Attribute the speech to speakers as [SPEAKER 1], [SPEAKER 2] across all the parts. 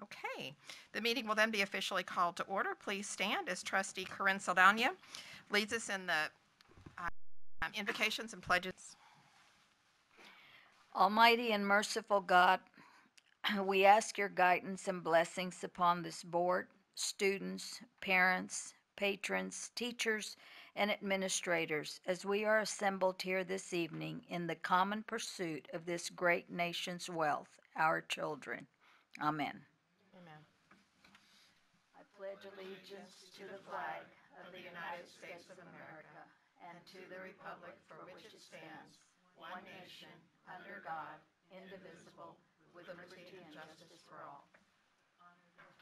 [SPEAKER 1] Okay, the meeting will then be officially called to order. Please stand as Trustee Corinne Saldana leads us in the invocations and pledges.
[SPEAKER 2] Almighty and merciful God, we ask your guidance and blessings upon this board, students, parents, patrons, teachers, and administrators as we are assembled here this evening in the common pursuit of this great nation's wealth, our children. Amen.
[SPEAKER 1] Amen.
[SPEAKER 2] I pledge allegiance to the flag of the United States of America and to the republic for which it stands, one nation, under God, indivisible, with liberty and justice for all.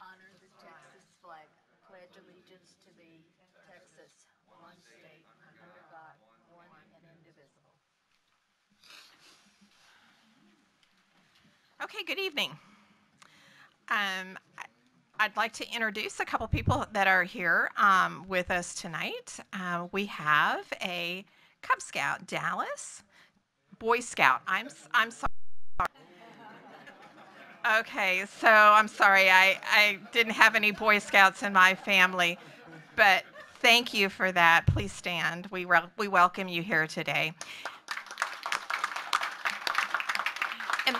[SPEAKER 2] Honor the Texas flag. Pledge allegiance to thee, Texas, one state, under God, one and indivisible.
[SPEAKER 1] Okay, good evening. I'd like to introduce a couple people that are here with us tonight. We have a Cub Scout, Dallas, Boy Scout. I'm sorry. Okay, so I'm sorry. I didn't have any Boy Scouts in my family, but thank you for that. Please stand. We welcome you here today. And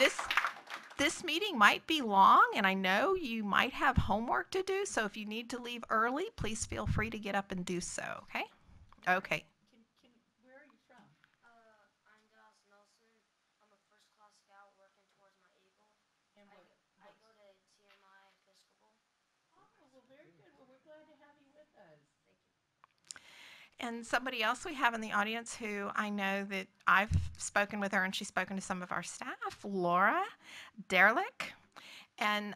[SPEAKER 1] this meeting might be long, and I know you might have homework to do, so if you need to leave early, please feel free to get up and do so, okay? Okay.
[SPEAKER 2] Where are you from?
[SPEAKER 3] I'm Dallas Nelson. I'm a first class scout working towards my eagle.
[SPEAKER 2] And
[SPEAKER 3] I go to TMI Episcopal.
[SPEAKER 2] Oh, well, very good. Well, we're glad to have you with us.
[SPEAKER 3] Thank you.
[SPEAKER 1] And somebody else we have in the audience who I know that I've spoken with her and she's spoken to some of our staff, Laura Derlick. And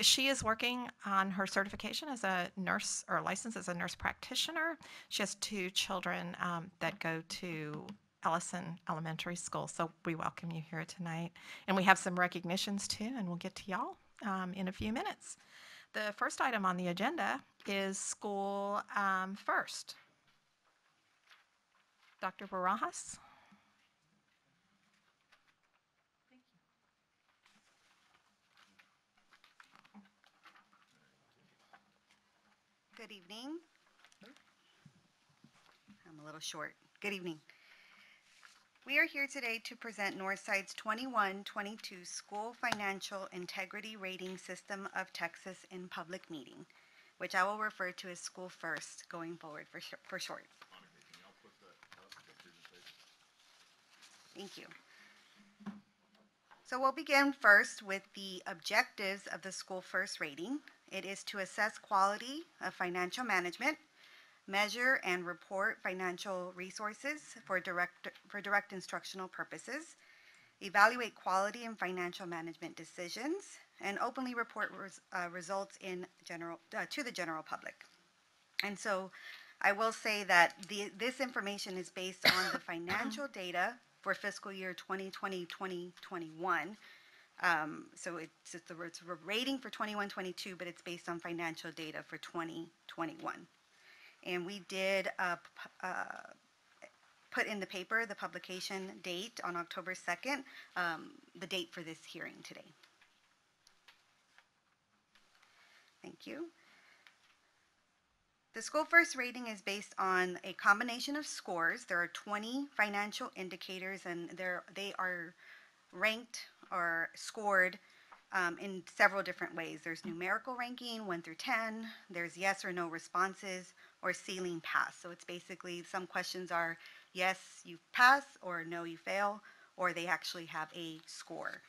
[SPEAKER 1] she is working on her certification as a nurse or license as a nurse practitioner. She has 2 children that go to Ellison Elementary School. So we welcome you here tonight. And we have some recognitions too, and we'll get to y'all in a few minutes. The first item on the agenda is School First. Dr. Barajas.
[SPEAKER 2] Thank you.
[SPEAKER 4] Good evening. I'm a little short. Good evening. We are here today to present Northside's 21-22 School Financial Integrity Rating System of Texas in public meeting, which I will refer to as School First going forward for short. Thank you. So we'll begin first with the objectives of the School First rating. It is to assess quality of financial management, measure and report financial resources for direct instructional purposes, evaluate quality in financial management decisions, and openly report results to the general public. And so I will say that this information is based on the financial data for fiscal year 2020-2021. So it's a rating for 21-22, but it's based on financial data for 2021. And we did put in the paper the publication date on October 2nd, the date for this hearing today. Thank you. The School First rating is based on a combination of scores. There are 20 financial indicators, and they are ranked or scored in several different ways. There's numerical ranking, 1 through 10. There's yes or no responses, or ceiling pass. So it's basically some questions are yes, you pass, or no, you fail, or they actually have a score.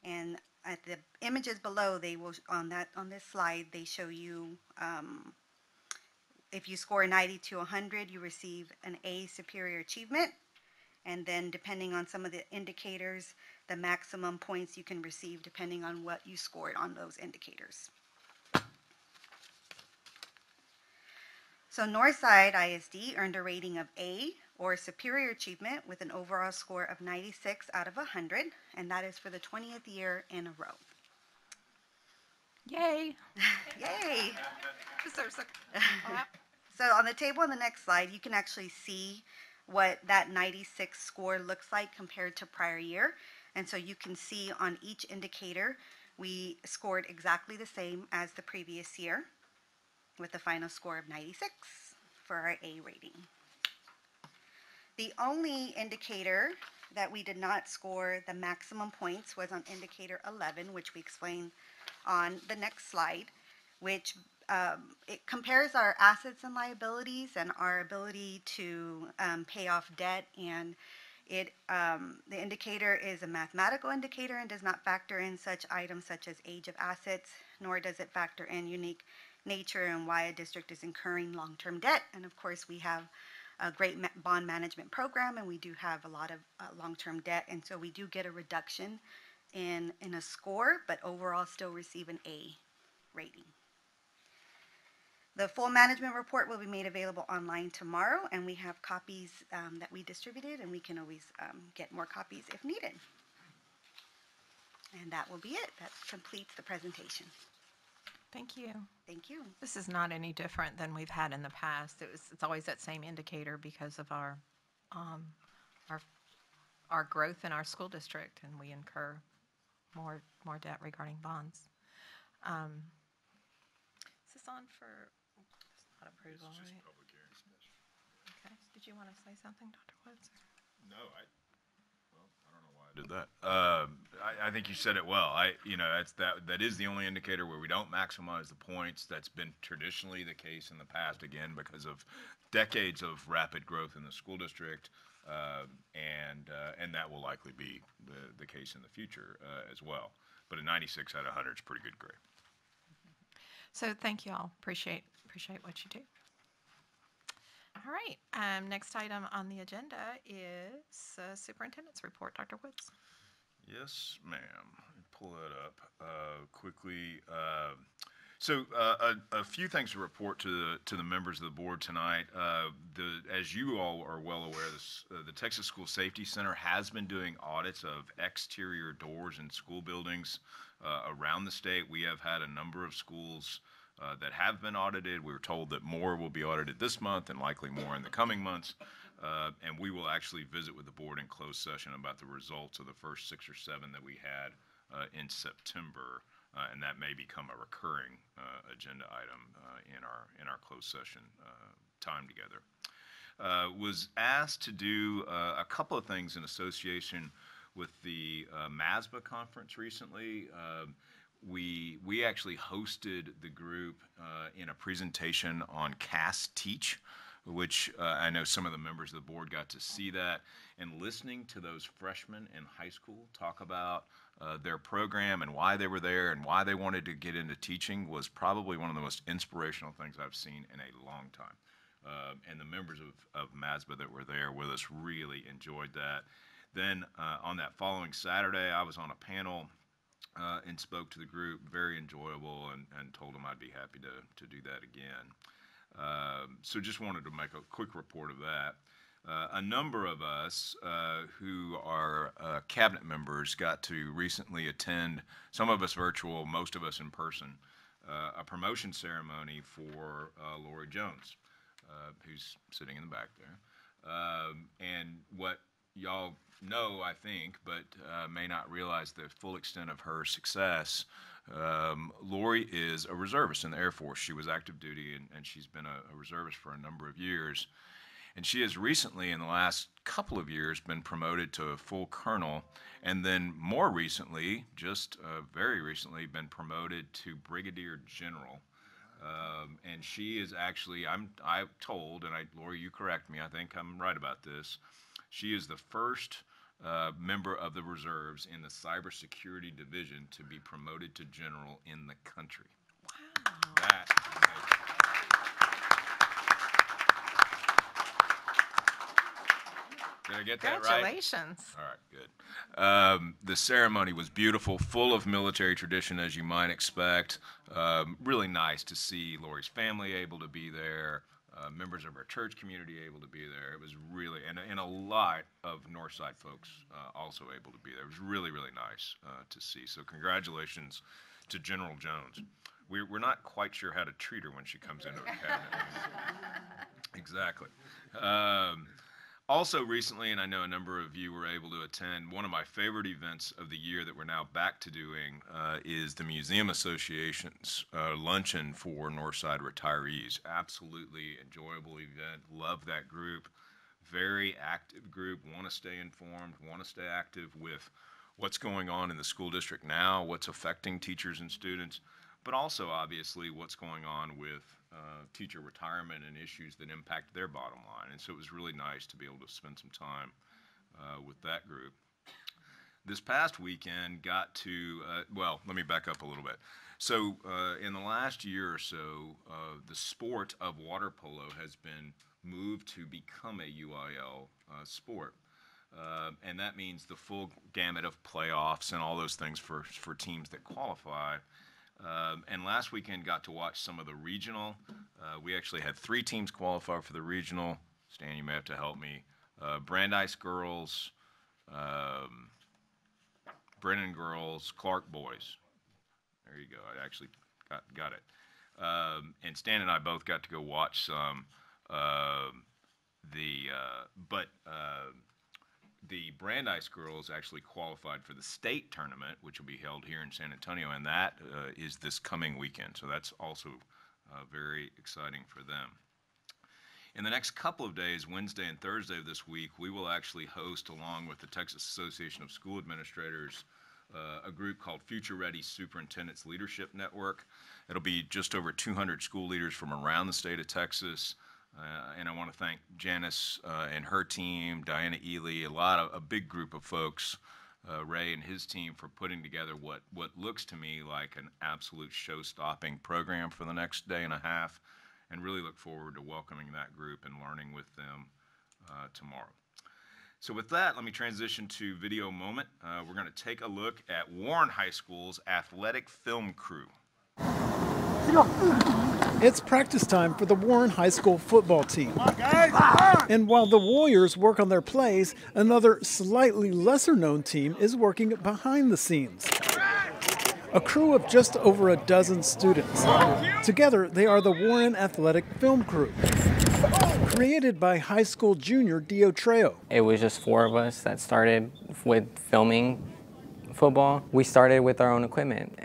[SPEAKER 4] And at the images below, they will on this slide, they show you if you score 90 to 100, you receive an A, superior achievement. And then depending on some of the indicators, the maximum points you can receive depending on what you scored on those indicators. So Northside ISD earned a rating of A, or superior achievement, with an overall score of 96 out of 100, and that is for the 20th year in a row.
[SPEAKER 1] Yay.
[SPEAKER 4] Yay!
[SPEAKER 1] Deserves a clap.
[SPEAKER 4] So on the table on the next slide, you can actually see what that 96 score looks like compared to prior year. And so you can see on each indicator We scored exactly the same as the previous year with a final score of 96 for our A rating. The only indicator that we did not score the maximum points was on indicator 11, which we explain on the next slide, which it compares our assets and liabilities and our ability to pay off debt, and the indicator is a mathematical indicator and does not factor in such items such as age of assets, nor does it factor in unique nature and why a district is incurring long-term debt. And of course, we have a great bond management program, and we do have a lot of long-term debt, and so we do get a reduction in a score, but overall still receive an A rating. The full management report will be made available online tomorrow, and we have copies that we distributed, and we can always get more copies if needed. And that will be it. That completes the presentation.
[SPEAKER 1] Thank you.
[SPEAKER 4] Thank you.
[SPEAKER 1] This is not any different than we've had in the past. It's always that same indicator because of our growth in our school district, and we incur more debt regarding bonds. Is this on for not approval?
[SPEAKER 5] It's just
[SPEAKER 1] Right?
[SPEAKER 5] public hearing session.
[SPEAKER 1] Okay. Did you want to say something, Dr. Woods?
[SPEAKER 5] No, I don't know why I did that. I think you said it well. That is the only indicator where we don't maximize the points. That's been traditionally the case in the past, again, because of decades of rapid growth in the school district, and that will likely be the case in the future as well. But a 96 out of 100 is pretty good grade.
[SPEAKER 1] So thank you all. Appreciate what you do. All right. Next item on the agenda is superintendent's report. Dr. Woods.
[SPEAKER 5] Yes, ma'am. Let me pull that up quickly. A few things to report to the members of the board tonight. As you all are well aware, the Texas School Safety Center has been doing audits of exterior doors in school buildings around the state. We have had a number of schools that have been audited. We were told that more will be audited this month and likely more in the coming months. And we will actually visit with the board in closed session about the results of the first 6 or 7 that we had in September. And that may become a recurring agenda item in our closed session time together. Was asked to do a couple of things in association with the MASBA conference recently. We actually hosted the group in a presentation on CAS Teach, which I know some of the members of the board got to see that, and listening to those freshmen in high school talk about their program and why they were there and why they wanted to get into teaching was probably one of the most inspirational things I've seen in a long time. And the members of MASBA that were there with us really enjoyed that. Then on that following Saturday, I was on a panel and spoke to the group, very enjoyable, and told them I'd be happy to do that again. So just wanted to make a quick report of that. A number of us who are cabinet members got to recently attend, some of us virtual, most of us in person, a promotion ceremony for Lori Jones, who's sitting in the back there. And what y'all know, I think, but may not realize the full extent of her success. Lori is a reservist in the Air Force. She was active duty, and she's been a reservist for a number of years. And she has recently, in the last couple of years, been promoted to a full colonel, and then more recently, just very recently, been promoted to brigadier general. And she is actually, I'm told, and Lori, you correct me, I think I'm right about this, she is the first member of the reserves in the cybersecurity division to be promoted to general in the country.
[SPEAKER 1] Wow.
[SPEAKER 5] That is amazing. Did I get that right?
[SPEAKER 1] Congratulations.
[SPEAKER 5] All right, good. The ceremony was beautiful, full of military tradition, as you might expect. Really nice to see Lori's family able to be there, members of our church community able to be there. It was really, and a lot of Northside folks also able to be there. It was really, really nice to see. So congratulations to General Jones. We're not quite sure how to treat her when she comes into the cabinet. Exactly. Also recently, and I know a number of you were able to attend, one of my favorite events of the year that we're now back to doing is the Museum Association's luncheon for Northside retirees. Absolutely enjoyable event. Love that group. Very active group. Want to stay informed, want to stay active with what's going on in the school district now, what's affecting teachers and students, but also obviously what's going on with teacher retirement and issues that impact their bottom line. And so it was really nice to be able to spend some time with that group. This past weekend got to, well, let me back up a little bit. So in the last year or so, the sport of water polo has been moved to become a UIL sport. And that means the full gamut of playoffs and all those things for teams that qualify. And last weekend got to watch some of the regional. We actually had 3 teams qualify for the regional. Stan, you may have to help me. Brandeis girls, Brennan girls, Clark boys. There you go. I actually got it. And Stan and I both got to go watch some. The Brandeis girls actually qualified for the state tournament, which will be held here in San Antonio, and that is this coming weekend. So that's also very exciting for them. In the next couple of days, Wednesday and Thursday of this week, we will actually host, along with the Texas Association of School Administrators, a group called Future Ready Superintendents Leadership Network. It'll be just over 200 school leaders from around the state of Texas. And I want to thank Janice and her team, Diana Ely, a big group of folks, Ray and his team, for putting together what looks to me like an absolute show-stopping program for the next day and a half, and really look forward to welcoming that group and learning with them tomorrow. So with that, let me transition to video moment. We're going to take a look at Warren High School's athletic film crew.
[SPEAKER 6] It's practice time for the Warren High School football team. And while the Warriors work on their plays, another slightly lesser-known team is working behind the scenes. A crew of just over a dozen students. Together, they are the Warren Athletic Film Crew, created by high school junior Dio Trejo.
[SPEAKER 7] It was just 4 of us that started with filming football. We started with our own equipment.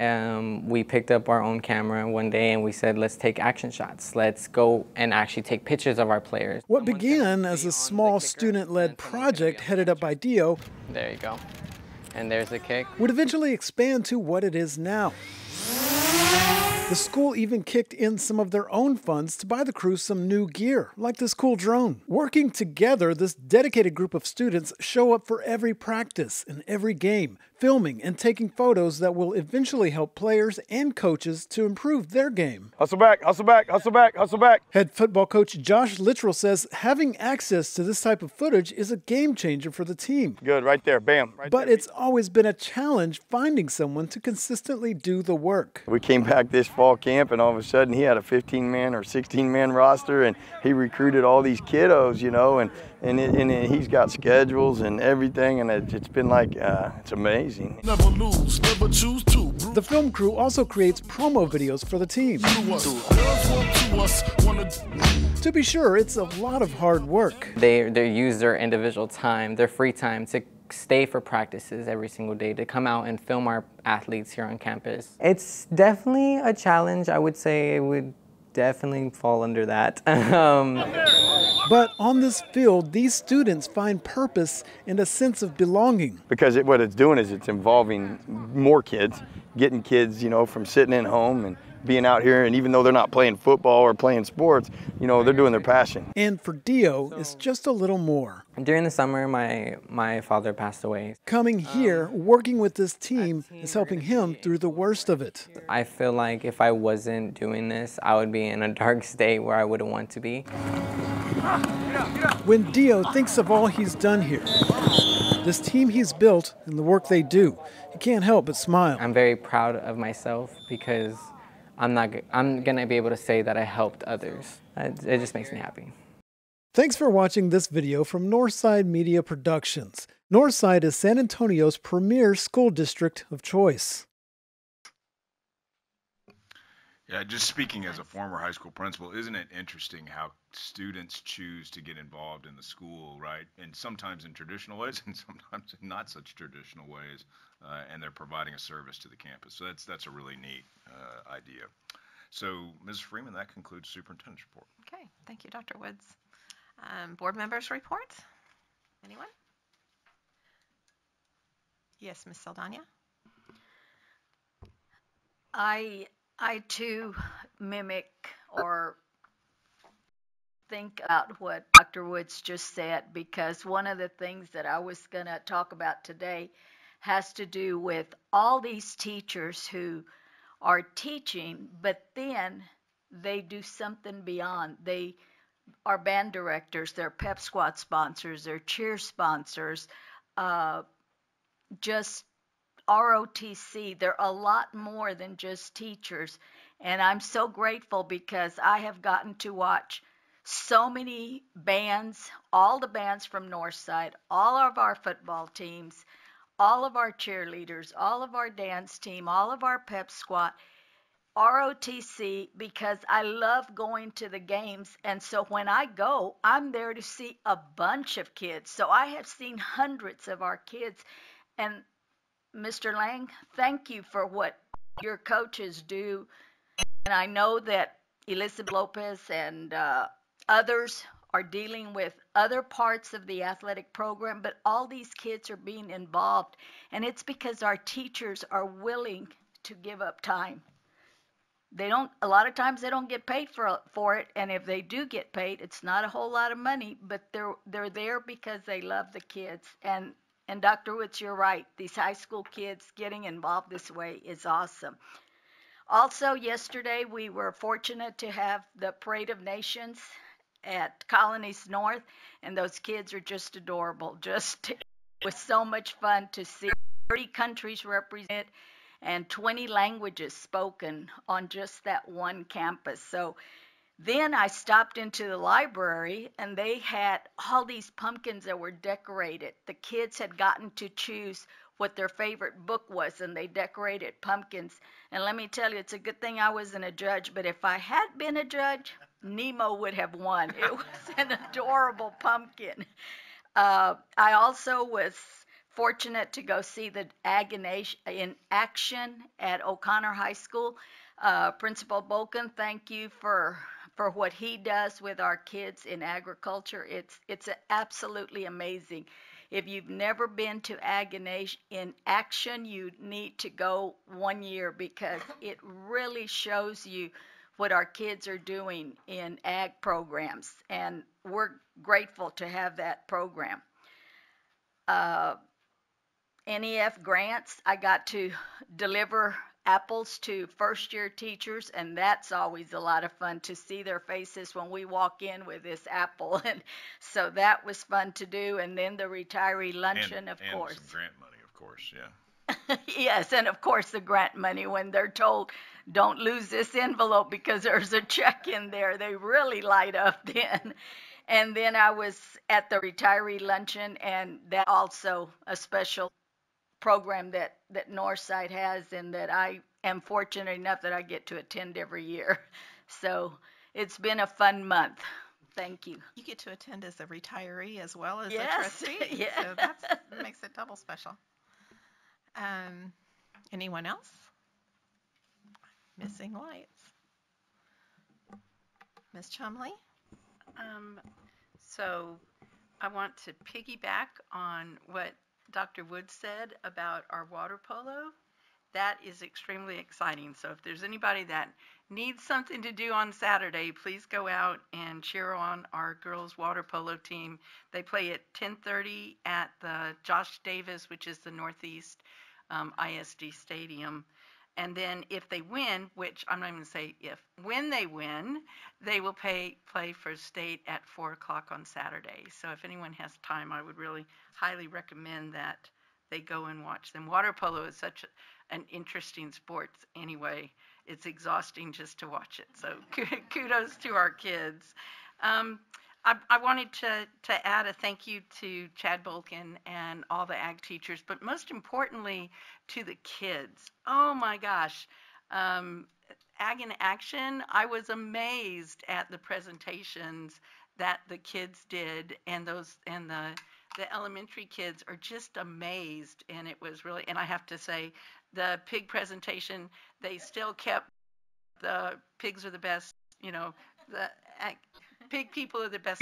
[SPEAKER 7] We picked up our own camera one day and we said, let's take action shots. Let's go and actually take pictures of our players.
[SPEAKER 6] What began as a small student-led project headed up by Dio,
[SPEAKER 7] there you go. And there's the kick.
[SPEAKER 6] Would eventually expand to what it is now. The school even kicked in some of their own funds to buy the crew some new gear, like this cool drone. Working together, this dedicated group of students show up for every practice and every game, filming and taking photos that will eventually help players and coaches to improve their game.
[SPEAKER 8] Hustle back, hustle back, hustle back, hustle back.
[SPEAKER 6] Head football coach Josh Littrell says having access to this type of footage is a game changer for the team.
[SPEAKER 8] Good, right there, bam. Right
[SPEAKER 6] but
[SPEAKER 8] there.
[SPEAKER 6] It's always been a challenge finding someone to consistently do the work.
[SPEAKER 8] We came back this fall camp and all of a sudden he had a 15-man or 16-man roster and he recruited all these kiddos, you know, and he's got schedules and everything, and it's been like, it's amazing.
[SPEAKER 9] Never lose, never choose to.
[SPEAKER 6] The film crew also creates promo videos for the team. To be sure, it's a lot of hard work.
[SPEAKER 7] They use their individual time, their free time, to stay for practices every single day, to come out and film our athletes here on campus. It's definitely a challenge. I would say it would definitely fall under that.
[SPEAKER 6] But on this field, these students find purpose and a sense of belonging.
[SPEAKER 8] Because what it's doing is it's involving more kids, getting kids, you know, from sitting in home and being out here, and even though they're not playing football or playing sports, you know, they're doing their passion.
[SPEAKER 6] And for Dio, it's just a little more.
[SPEAKER 7] During the summer, my father passed away.
[SPEAKER 6] Coming here, working with this team is helping him through the worst of it.
[SPEAKER 7] I feel like if I wasn't doing this, I would be in a dark state where I wouldn't want to be.
[SPEAKER 6] When Dio thinks of all he's done here, this team he's built and the work they do, he can't help but smile.
[SPEAKER 7] I'm very proud of myself because I'm gonna be able to say that I helped others. It just makes me happy.
[SPEAKER 6] Thanks for watching this video from Northside Media Productions. Northside is San Antonio's premier school district of choice.
[SPEAKER 5] Yeah, just speaking as a former high school principal, isn't it interesting how students choose to get involved in the school, right? And sometimes in traditional ways, and sometimes in not such traditional ways, and they're providing a service to the campus. So that's a really neat idea. So, Mrs. Freeman, that concludes superintendent's report.
[SPEAKER 1] Okay, thank you, Dr. Woods. Board members' reports? Anyone? Yes, Ms. Saldana?
[SPEAKER 2] I too mimic or think about what Dr. Woods just said, because one of the things that I was going to talk about today has to do with all these teachers who are teaching, but then they do something beyond. They are band directors, they're pep squad sponsors, they're cheer sponsors, just ROTC. They're a lot more than just teachers. And I'm so grateful because I have gotten to watch so many bands, all the bands from Northside, all of our football teams, all of our cheerleaders, all of our dance team, all of our pep squad, ROTC, because I love going to the games. And so when I go, I'm there to see a bunch of kids. So I have seen hundreds of our kids. And Mr. Lang, thank you for what your coaches do. And I know that Elizabeth Lopez and others are dealing with other parts of the athletic program, but all these kids are being involved. And it's because our teachers are willing to give up time. They don't, a lot of times they don't get paid for it, and if they do get paid, it's not a whole lot of money, but they're there because they love the kids. And Dr. Woods, you're right. These high school kids getting involved this way is awesome. Also, yesterday we were fortunate to have the Parade of Nations at Colonies North, and those kids are just adorable. It was so much fun to see 30 countries represented and 20 languages spoken on just that one campus. So then I stopped into the library, and they had all these pumpkins that were decorated. The kids had gotten to choose what their favorite book was, and they decorated pumpkins. And let me tell you, it's a good thing I wasn't a judge, but if I had been a judge, Nemo would have won. It was an adorable pumpkin. I also was fortunate to go see the Ag in action at O'Connor High School. Principal Bolkin, thank you for what he does with our kids in agriculture. It's absolutely amazing. If you've never been to Ag in action, you need to go one year, because it really shows you what our kids are doing in ag programs, and we're grateful to have that program. NEF grants, I got to deliver apples to first-year teachers, and that's always a lot of fun to see their faces when we walk in with this apple. And so that was fun to do. And then the retiree luncheon, of course.
[SPEAKER 5] And some grant money, of course, yeah.
[SPEAKER 2] Yes, and of course the grant money, when they're told, don't lose this envelope because there's a check in there, they really light up then. And then I was at the retiree luncheon, and that also a special program that Northside has, and that I am fortunate enough that I get to attend every year. So it's been a fun month. Thank you.
[SPEAKER 1] You get to attend as a retiree as well as
[SPEAKER 2] Yes,
[SPEAKER 1] a trustee.
[SPEAKER 2] yeah.
[SPEAKER 1] So that makes it double special. Anyone else? Missing lights. Ms. Chumley?
[SPEAKER 10] So I want to piggyback on what Dr. Wood said about our water polo. That is extremely exciting. So if there's anybody that needs something to do on Saturday, please go out and cheer on our girls water polo team. They play at 10:30 at the Josh Davis, which is the Northeast ISD Stadium. And then if they win, which I'm not even going to say if, when they win, they will play for state at 4 o'clock on Saturday. So if anyone has time, I would really highly recommend that they go and watch them. Water polo is such an interesting sport anyway. It's exhausting just to watch it. So kudos to our kids. I wanted to add a thank you to Chad Bolkin and all the ag teachers, but most importantly to the kids. Oh my gosh. Ag in Action, I was amazed at the presentations that the kids did, and the elementary kids are just amazed. And it was really, and I have to say, the pig presentation, they still kept the pigs are the best, the pig people are the best.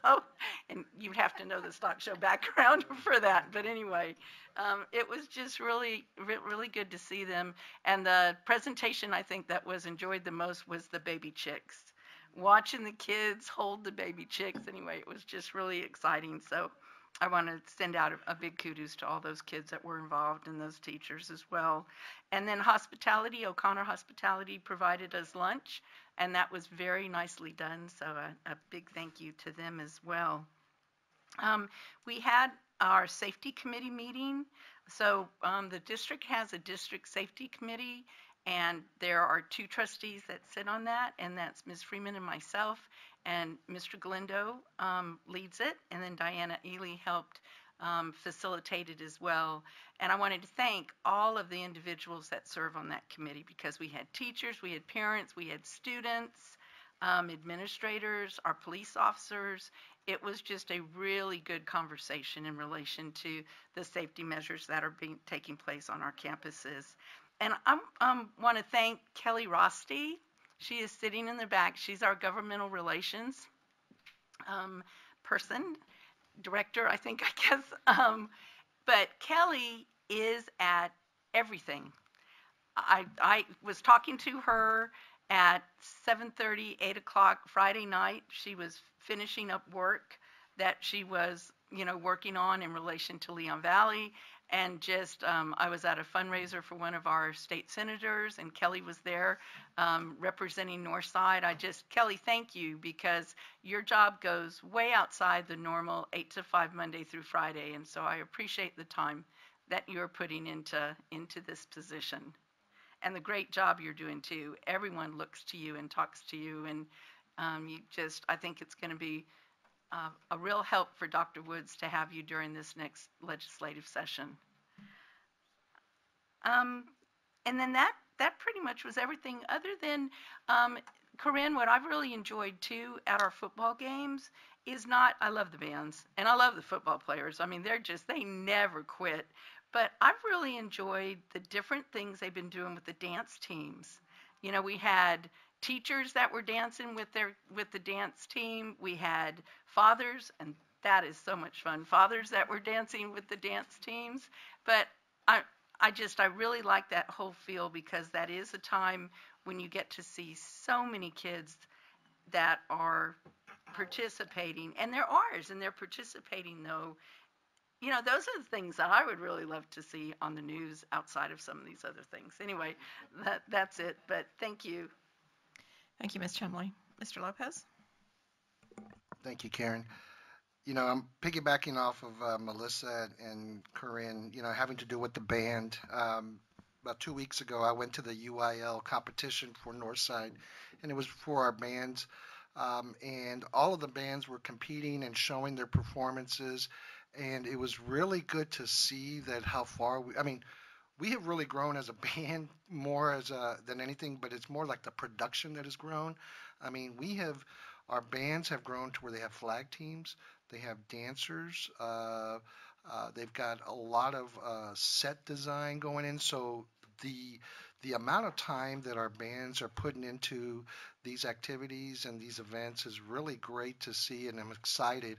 [SPEAKER 10] So, and you'd have to know the stock show background for that. But anyway, it was just really good to see them. And the presentation I think that was enjoyed the most was the baby chicks. Watching the kids hold the baby chicks, anyway, it was just really exciting. So I want to send out a big kudos to all those kids that were involved and those teachers as well. And then hospitality, O'Connor Hospitality provided us lunch, and that was very nicely done. So a big thank you to them as well. We had our safety committee meeting. So the district has a district safety committee, and there are 2 trustees that sit on that, and that's Ms. Freeman and myself, and Mr. Galindo leads it, and then Diana Ely helped facilitate it as well. And I wanted to thank all of the individuals that serve on that committee, because we had teachers, we had parents, we had students, administrators, our police officers. It was just a really good conversation in relation to the safety measures that are taking place on our campuses. And I want to thank Kelly Rosti. She is sitting in the back. She's our governmental relations person, director, I think, I guess. But Kelly is at everything. I was talking to her at 7:30, 8 o'clock Friday night. She was finishing up work that she was, working on in relation to Leon Valley. And just, I was at a fundraiser for one of our state senators, and Kelly was there representing Northside. Kelly, thank you, because your job goes way outside the normal 8 to 5 Monday through Friday. And so I appreciate the time that you're putting into this position, and the great job you're doing too. Everyone looks to you and talks to you, and I think it's going to be a real help for Dr. Woods to have you during this next legislative session. And then that pretty much was everything, other than, Corinne, what I've really enjoyed too at our football games is I love the bands and I love the football players. I mean, they never quit. But I've really enjoyed the different things they've been doing with the dance teams. We had teachers that were dancing with the dance team. We had fathers, and that is so much fun. Fathers that were dancing with the dance teams. But I really like that whole feel, because that is a time when you get to see so many kids that are participating, and they're ours, and they're participating though. Those are the things that I would really love to see on the news outside of some of these other things. Anyway, that's it. But thank you.
[SPEAKER 1] Thank you, Ms. Chumley. Mr. Lopez?
[SPEAKER 11] Thank you, Karen. I'm piggybacking off of Melissa and Corinne, having to do with the band. About 2 weeks ago, I went to the UIL competition for Northside, and it was for our bands. And all of the bands were competing and showing their performances. And it was really good to see that how far we have really grown as a band more than anything, but it's more like the production that has grown. Our bands have grown to where they have flag teams, they have dancers, they've got a lot of set design going in. So the amount of time that our bands are putting into these activities and these events is really great to see, and I'm excited.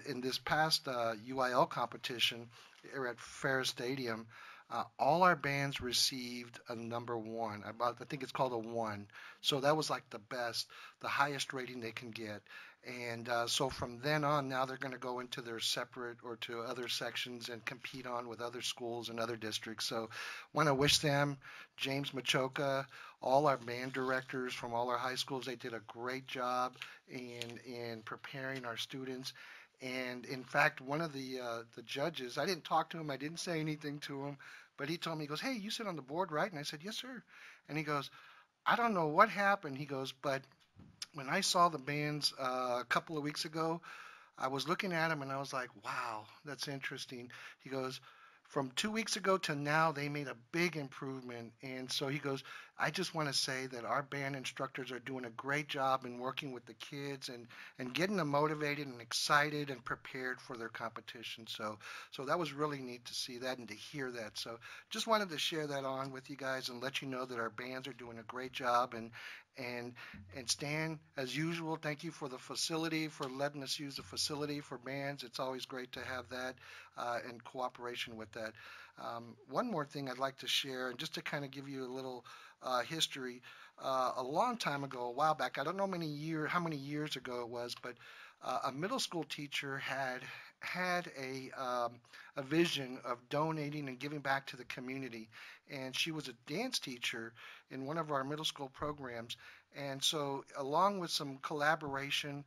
[SPEAKER 11] In this past UIL competition here at Ferris Stadium, all our bands received a number 1. I think it's called a 1. So that was like the best, the highest rating they can get. And so from then on, now they're going to go into their separate or to other sections and compete on with other schools and other districts. So want to wish them, James Machoka, all our band directors from all our high schools, they did a great job in preparing our students. And in fact, one of the judges, I didn't talk to him, I didn't say anything to him, but he told me, he goes, "Hey, you sit on the board, right?" And I said, "Yes, sir." And he goes, "I don't know what happened." He goes, "But when I saw the bands a couple of weeks ago, I was looking at them and I was like, wow, that's interesting." He goes, from 2 weeks ago to now, they made a big improvement. And so he goes, I just want to say that our band instructors are doing a great job in working with the kids and getting them motivated and excited and prepared for their competition. So that was really neat to see that and to hear that. So just wanted to share that on with you guys and let you know that our bands are doing a great job. And and Stan, as usual, thank you for the facility, for letting us use the facility for bands. It's always great to have that and cooperation with that. One more thing I'd like to share, and just to kind of give you a little history. A long time ago, a while back, I don't know how many years ago it was, but a middle school teacher had a vision of donating and giving back to the community, and she was a dance teacher in one of our middle school programs. And so, along with some collaboration,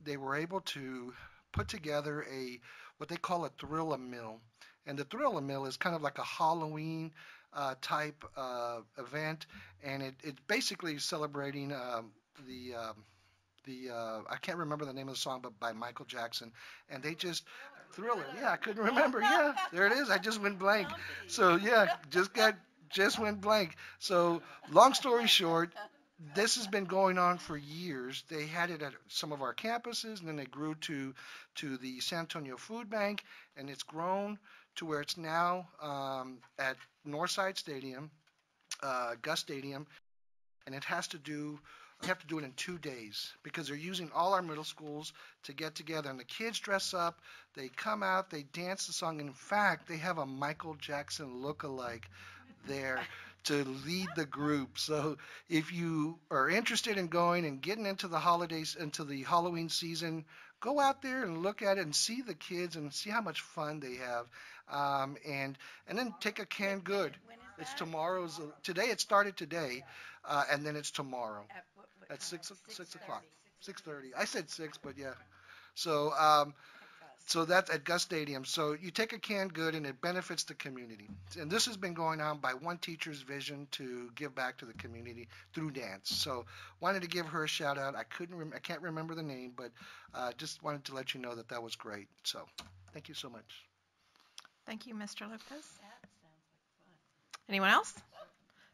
[SPEAKER 11] they were able to put together a what they call a thrill a mill. And the thrill a mill is kind of like a Halloween type event, and it's basically celebrating the I can't remember the name of the song, but by Michael Jackson, and they just Thriller. Yeah, I couldn't remember. Yeah, there it is. I just went blank. So yeah, just went blank. So long story short, this has been going on for years. They had it at some of our campuses, and then they grew to the San Antonio Food Bank, and it's grown to where it's now at Northside Stadium, Gus Stadium, and it has to do we have to do it in 2 days because they're using all our middle schools to get together, and the kids dress up, they come out, they dance the song. In fact, they have a Michael Jackson look-alike there to lead the group. So if you are interested in going and getting into the holidays, into the Halloween season, go out there and look at it and see the kids and see how much fun they have. And then take a canned good. It's tomorrow's. Today it started today, and then it's tomorrow at 6 o'clock, 6:30. I said 6, but yeah. So so that's at Gus Stadium. So you take a canned good and it benefits the community. And this has been going on by one teacher's vision to give back to the community through dance. So wanted to give her a shout out. I can't remember the name, but just wanted to let you know that that was great. So thank you so much.
[SPEAKER 1] Thank you, Mr. Lopez. Anyone else?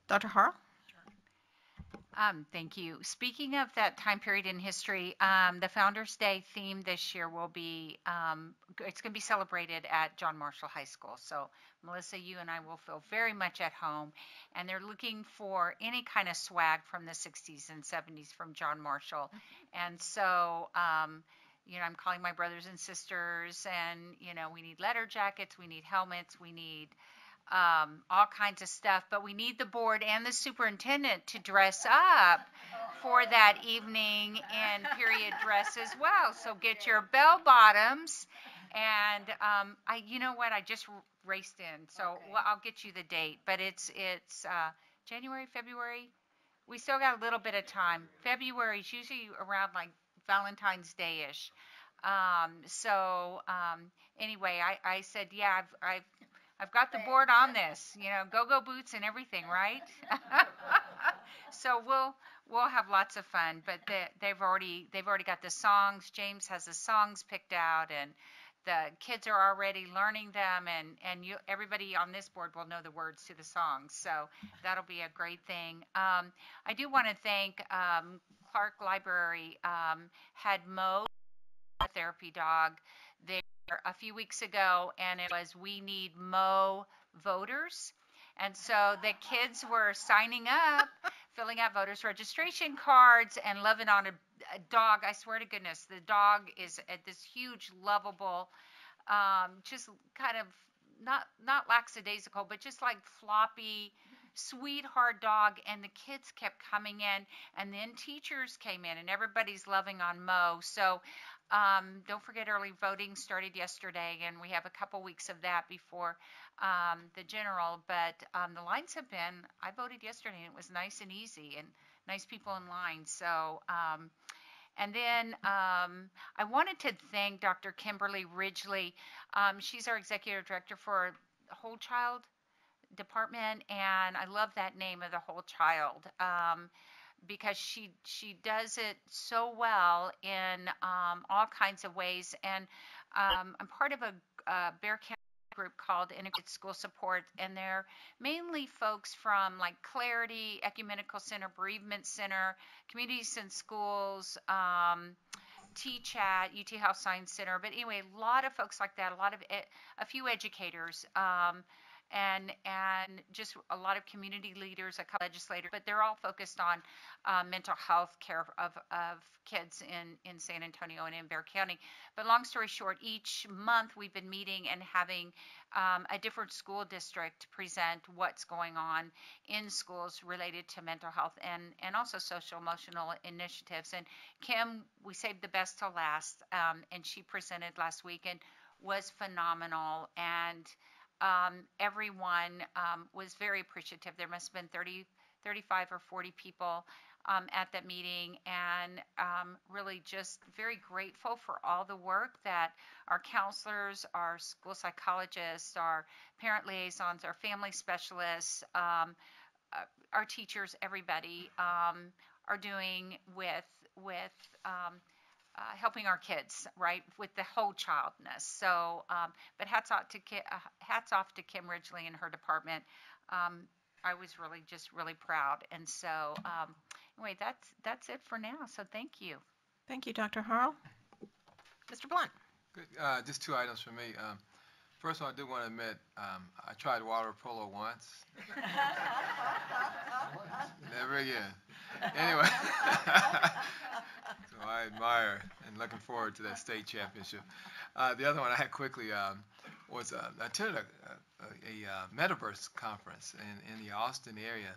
[SPEAKER 1] Dr. Harrell?
[SPEAKER 2] Thank you. Speaking of that time period in history, the Founders Day theme this year will be, it's going to be celebrated at John Marshall High School. So, Melissa, you and I will feel very much at home. And they're looking for any kind of swag from the 60s and 70s from John Marshall. And so, I'm calling my brothers and sisters, and, we need letter jackets, we need helmets, we need all kinds of stuff, but we need the board and the superintendent to dress up for that evening in period dress as well. So get your bell bottoms, and you know what? I just raced in, so well, I'll get you the date. But it's January, February. We still got a little bit of time. February is usually around like Valentine's Day ish. Anyway, I said, yeah, I've got the board on this, go-go boots and everything, right? So we'll have lots of fun, but they've already got the songs. James has the songs picked out, and the kids are already learning them, and everybody on this board will know the words to the songs. So that'll be a great thing. I do want to thank Clark Library had Mo, a therapy dog, there a few weeks ago, and it was "We Need Mo Voters." And so the kids were signing up, filling out voters registration cards, and loving on a dog. I swear to goodness, the dog is at this huge, lovable, just kind of not lackadaisical, but just like floppy, sweetheart dog. And the kids kept coming in, and then teachers came in, and everybody's loving on Mo. So don't forget, early voting started yesterday, and we have a couple weeks of that before the general. But the lines have been, I voted yesterday, and it was nice and easy, and nice people in line. So, and then I wanted to thank Dr. Kimberly Ridgely. She's our executive director for the Whole Child Department, and I love that name of the Whole Child. Because she does it so well in all kinds of ways. And I'm part of a Bear County group called Integrated School Support, and they're mainly folks from like Clarity, Ecumenical Center, Bereavement Center, Communities in Schools, T-Chat, UT Health Science Center. But anyway, a lot of folks like that, a few educators, and just a lot of community leaders, a couple legislators, but they're all focused on mental health care of kids in San Antonio and in Bexar County. But long story short, each month we've been meeting and having a different school district present what's going on in schools related to mental health and also social emotional initiatives. And Kim, we saved the best to last, and she presented last week and was phenomenal. And everyone was very appreciative. There must have been 35 or 40 people at that meeting, and really just very grateful for all the work that our counselors, our school psychologists, our parent liaisons, our family specialists, our teachers, everybody are doing with helping our kids, right, with the whole childness. So, but hats off to Kim Ridgely and her department. I was really proud. And so, anyway, that's it for now. So thank you.
[SPEAKER 1] Thank you, Dr. Harrell. Mr. Blunt.
[SPEAKER 12] Good. Just two items for me. First one, I do want to admit, I tried water polo once. Never again. Anyway, so I admire and looking forward to that state championship. The other one I had quickly was I attended a metaverse conference in the Austin area,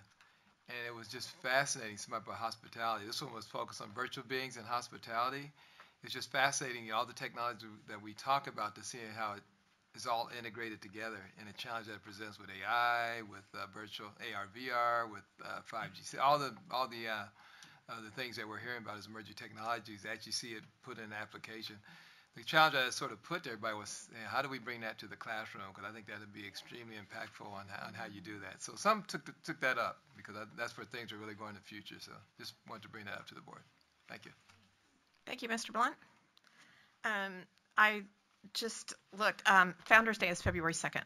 [SPEAKER 12] and it was just fascinating. Something about hospitality. This one was focused on virtual beings and hospitality. It's just fascinating, all the technology that we talk about, to see how it is all integrated together, and the challenge that it presents with AI, with virtual AR, VR, with 5G, so all the things that we're hearing about as emerging technologies. Actually see it put in application. The challenge that I sort of put to everybody was, how do we bring that to the classroom? Because I think that would be extremely impactful on how you do that. So some took that up, because that's where things are really going in the future. So just wanted to bring that up to the board. Thank you.
[SPEAKER 1] Thank you, Mr. Blunt. I just looked. Founders Day is February 2nd.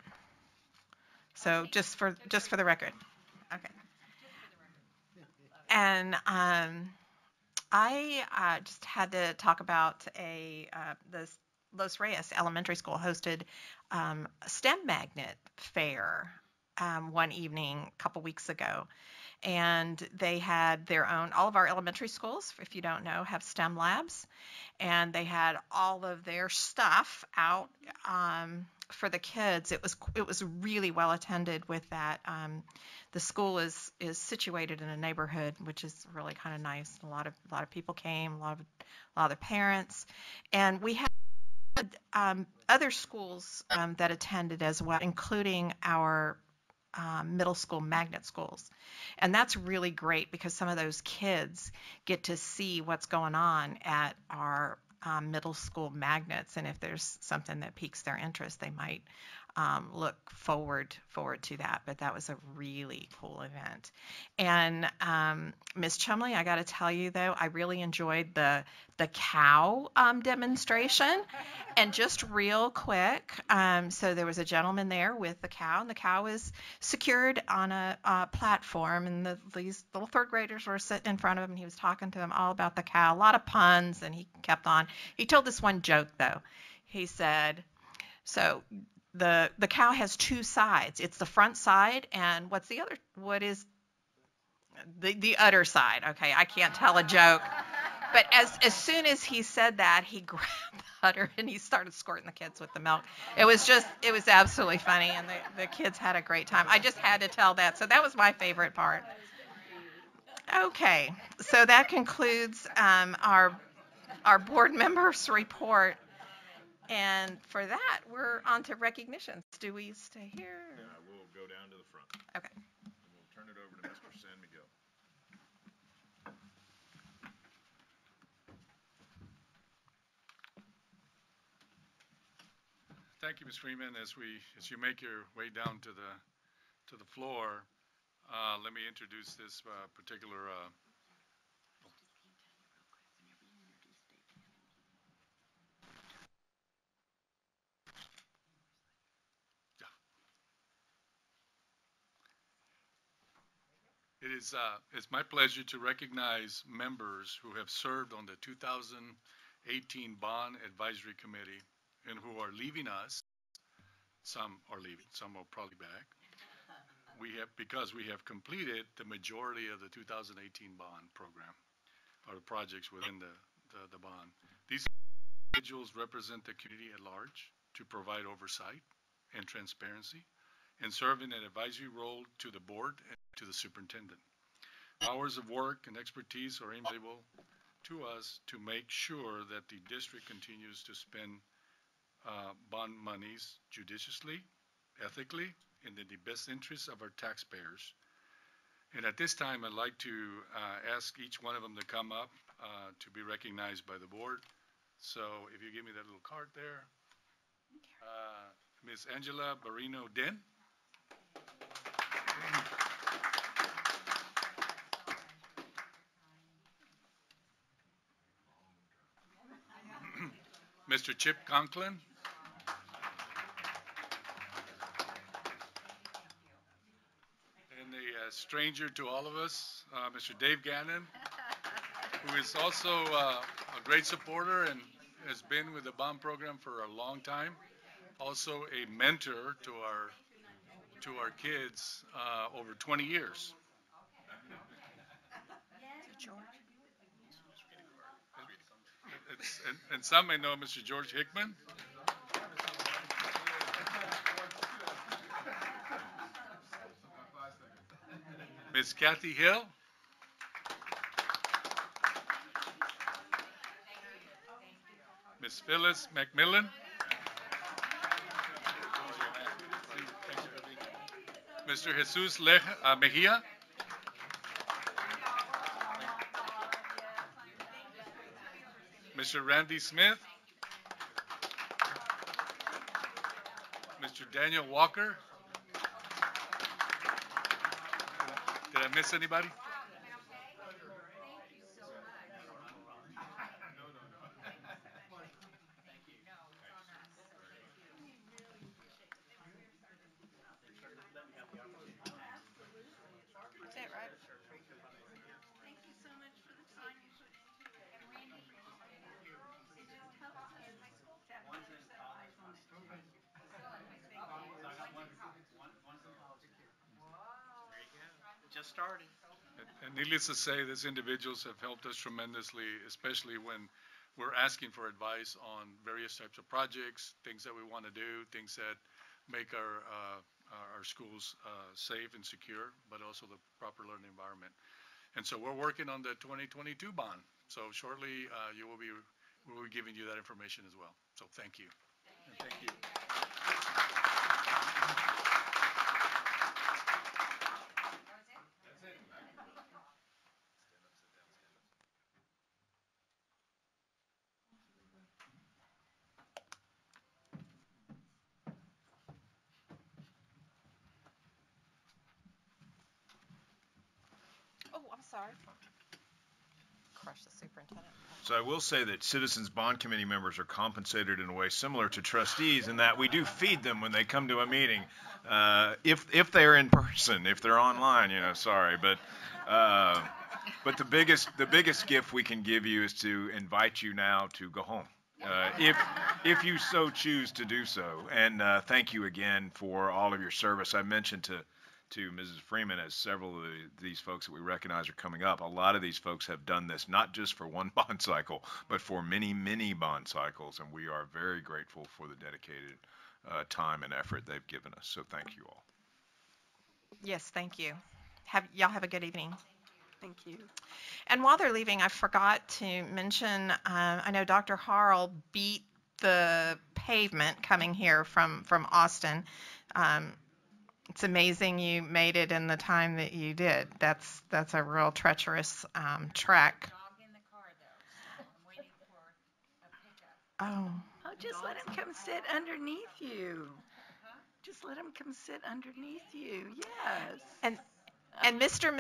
[SPEAKER 1] So just for the record. Okay. And I just had to talk about the Los Reyes Elementary School hosted a STEM magnet fair one evening a couple weeks ago. And they had their own, all of our elementary schools, if you don't know, have STEM labs. And they had all of their stuff out for the kids. It was really well attended with that. The school is situated in a neighborhood, which is really kind of nice. A lot of people came, a lot of the parents. And we had other schools that attended as well, including our middle school magnet schools. And that's really great, because some of those kids get to see what's going on at our middle school magnets, and if there's something that piques their interest, they might look forward to that. But that was a really cool event. And Ms. Chumley, I got to tell you though, I really enjoyed the cow demonstration. And just real quick, so there was a gentleman there with the cow, and the cow is secured on a platform, and these little third graders were sitting in front of him, and he was talking to them all about the cow, a lot of puns, and he kept on. He told this one joke though. He said, so the cow has two sides. It's the front side, and what is the other side? Okay, I can't tell a joke. But as soon as he said that, he grabbed the udder and he started squirting the kids with the milk. It was absolutely funny, and the kids had a great time. I just had to tell that. So that was my favorite part. Okay, so that concludes our board members' report. And for that, we're on to recognitions. Do we stay here?
[SPEAKER 5] Yeah, we'll go down to the front.
[SPEAKER 1] Okay.
[SPEAKER 5] And we'll turn it over to Mr. San Miguel.
[SPEAKER 13] Thank you, Ms. Freeman. As you make your way down to the floor, let me introduce this particular It's my pleasure to recognize members who have served on the 2018 Bond Advisory Committee and who are leaving us. Some are leaving, some will probably back. Because we have completed the majority of the 2018 bond program, or the projects within the bond. These individuals represent the community at large to provide oversight and transparency and serve in an advisory role to the board and to the superintendent. Hours of work and expertise are invaluable to us to make sure that the district continues to spend bond monies judiciously, ethically, and in the best interest of our taxpayers. And at this time, I'd like to ask each one of them to come up to be recognized by the board. So if you give me that little card there. Ms. Angela Barino Den. Mr. Chip Conklin. And a stranger to all of us, Mr. Dave Gannon, who is also a great supporter and has been with the bond program for a long time. Also a mentor to our kids over 20 years. And some may know Mr. George Hickman. Ms. Kathy Hill. Ms. Phyllis McMillan. Mr. Jesus Mejia. Mr. Randy Smith. Mr. Daniel Walker. Did I miss anybody?
[SPEAKER 10] Is that right? Thank you so much for the time you put into it. And Randy, it just helps us to have better eyes on it too. Thank you.
[SPEAKER 14] Just started.
[SPEAKER 13] And needless to say, these individuals have helped us tremendously, especially when we're asking for advice on various types of projects, things that we want to do, things that make our schools safe and secure, but also the proper learning environment. And so we're working on the 2022 bond. So shortly, we'll be giving you that information as well. So thank you. And thank you.
[SPEAKER 1] Oh, I'm sorry. Crush the superintendent.
[SPEAKER 5] So I will say that Citizens Bond Committee members are compensated in a way similar to trustees in that we do feed them when they come to a meeting, if they're in person. If they're online, sorry, but the biggest gift we can give you is to invite you now to go home, if you so choose to do so. And thank you again for all of your service. I mentioned to Mrs. Freeman, as several of these folks that we recognize are coming up, a lot of these folks have done this not just for one bond cycle, but for many, many bond cycles, and we are very grateful for the dedicated time and effort they've given us. So thank you all.
[SPEAKER 1] Yes, thank you. Y'all have a good evening.
[SPEAKER 10] Thank you.
[SPEAKER 1] And while they're leaving, I forgot to mention, I know Dr. Harrell beat the pavement coming here from Austin. It's amazing you made it in the time that you did. That's a real treacherous trek. Oh.
[SPEAKER 10] Oh, just let him come sit underneath you. Just let him come sit underneath you. Yes.
[SPEAKER 1] And Mr.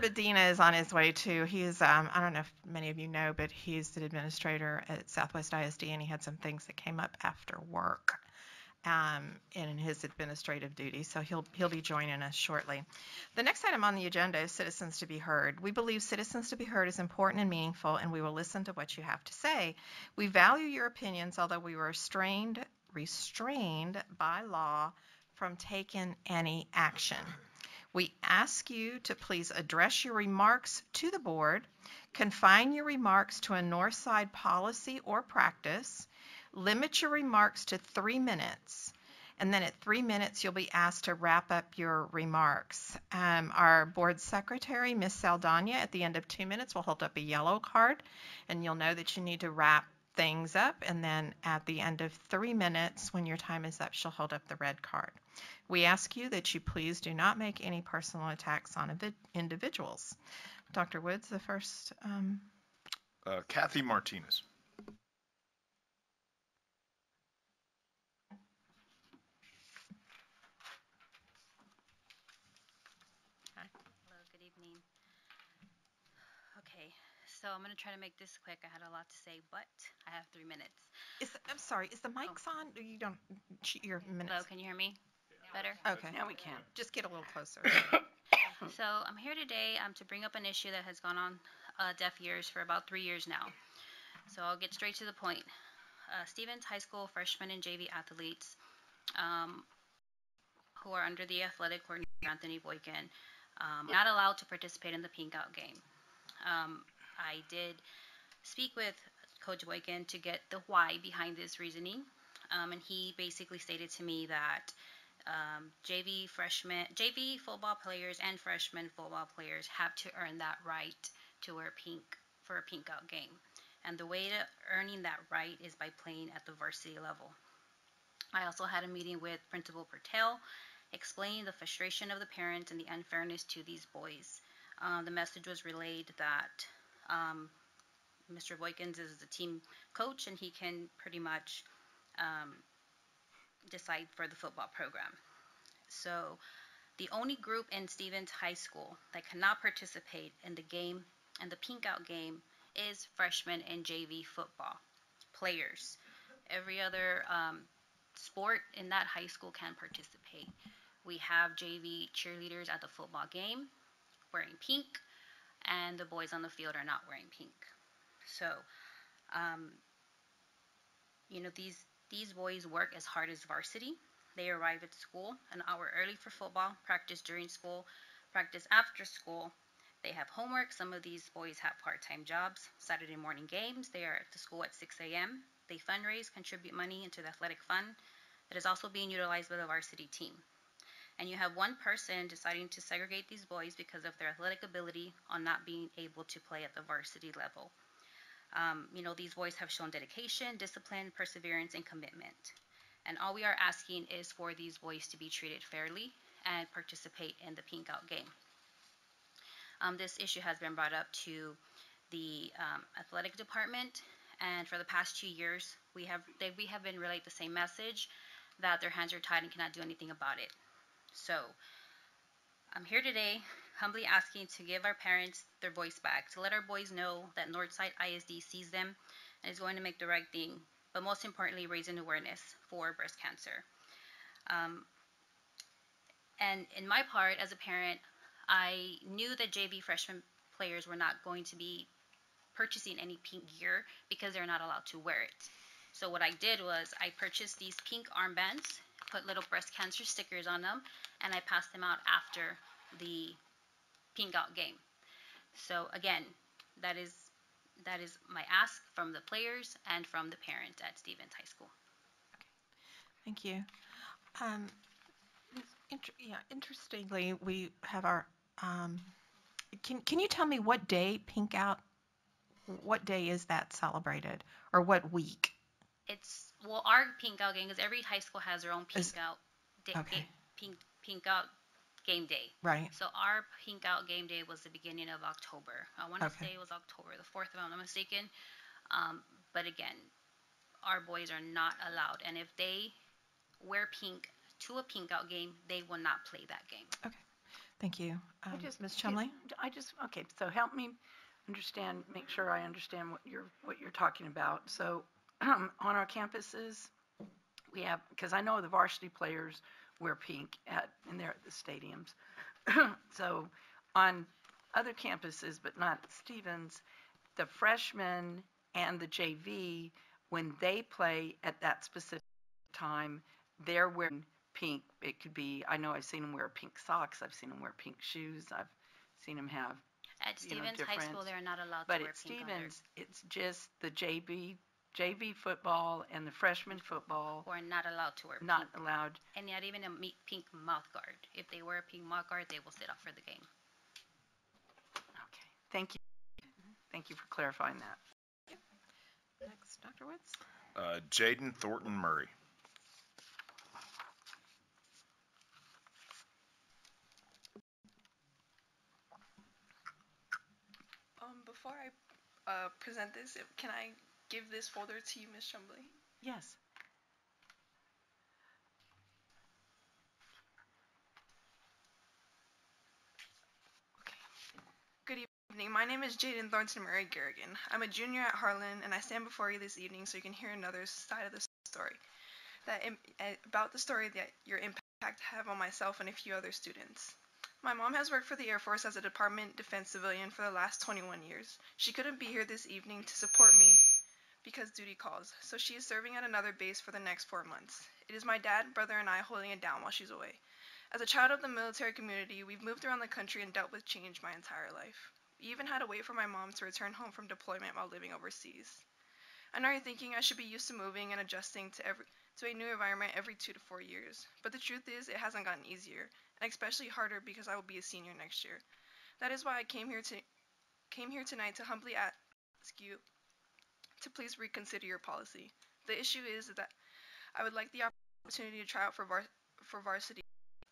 [SPEAKER 1] Medina is on his way too. He's I don't know if many of you know, but he's the administrator at Southwest ISD, and he had some things that came up after work. in his administrative duties, so he'll be joining us shortly. The next item on the agenda is citizens to be heard. We believe citizens to be heard is important and meaningful, and we will listen to what you have to say. We value your opinions, although we were restrained by law from taking any action. We ask you to please address your remarks to the board, confine your remarks to a North Side policy or practice, limit your remarks to 3 minutes, and then at 3 minutes you'll be asked to wrap up your remarks. Our board secretary, Ms. Saldana, at the end of 2 minutes will hold up a yellow card, and you'll know that you need to wrap things up, and then at the end of 3 minutes, when your time is up, she'll hold up the red card. We ask you that you please do not make any personal attacks on individuals. Dr. Woods, the first.
[SPEAKER 5] Kathy Martinez.
[SPEAKER 15] Hello, good evening. Okay, so I'm going to try to make this quick. I had a lot to say, but I have 3 minutes.
[SPEAKER 1] I'm sorry, is the mics on? Or you don't cheat your minutes?
[SPEAKER 15] Hello, can you hear me better?
[SPEAKER 1] Okay.
[SPEAKER 10] Now we can.
[SPEAKER 1] Just get a little closer.
[SPEAKER 15] So I'm here today to bring up an issue that has gone on deaf ears for about 3 years now. So I'll get straight to the point. Stevens High School freshman and JV athletes who are under the athletic coordinator, Anthony Boykin, not allowed to participate in the pink out game. I did speak with Coach Boykin to get the why behind this reasoning, and he basically stated to me that JV football players and freshman football players have to earn that right to wear pink for a pink out game. And the way to earning that right is by playing at the varsity level. I also had a meeting with Principal Pertel, explaining the frustration of the parents and the unfairness to these boys. The message was relayed that Mr. Boykins is the team coach and he can pretty much decide for the football program. So the only group in Stevens High School that cannot participate in the game and the pink out game is freshman and JV football players. Every other sport in that high school can participate. We have JV cheerleaders at the football game wearing pink, and the boys on the field are not wearing pink. So, these boys work as hard as varsity. They arrive at school an hour early for football, practice during school, practice after school. They have homework. Some of these boys have part-time jobs. Saturday morning games, they are at the school at 6 a.m. They fundraise, contribute money into the athletic fund that is also being utilized by the varsity team. And you have one person deciding to segregate these boys because of their athletic ability on not being able to play at the varsity level. These boys have shown dedication, discipline, perseverance, and commitment. And all we are asking is for these boys to be treated fairly and participate in the pink out game. This issue has been brought up to the athletic department, and for the past 2 years, we have been relayed the same message, that their hands are tied and cannot do anything about it. So I'm here today humbly asking to give our parents their voice back, to let our boys know that Northside ISD sees them and is going to make the right thing, but most importantly, raising awareness for breast cancer. And in my part as a parent, I knew that JV freshman players were not going to be purchasing any pink gear because they're not allowed to wear it. So what I did was I purchased these pink armbands, put little breast cancer stickers on them, and I passed them out after the pink out game. So again, that is my ask from the players and from the parents at Stevens High School.
[SPEAKER 1] Thank you. Interestingly, we have our. Can you tell me what day pink out? What day is that celebrated, or what week?
[SPEAKER 15] Our pink out game, because every high school has their own pink out day,
[SPEAKER 1] okay.
[SPEAKER 15] pink out game day.
[SPEAKER 1] Right.
[SPEAKER 15] So our pink out game day was the beginning of October. I want to say it was October the 4th, if I'm not mistaken. But again, our boys are not allowed, and if they wear pink to a pink out game, they will not play that game.
[SPEAKER 1] Okay. Thank you. Ms. Chumley?
[SPEAKER 10] Okay, so help me make sure I understand what you're talking about. So on our campuses, We have, because I know the varsity players wear pink in their the stadiums. So on other campuses, but not Stevens, the freshmen and the JV, when they play at that specific time, they're wearing pink. It could be, I know I've seen them wear pink socks. I've seen them wear pink shoes. I've seen them have,
[SPEAKER 15] At Stevens High School, they're not allowed to
[SPEAKER 10] but
[SPEAKER 15] wear
[SPEAKER 10] at
[SPEAKER 15] pink
[SPEAKER 10] Stevens, it's just the JV football and the freshman football.
[SPEAKER 15] Or not allowed to wear
[SPEAKER 10] Not
[SPEAKER 15] pink.
[SPEAKER 10] allowed.
[SPEAKER 15] And not even a pink mouth guard. If they wear a pink mouth guard, they will sit out for the game.
[SPEAKER 10] Okay, thank you. Thank you for clarifying that.
[SPEAKER 1] Next, Dr. Woods.
[SPEAKER 5] Jaden Thornton Murray.
[SPEAKER 16] Before I present this, can I give this folder to you, Ms. Chumbley?
[SPEAKER 10] Yes.
[SPEAKER 16] Good evening. My name is Jaden Thornton Murray Garrigan. I'm a junior at Harlan, and I stand before you this evening so you can hear another side of the story. About the story that your impact have on myself and a few other students. My mom has worked for the Air Force as a Department Defense civilian for the last 21 years. She couldn't be here this evening to support me because duty calls, so she is serving at another base for the next 4 months. It is my dad, brother, and I holding it down while she's away. As a child of the military community, we've moved around the country and dealt with change my entire life. We even had to wait for my mom to return home from deployment while living overseas. I know you're thinking I should be used to moving and adjusting to a new environment every 2 to 4 years, but the truth is it hasn't gotten easier, and especially harder because I will be a senior next year. That is why I came here tonight to humbly ask you to please reconsider your policy. The issue is that I would like the opportunity to try out for varsity.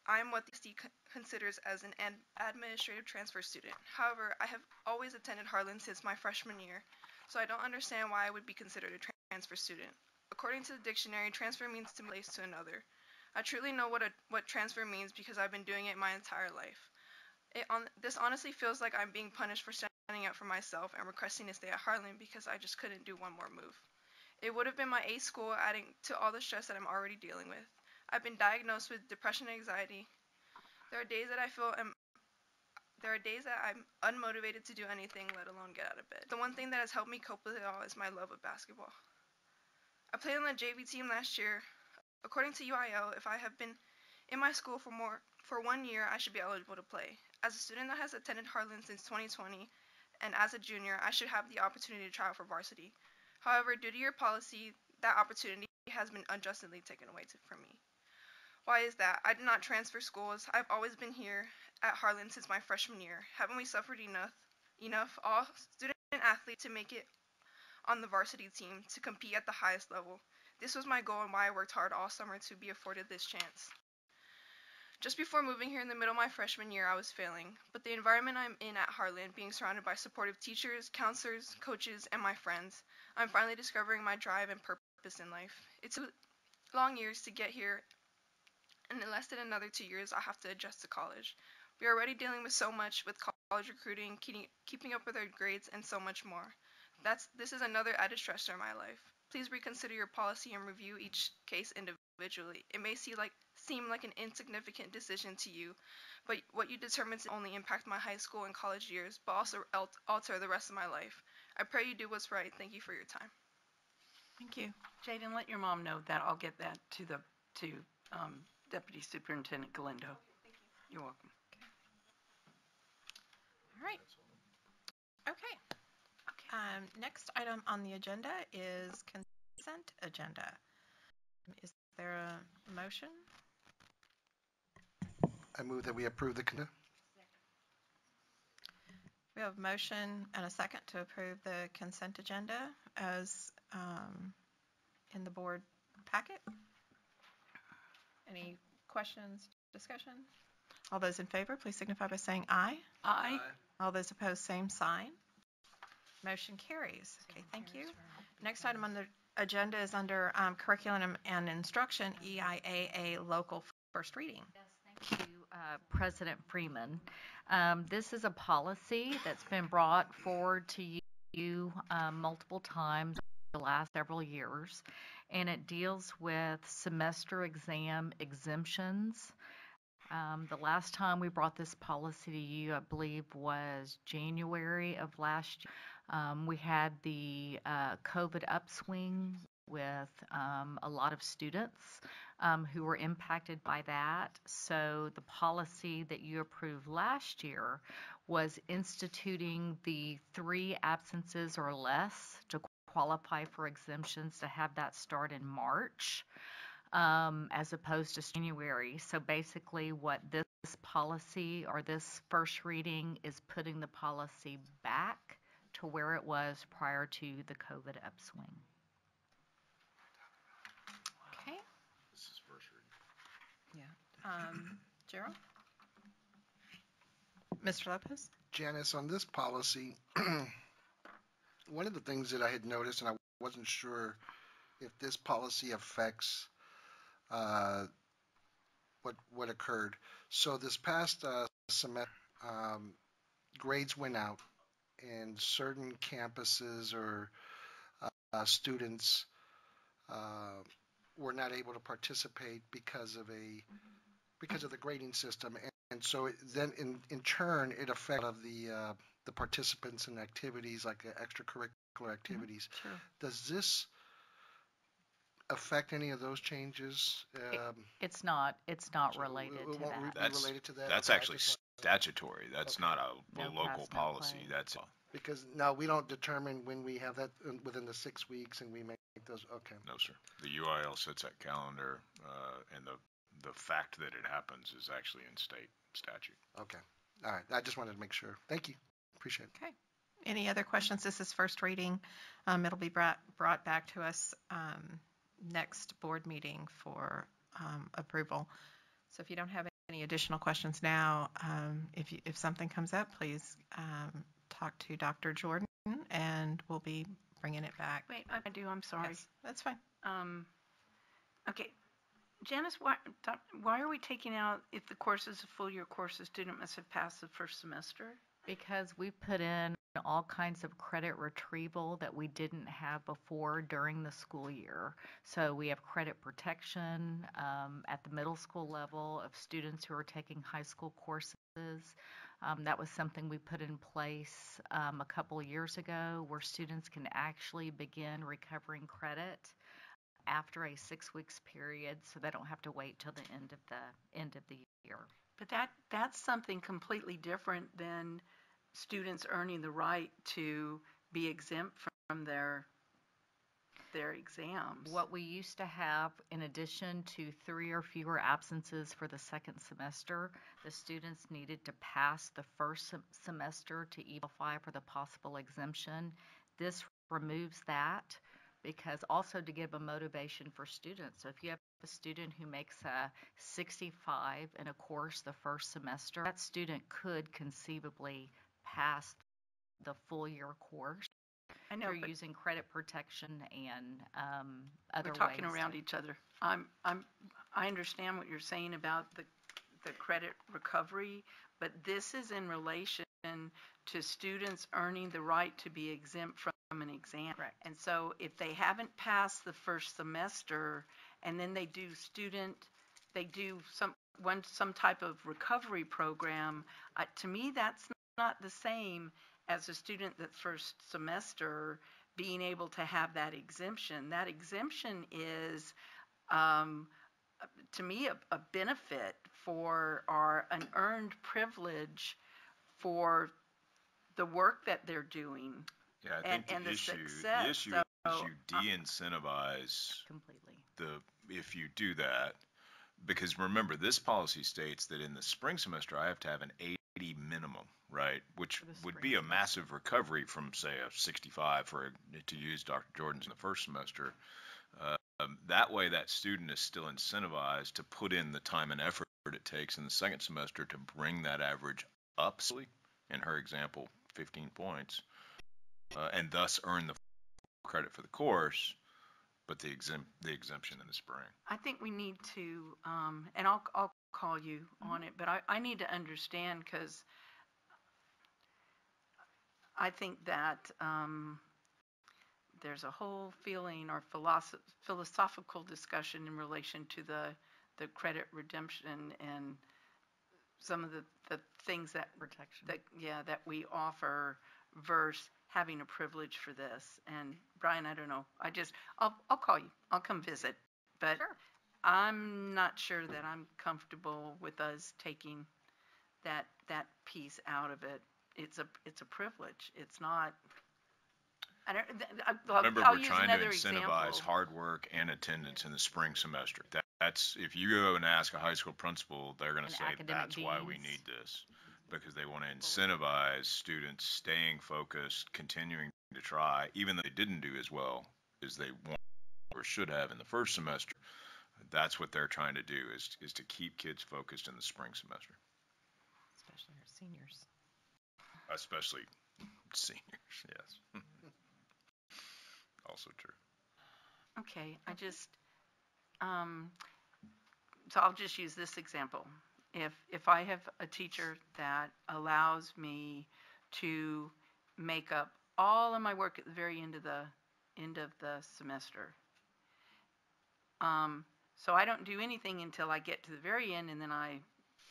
[SPEAKER 16] I am what the NISD considers as an administrative transfer student. However, I have always attended Harlan since my freshman year, so I don't understand why I would be considered a transfer student. According to the dictionary, transfer means to place to another. I truly know what transfer means because I've been doing it my entire life. This honestly feels like I'm being punished for standing up for myself and requesting to stay at Harlan because I just couldn't do one more move. It would have been my 8th school, adding to all the stress that I'm already dealing with. I've been diagnosed with depression and anxiety. There are days that I'm unmotivated to do anything, let alone get out of bed. The one thing that has helped me cope with it all is my love of basketball. I played on the JV team last year. According to UIL, if I have been in my school for 1 year, I should be eligible to play. As a student that has attended Harlan since 2020, and as a junior, I should have the opportunity to try out for varsity. However, due to your policy, that opportunity has been unjustly taken away from me. Why is that? I did not transfer schools. I've always been here at Harlan since my freshman year. Haven't we suffered enough all student athletes to make it on the varsity team to compete at the highest level? This was my goal and why I worked hard all summer to be afforded this chance. Just before moving here in the middle of my freshman year, I was failing, but the environment I'm in at Harlan, being surrounded by supportive teachers, counselors, coaches, and my friends, I'm finally discovering my drive and purpose in life. It took long years to get here, and in less than another 2 years, I'll have to adjust to college. We are already dealing with so much with college recruiting, keeping up with our grades, and so much more. This is another added stressor in my life. Please reconsider your policy and review each case individually. It may seem like an insignificant decision to you, but what you determine to only impact my high school and college years, but also alter the rest of my life. I pray you do what's right. Thank you for your time.
[SPEAKER 10] Thank you. Jaden, let your mom know that. I'll get that to Deputy Superintendent Galindo.
[SPEAKER 16] Thank you.
[SPEAKER 10] You're welcome.
[SPEAKER 1] All right. Okay. Next item on the agenda is consent agenda. Is there a motion?
[SPEAKER 11] I move that we approve the consent.
[SPEAKER 1] We have a motion and a second to approve the consent agenda as in the board packet. Any questions, discussion? All those in favor, please signify by saying aye.
[SPEAKER 10] Aye.
[SPEAKER 1] All those opposed, same sign. Motion carries. Okay, thank you. Next item on the agenda is under curriculum and instruction, EIAA local first reading.
[SPEAKER 2] Yes, thank you, President Freeman. This is a policy that's been brought forward to you multiple times the last several years,
[SPEAKER 17] and it deals with semester exam exemptions. The last time we brought this policy to you, I believe, was January of last year. We had the COVID upswing with a lot of students who were impacted by that. So the policy that you approved last year was instituting the 3 absences or less to qualify for exemptions, to have that start in March as opposed to January. So basically what this policy or this first reading is putting the policy back to where it was prior to the COVID upswing.
[SPEAKER 1] Okay.
[SPEAKER 5] This is first reading.
[SPEAKER 1] Yeah. Gerald? Mr. Lopez?
[SPEAKER 11] Janice, on this policy, one of the things that I had noticed, and I wasn't sure if this policy affects what occurred. So this past semester, grades went out, and certain campuses or students were not able to participate because of the grading system, and so then in turn it affected the participants in activities like extracurricular activities.
[SPEAKER 1] Sure.
[SPEAKER 11] Does this affect any of those changes?
[SPEAKER 17] It's not
[SPEAKER 11] So
[SPEAKER 17] related
[SPEAKER 11] it
[SPEAKER 17] to
[SPEAKER 11] won't
[SPEAKER 17] that.
[SPEAKER 11] be related to that?
[SPEAKER 5] That's
[SPEAKER 11] Okay, I
[SPEAKER 5] actually
[SPEAKER 11] just
[SPEAKER 5] statutory. That's
[SPEAKER 11] Okay.
[SPEAKER 5] not a
[SPEAKER 17] No
[SPEAKER 5] local
[SPEAKER 17] pass, no
[SPEAKER 5] policy.
[SPEAKER 17] play.
[SPEAKER 5] That's
[SPEAKER 11] because now we don't determine when we have that within the 6 weeks, and we make those. Okay.
[SPEAKER 5] no, sir. The UIL sets that calendar, and the fact that it happens is actually in state statute.
[SPEAKER 11] Okay. All right. I just wanted to make sure. Thank you. Appreciate it.
[SPEAKER 1] Okay. Any other questions? This is first reading. It'll be brought back to us next board meeting for approval. So if you don't have any additional questions now, if something comes up, please talk to Dr. Jordan, and we'll be bringing it back.
[SPEAKER 10] Wait, I do. I'm sorry.
[SPEAKER 1] Yes, that's fine.
[SPEAKER 10] Okay. Janice, why are we taking out if the course is a full year course, the student must have passed the first semester?
[SPEAKER 17] Because we put in all kinds of credit retrieval that we didn't have before during the school year. So we have credit protection at the middle school level of students who are taking high school courses. That was something we put in place a couple of years ago, where students can actually begin recovering credit after a 6 weeks period, so they don't have to wait till the end of the year.
[SPEAKER 10] But that's something completely different than students earning the right to be exempt from their exams.
[SPEAKER 17] What we used to have, in addition to 3 or fewer absences for the second semester, the students needed to pass the first semester to qualify for the possible exemption. This removes that, because also to give a motivation for students. So if you have a student who makes a 65 in a course the first semester, that student could conceivably pass the full year course.
[SPEAKER 10] I know,
[SPEAKER 17] They're using credit protection and other ways.
[SPEAKER 10] we're talking around each other. I understand what you're saying about the credit recovery, but this is in relation to students earning the right to be exempt from an exam.
[SPEAKER 17] Right.
[SPEAKER 10] And so if they haven't passed the first semester, and then they do some type of recovery program, to me that's not the same as a student that first semester being able to have that exemption. That exemption is, to me, a benefit or an earned privilege for the work that they're doing.
[SPEAKER 5] Yeah, I think
[SPEAKER 10] and
[SPEAKER 5] the
[SPEAKER 10] the
[SPEAKER 5] issue
[SPEAKER 10] success.
[SPEAKER 5] is you de-incentivize
[SPEAKER 17] completely
[SPEAKER 5] if you do that, because remember, this policy states that in the spring semester I have to have an 80 minimum, right? Which would be a massive recovery from, say, a 65 to use Dr. Jordan's in the first semester. That way, that student is still incentivized to put in the time and effort it takes in the second semester to bring that average up, in her example, 15 points, and thus earn the credit for the course, but the exemption in the spring.
[SPEAKER 10] I think we need to, and I'll call you on it, but I need to understand, because I think that there's a whole feeling or philosophical discussion in relation to the credit redemption and some of the things that
[SPEAKER 17] Protection.
[SPEAKER 10] that we offer versus having a privilege for this. And Brian, I don't know. I'll call you. I'll come visit. But
[SPEAKER 17] Sure.
[SPEAKER 10] I'm not sure that I'm comfortable with us taking that piece out of it. It's a privilege. It's not. I don't.
[SPEAKER 5] Remember,
[SPEAKER 10] I'll
[SPEAKER 5] we're
[SPEAKER 10] use
[SPEAKER 5] trying to
[SPEAKER 10] another
[SPEAKER 5] incentivize
[SPEAKER 10] example.
[SPEAKER 5] hard work and attendance in the spring semester. That's, if you go and ask a high school principal, they're going to
[SPEAKER 17] And
[SPEAKER 5] say
[SPEAKER 17] academic
[SPEAKER 5] that's why we
[SPEAKER 17] deans.
[SPEAKER 5] need this, because they want to incentivize students staying focused, continuing to try, even though they didn't do as well as they want or should have in the first semester. That's what they're trying to do, is to keep kids focused in the spring semester,
[SPEAKER 17] Especially our seniors.
[SPEAKER 5] especially seniors. Yes. Also true.
[SPEAKER 10] Okay, so I'll just use this example. If I have a teacher that allows me to make up all of my work at the very end of the semester, so I don't do anything until I get to the very end, and then I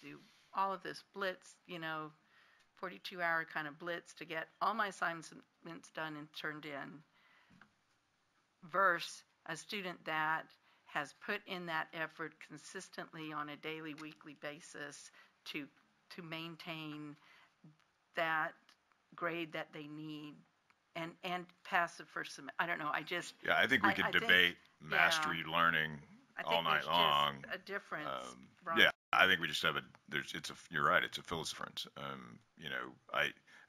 [SPEAKER 10] do all of this blitz, 42-hour kind of blitz to get all my assignments done and turned in, versus a student that has put in that effort consistently on a daily, weekly basis to maintain that grade that they need and pass the first semester. I don't know.
[SPEAKER 5] Yeah, I think we could
[SPEAKER 10] I think-
[SPEAKER 5] debate mastery learning
[SPEAKER 10] I
[SPEAKER 5] all
[SPEAKER 10] think
[SPEAKER 5] night
[SPEAKER 10] there's
[SPEAKER 5] long.
[SPEAKER 10] just a difference. Ron.
[SPEAKER 5] Yeah, I think we just have you're right, it's a philosophy difference.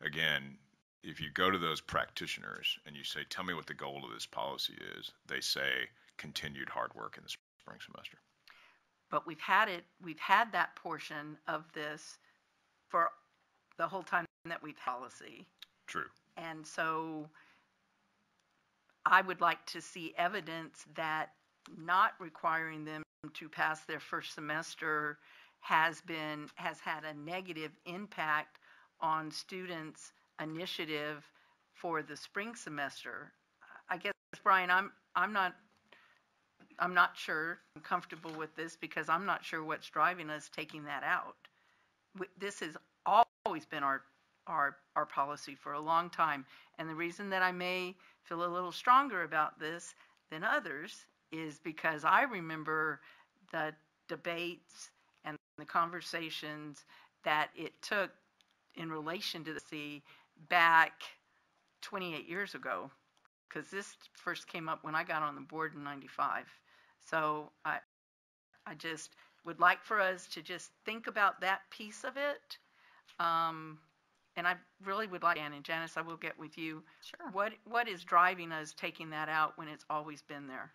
[SPEAKER 5] Again, if you go to those practitioners and you say, tell me what the goal of this policy is, they say continued hard work in the spring semester.
[SPEAKER 10] But we've had that portion of this for the whole time that we've had policy.
[SPEAKER 5] True.
[SPEAKER 10] And so I would like to see evidence that not requiring them to pass their first semester has had a negative impact on students' initiative for the spring semester. I guess, Brian, I'm not sure I'm comfortable with this, because I'm not sure what's driving us taking that out. This has always been our policy for a long time, and the reason that I may feel a little stronger about this than others is because I remember the debates and the conversations that it took in relation to the C back 28 years ago, because this first came up when I got on the board in '95. So I just would like for us to just think about that piece of it. And I really would like, Ann and Janice, I will get with you.
[SPEAKER 17] Sure.
[SPEAKER 10] What is driving us taking that out when it's always been there?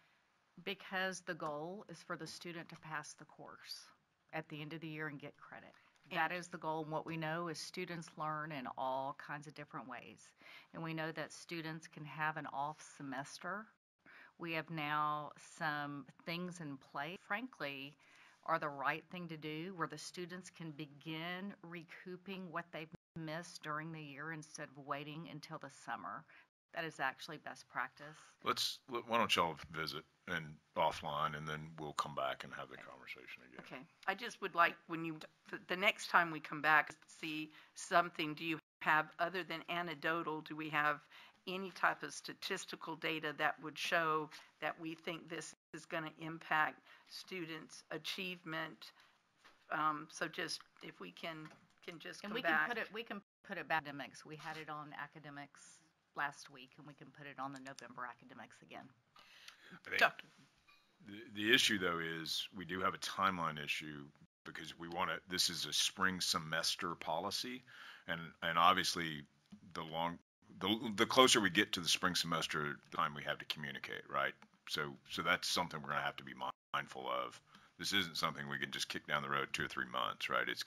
[SPEAKER 17] Because the goal is for the student to pass the course at the end of the year and get credit. That is the goal, and what we know is students learn in all kinds of different ways. And we know that students can have an off semester. We have now some things in place, frankly, are the right thing to do, where the students can begin recouping what they've missed during the year instead of waiting until the summer. That is actually best practice.
[SPEAKER 5] Why don't y'all visit and offline, and then we'll come back and have the conversation again.
[SPEAKER 10] Okay. I just would like, the next time we come back, see something. Do you have, other than anecdotal, do we have any type of statistical data that would show that we think this is going to impact students' achievement? So just, if we can just come back.
[SPEAKER 17] We can put it back academics. We had it on academics last week, and we can put it on the November academics again.
[SPEAKER 5] I think the issue, though, is we do have a timeline issue, because this is a spring semester policy, and obviously the closer we get to the spring semester, the time we have to communicate, right? So that's something we're going to have to be mindful of. This isn't something we can just kick down the road 2 or 3 months, right? It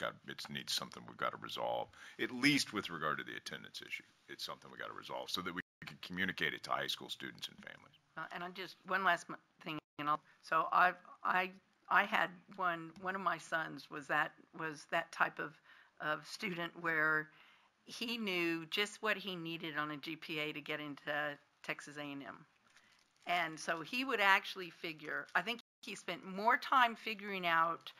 [SPEAKER 5] needs something we've got to resolve, at least with regard to the attendance issue. It's something we got to resolve so that we can communicate it to high school students and families.
[SPEAKER 10] And I just, one last thing, so I had one of my sons was that type of student where he knew just what he needed on a GPA to get into Texas A&M. And so he would actually figure, I think he spent more time figuring out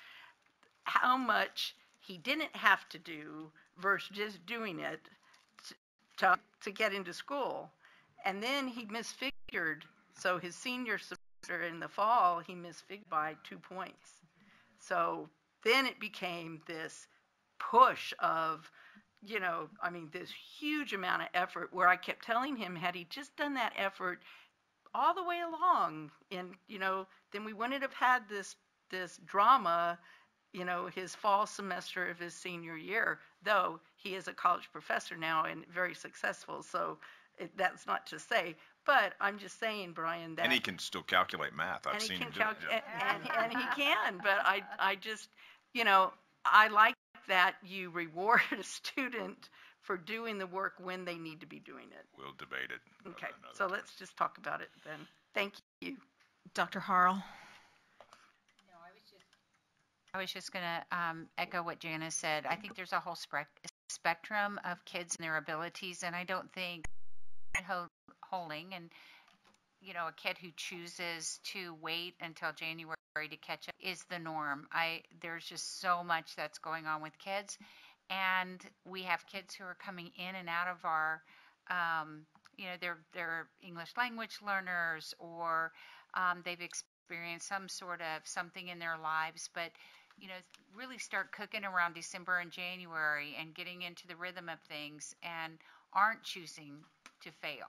[SPEAKER 10] how much he didn't have to do versus just doing it to get into school. And then he misfigured. So his senior semester in the fall, he misfigured by 2 points. So then it became this push of, I mean, this huge amount of effort where I kept telling him, had he just done that effort all the way along, and, then we wouldn't have had this drama, his fall semester of his senior year, though he is a college professor now and very successful. So that's not to say, but I'm just saying, Brian, that.
[SPEAKER 5] And he can still calculate math. I've seen him do it.
[SPEAKER 10] And he can, but I just, I like that you reward a student for doing the work when they need to be doing it.
[SPEAKER 5] We'll debate it.
[SPEAKER 10] Okay, so let's just talk about it then. Thank you.
[SPEAKER 1] Dr. Harrell.
[SPEAKER 18] I was just going to echo what Janice said. I think there's a whole spectrum of kids and their abilities, and I don't think holding and a kid who chooses to wait until January to catch up is the norm. There's just so much that's going on with kids, and we have kids who are coming in and out of our they're English language learners, or they've experienced some sort of something in their lives, but really start cooking around December and January and getting into the rhythm of things and aren't choosing to fail.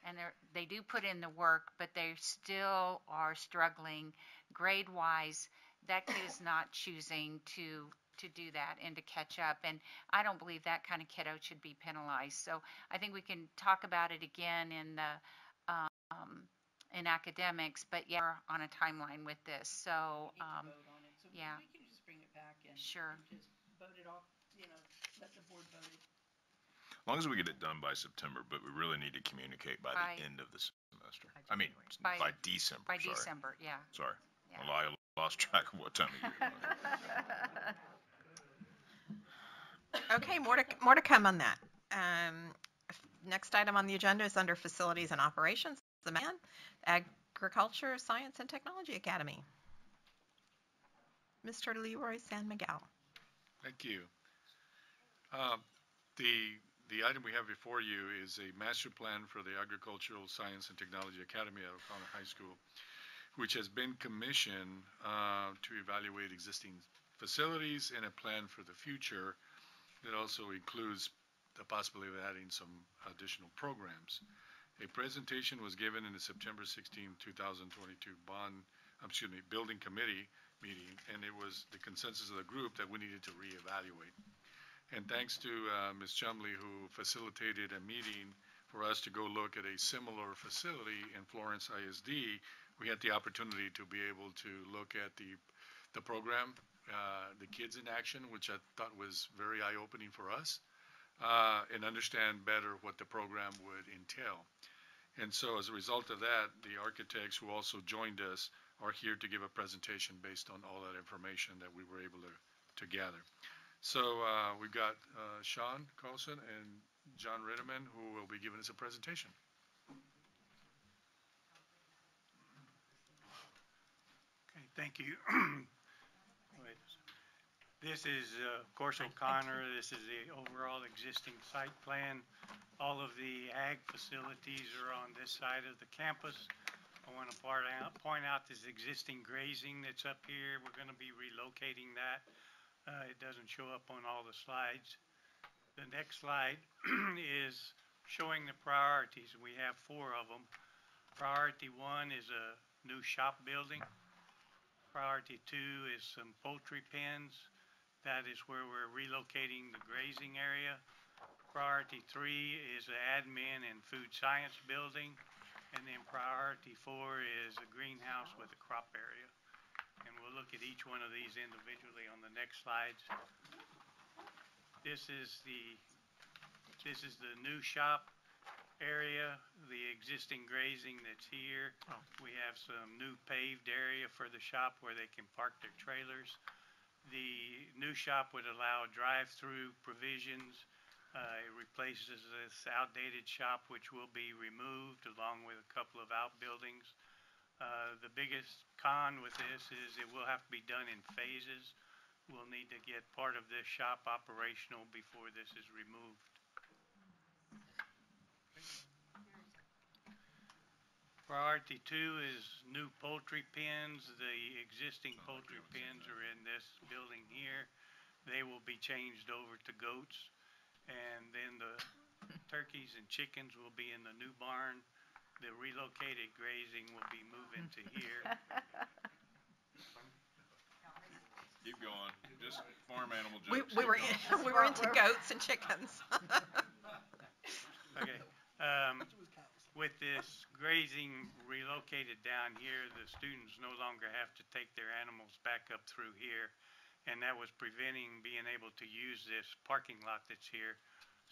[SPEAKER 18] And they do put in the work, but they still are struggling grade-wise. That kid is not choosing to do that and to catch up. And I don't believe that kind of kiddo should be penalized. So I think we can talk about it again in academics, but yeah, we're on a timeline with this. So yeah.
[SPEAKER 10] We can just bring it back and
[SPEAKER 18] sure.
[SPEAKER 10] Just vote it off, let the board vote it.
[SPEAKER 5] As long as we get it done by September, but we really need to communicate by the end of the semester. I mean, by December.
[SPEAKER 18] By December, yeah.
[SPEAKER 5] Sorry.
[SPEAKER 18] Yeah.
[SPEAKER 5] Well, I lost track of what time of year.
[SPEAKER 1] Okay, more to come on that. Next item on the agenda is under Facilities and Operations, the Agriculture, Science, and Technology Academy. Mr. Leroy San Miguel.
[SPEAKER 13] Thank you. The item we have before you is a master plan for the Agricultural Science and Technology Academy at O'Connor High School, which has been commissioned to evaluate existing facilities and a plan for the future. It also includes the possibility of adding some additional programs. A presentation was given in the September 16, 2022 Building Committee meeting, and it was the consensus of the group that we needed to reevaluate. And thanks to Ms. Chumley, who facilitated a meeting for us to go look at a similar facility in Florence ISD, we had the opportunity to be able to look at the program, the kids in action, which I thought was very eye-opening for us, and understand better what the program would entail. And so as a result of that, the architects who also joined us are here to give a presentation based on all that information that we were able to gather. So we've got Sean Carlson and John Ritterman, who will be giving us a presentation.
[SPEAKER 14] Okay, thank you. This is, of course, O'Connor. This is the overall existing site plan. All of the ag facilities are on this side of the campus. I want to point out this existing grazing that's up here. We're going to be relocating that. It doesn't show up on all the slides. The next slide is showing the priorities. We have 4 of them. Priority 1 is a new shop building. Priority 2 is some poultry pens. That is where we're relocating the grazing area. Priority 3 is the admin and food science building. And then priority 4 is a greenhouse with a crop area. And we'll look at each one of these individually on the next slides. This is the new shop area, the existing grazing that's here. We have some new paved area for the shop where they can park their trailers. The new shop would allow drive-through provisions It replaces this outdated shop, which will be removed along with a couple of outbuildings. The biggest con with this is it will have to be done in phases. We'll need to get part of this shop operational before this is removed. Priority 2 is new poultry pens. The existing poultry pens are in this building here. They will be changed over to goats, and then the turkeys and chickens will be in the new barn. The relocated grazing will be moving to here.
[SPEAKER 5] Keep going. Just farm animal
[SPEAKER 1] We,
[SPEAKER 5] jokes.
[SPEAKER 1] we were we were into goats and chickens.
[SPEAKER 14] Okay. With this grazing relocated down here, the students no longer have to take their animals back up through here, and that was preventing being able to use this parking lot that's here.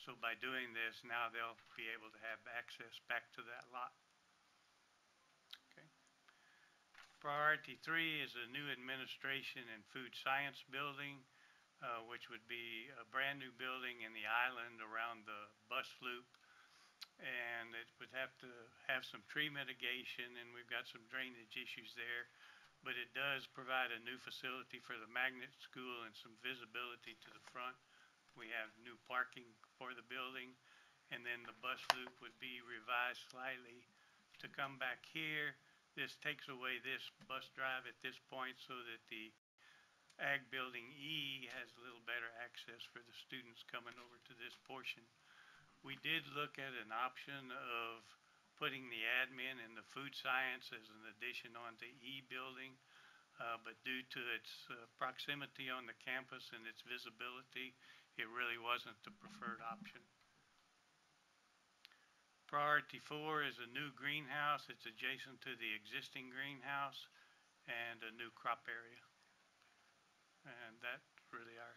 [SPEAKER 14] So by doing this, now they'll be able to have access back to that lot. Okay. Priority 3 is a new administration and food science building, which would be a brand new building in the island around the bus loop. And it would have to have some tree mitigation, and we've got some drainage issues there. But it does provide a new facility for the magnet school and some visibility to the front. We have new parking for the building, and then the bus loop would be revised slightly to come back here. This takes away this bus drive at this point so that the Ag Building E has a little better access for the students coming over to this portion. We did look at an option of putting the admin and the food science as an addition onto E building, but due to its proximity on the campus and its visibility, it really wasn't the preferred option. Priority 4 is a new greenhouse. It's adjacent to the existing greenhouse and a new crop area. And that's really our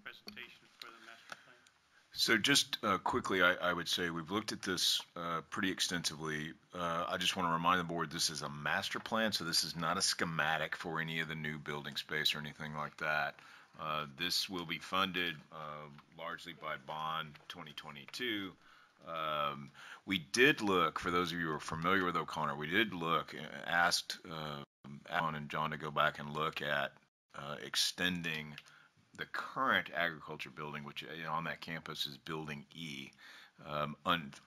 [SPEAKER 14] presentation for the master plan.
[SPEAKER 5] So just quickly, I would say we've looked at this pretty extensively. I just want to remind the board this is a master plan, so this is not a schematic for any of the new building space or anything like that. This will be funded largely by Bond 2022. We did look, for those of you who are familiar with O'Connor, we did look, asked Alan and John to go back and look at extending the current agriculture building, which on that campus is Building E.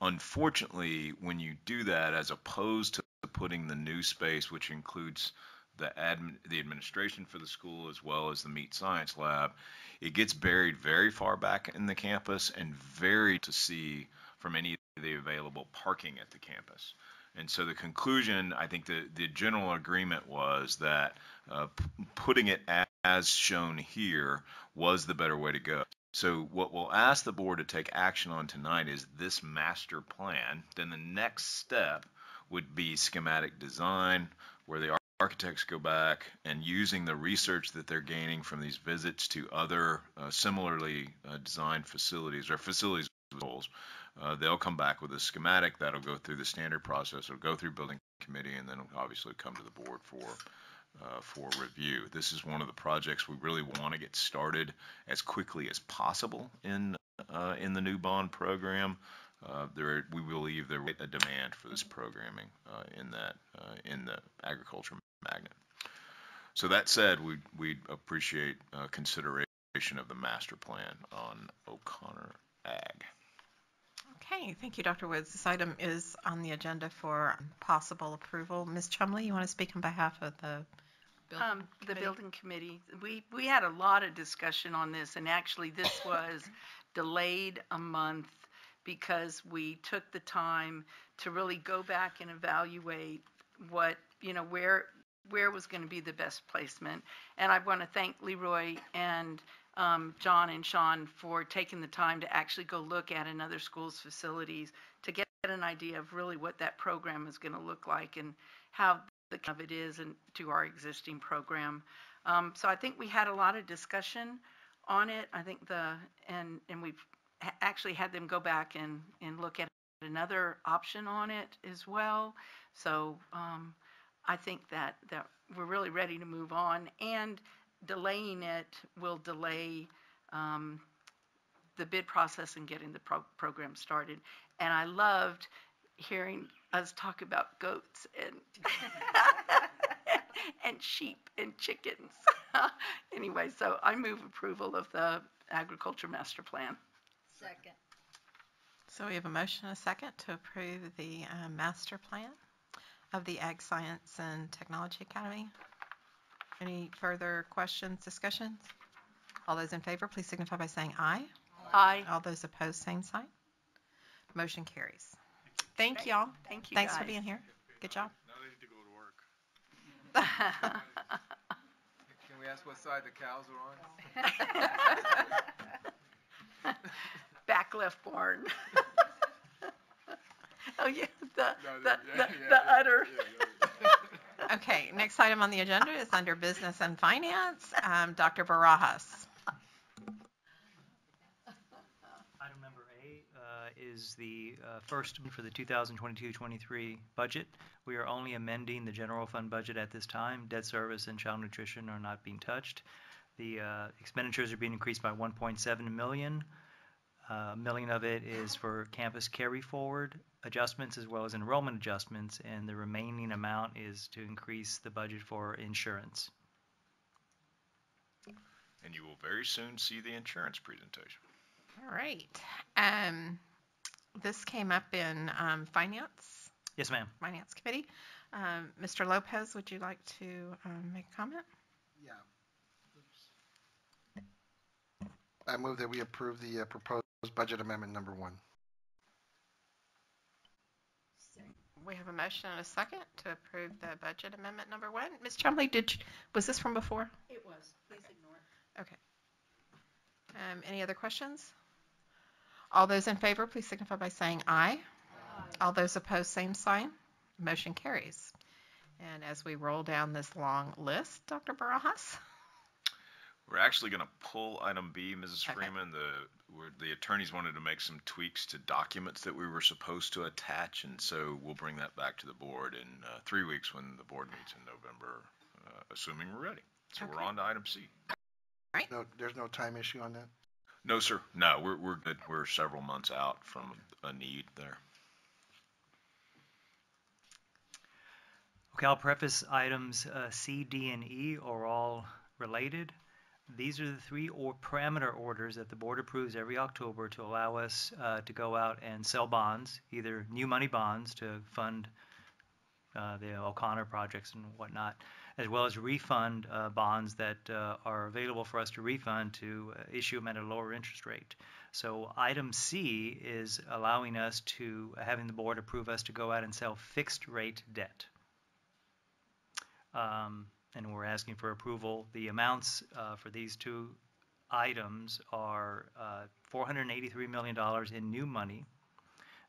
[SPEAKER 5] Unfortunately, when you do that, as opposed to putting the new space, which includes the administration for the school as well as the meat science lab, it gets buried very far back in the campus and very to see from any of the available parking at the campus. And so the conclusion, I think the general agreement was that putting it as shown here was the better way to go. So what we'll ask the board to take action on tonight is this master plan. Then the next step would be schematic design, where the architects go back and using the research that they're gaining from these visits to other similarly designed facilities or facilities with goals. They'll come back with a schematic that'll go through the standard process. It'll go through building committee and then obviously come to the board for review. This is one of the projects we really want to get started as quickly as possible in the new bond program. We believe there is a demand for this programming in the agriculture magnet. So that said, we'd appreciate consideration of the master plan on O'Connor Ag.
[SPEAKER 1] Okay, thank you, Dr. Woods. This item is on the agenda for possible approval. Ms. Chumley, you want to speak on behalf of the
[SPEAKER 10] building committee? We had a lot of discussion on this, and actually this was delayed a month because we took the time to really go back and evaluate what, where was going to be the best placement. And I want to thank Leroy and John and Sean for taking the time to actually go look at another school's facilities to get an idea of really what that program is going to look like and how the of it is and to our existing program. So I think we had a lot of discussion on it. I think and we've actually had them go back and look at another option on it as well. So I think that we're really ready to move on, and delaying it will delay the bid process and getting the program started. And I loved hearing us talk about goats and and sheep and chickens. Anyway, so I move approval of the agriculture master plan.
[SPEAKER 2] Second.
[SPEAKER 1] So we have a motion and a second to approve the master plan of the Ag Science and Technology Academy. Any further questions, discussions? All those in favor, please signify by saying aye.
[SPEAKER 10] Aye.
[SPEAKER 1] All those opposed, same sign. Motion carries. Thank y'all.
[SPEAKER 10] Thank you,
[SPEAKER 1] Thanks for
[SPEAKER 10] guys.
[SPEAKER 1] being here. Good job.
[SPEAKER 13] Now they need to go to work.
[SPEAKER 12] Can we ask what side the cows are on?
[SPEAKER 10] Back left barn. Oh yeah, the
[SPEAKER 12] yeah,
[SPEAKER 10] udder.
[SPEAKER 1] Okay, next item on the agenda is under business and finance. Dr. Barajas.
[SPEAKER 19] Item number A is the first for the 2022-23 budget. We are only amending the general fund budget at this time. Debt service and child nutrition are not being touched. The expenditures are being increased by 1.7 million. A million of it is for campus carry forward adjustments as well as enrollment adjustments, and the remaining amount is to increase the budget for insurance.
[SPEAKER 5] And you will very soon see the insurance presentation.
[SPEAKER 1] All right. This came up in finance.
[SPEAKER 19] Yes, ma'am.
[SPEAKER 1] Finance committee. Mr. Lopez, would you like to make a comment?
[SPEAKER 11] Yeah. I move that we approve the proposed budget amendment number 1.
[SPEAKER 1] We have a motion and a second to approve the budget amendment number 1. Ms. Chumley, was this from before?
[SPEAKER 10] It was. Please ignore it.
[SPEAKER 1] Okay. Any other questions? All those in favor, please signify by saying aye. Aye. All those opposed, same sign. Motion carries. And as we roll down this long list, Dr. Barajas?
[SPEAKER 5] We're actually going to pull item B, Mrs.
[SPEAKER 1] Okay.
[SPEAKER 5] Freeman. The attorneys wanted to make some tweaks to documents that we were supposed to attach, and so we'll bring that back to the board in 3 weeks when the board meets in November, assuming we're ready. So
[SPEAKER 1] Okay.
[SPEAKER 5] we're on to item C.
[SPEAKER 1] Right.
[SPEAKER 11] No, there's no time issue on that?
[SPEAKER 5] No, sir. No, we're good. We're several months out from a need there.
[SPEAKER 19] Okay, I'll preface items C, D, and E are all related. These are the 3 parameter orders that the board approves every October to allow us to go out and sell bonds, either new money bonds to fund the O'Connor projects and whatnot, as well as refund bonds that are available for us to refund to issue them at a lower interest rate. So item C is allowing us to, having the board approve us to go out and sell fixed rate debt. And we're asking for approval. The amounts for these 2 items are $483 million in new money.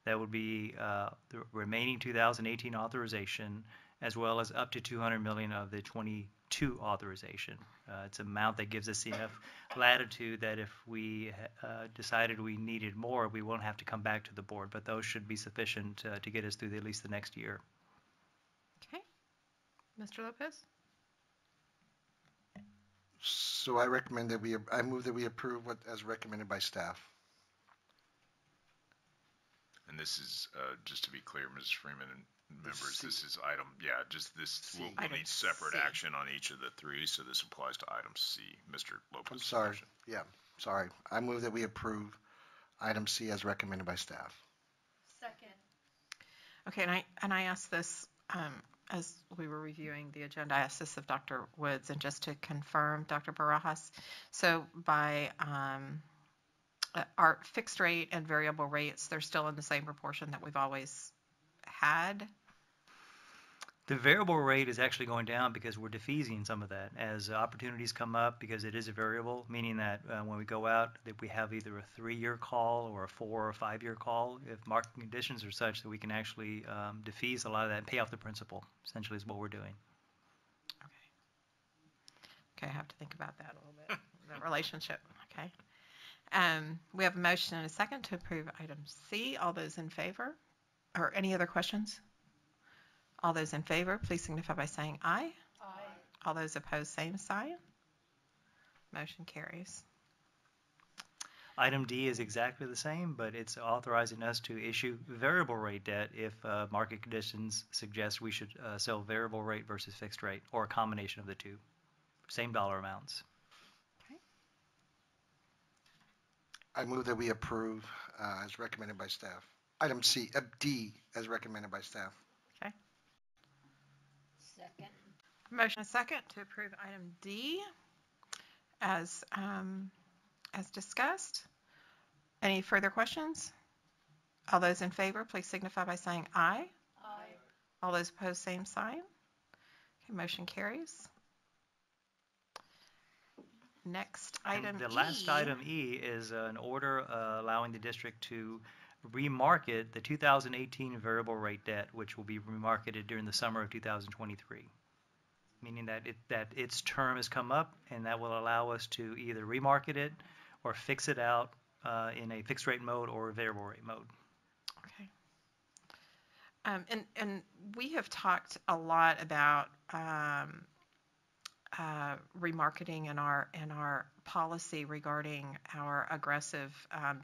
[SPEAKER 19] That would be the remaining 2018 authorization, as well as up to $200 million of the 22 authorization. It's an amount that gives us enough latitude that if we decided we needed more, we won't have to come back to the board. But those should be sufficient to get us through at least the next year.
[SPEAKER 1] Okay. Mr. Lopez?
[SPEAKER 11] So I recommend that I move that we approve what as recommended by staff.
[SPEAKER 5] And this is, just to be clear, Mrs. Freeman and members,
[SPEAKER 11] C.
[SPEAKER 5] this is item, just this, we'll
[SPEAKER 1] Item
[SPEAKER 5] need separate
[SPEAKER 1] C.
[SPEAKER 5] action on each of the 3, so this applies to item C. Mr. Lopez.
[SPEAKER 11] I'm sorry. Yeah, sorry. I move that we approve item C as recommended by staff.
[SPEAKER 2] Second.
[SPEAKER 1] Okay, and I asked this as we were reviewing the agenda. I asked this of Dr. Woods, and just to confirm, Dr. Barajas, so by our fixed rate and variable rates, they're still in the same proportion that we've always had?
[SPEAKER 19] The variable rate is actually going down because we're defeasing some of that as opportunities come up, because it is a variable, meaning that when we go out, that we have either a 3-year call or a 4 or 5-year call if market conditions are such that we can actually defease a lot of that and pay off the principal, essentially is what we're doing.
[SPEAKER 1] Okay, I have to think about that a little bit, that relationship, okay. We have a motion and a second to approve item C. All those in favor? Or any other questions? All those in favor, please signify by saying aye.
[SPEAKER 2] Aye.
[SPEAKER 1] All those opposed, same sign. Motion carries.
[SPEAKER 19] Item D is exactly the same, but it's authorizing us to issue variable rate debt if market conditions suggest we should sell variable rate versus fixed rate, or a combination of the two. Same dollar amounts.
[SPEAKER 11] I move that we approve as recommended by staff. Item D as recommended by staff.
[SPEAKER 1] Okay.
[SPEAKER 2] Second.
[SPEAKER 1] Motion a second to approve item D as discussed. Any further questions? All those in favor, please signify by saying aye.
[SPEAKER 2] Aye.
[SPEAKER 1] All those opposed, same sign. Okay, motion carries. Next, item
[SPEAKER 19] The last item E is an order allowing the district to remarket the 2018 variable rate debt, which will be remarketed during the summer of 2023. Meaning that its term has come up, and that will allow us to either remarket it or fix it out in a fixed rate mode or a variable rate mode.
[SPEAKER 1] Okay. And we have talked a lot about remarketing in our policy regarding our aggressive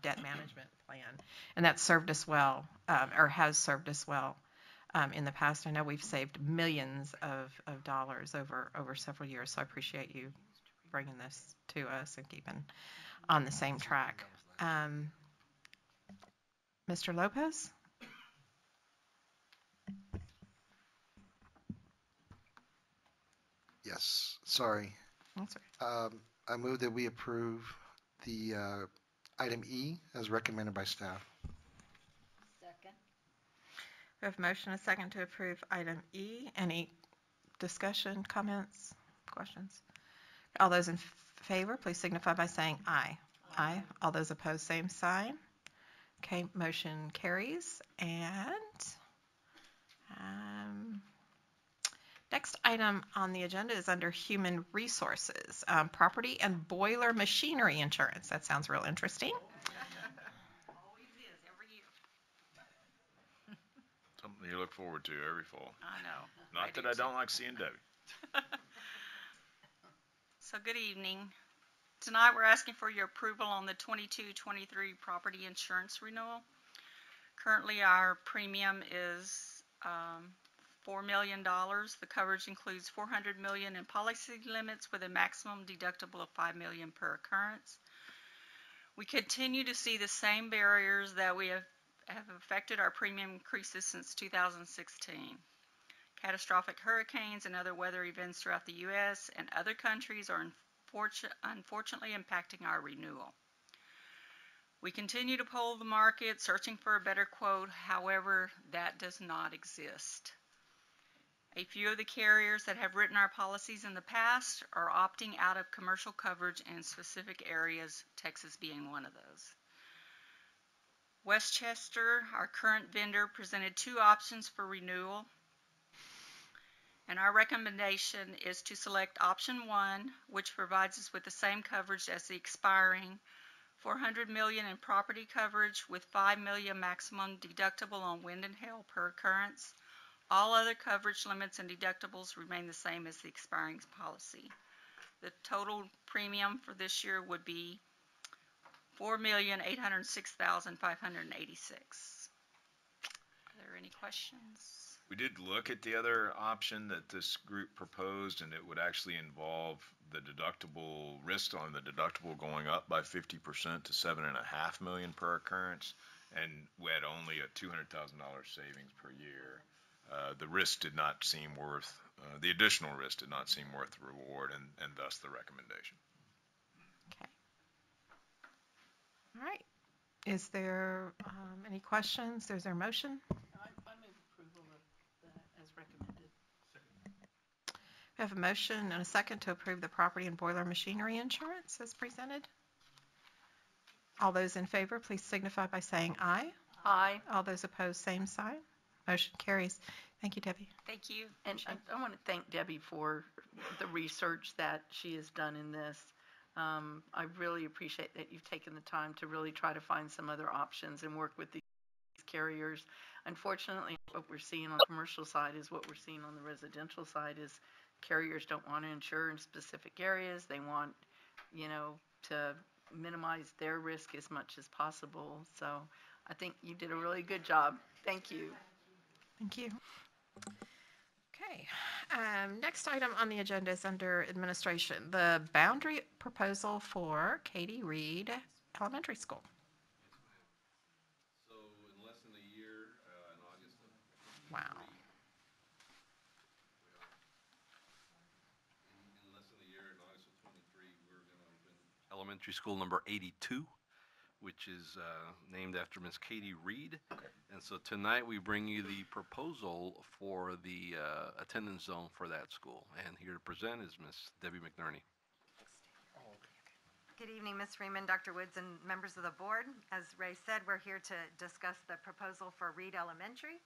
[SPEAKER 1] debt management plan, and that served us well, or has served us well in the past. I know we've saved millions of dollars over several years, so I appreciate you bringing this to us and keeping on the same track. Mr. Lopez?
[SPEAKER 11] Yes, sorry.
[SPEAKER 1] That's right.
[SPEAKER 11] I move that we approve the item E as recommended by staff.
[SPEAKER 2] Second.
[SPEAKER 1] We have a motion and a second to approve item E. Any discussion, comments, questions? All those in favor, please signify by saying aye. Aye. All those opposed, same sign. Okay, motion carries. And next item on the agenda is under Human Resources, Property and Boiler Machinery Insurance. That sounds real interesting.
[SPEAKER 18] Always is, every year.
[SPEAKER 5] Something you look forward to every fall.
[SPEAKER 10] I know.
[SPEAKER 5] Not that I don't like seeing Debbie.
[SPEAKER 15] So good evening. Tonight we're asking for your approval on the 22-23 property insurance renewal. Currently our premium is $4 million. The coverage includes $400 million in policy limits with a maximum deductible of $5 million per occurrence. We continue to see the same barriers that we have affected our premium increases since 2016. Catastrophic hurricanes and other weather events throughout the U.S. and other countries are unfortunately impacting our renewal. We continue to poll the market, searching for a better quote. However, that does not exist. A few of the carriers that have written our policies in the past are opting out of commercial coverage in specific areas, Texas being one of those. Westchester, our current vendor, presented two options for renewal. And our recommendation is to select option 1, which provides us with the same coverage as the expiring $400 million in property coverage with $5 million maximum deductible on wind and hail per occurrence. All other coverage limits and deductibles remain the same as the expiring policy. The total premium for this year would be $4,806,586. Are there any questions?
[SPEAKER 5] We did look at the other option that this group proposed, and it would actually involve the deductible risk on the deductible going up by 50% to $7.5 million per occurrence, and we had only a $200,000 savings per year. The risk did not seem worth, the additional risk did not seem worth the reward, and thus the recommendation.
[SPEAKER 1] Okay. All right. Is there any questions? Is there a motion?
[SPEAKER 10] I move approval of that as recommended.
[SPEAKER 1] We have a motion and a second to approve the property and boiler machinery insurance as presented. All those in favor, please signify by saying aye.
[SPEAKER 10] Aye.
[SPEAKER 1] All those opposed, same sign. Motion carries. Thank you, Debbie.
[SPEAKER 15] Thank you.
[SPEAKER 10] And I want to thank Debbie for the research that she has done in this. I really appreciate that you've taken the time to really try to find some other options and work with these carriers. Unfortunately, what we're seeing on the commercial side is what we're seeing on the residential side is carriers don't want to insure in specific areas. They want, to minimize their risk as much as possible. So I think you did a really good job. Thank you.
[SPEAKER 1] Thank you. Okay. Next item on the agenda is under administration, the boundary proposal for Katie Reed Elementary School.
[SPEAKER 20] So in less than a year, in August of 23,
[SPEAKER 1] Wow.
[SPEAKER 20] in less than a year, in August of 23, we're going to open elementary school number 82, which is named after Miss Katie Reed. And so tonight we bring you the proposal for the attendance zone for that school. And here to present is Miss Debbie McNerney.
[SPEAKER 4] Good evening, Ms. Freeman, Dr. Woods, and members of the board. As Ray said, we're here to discuss the proposal for Reed Elementary.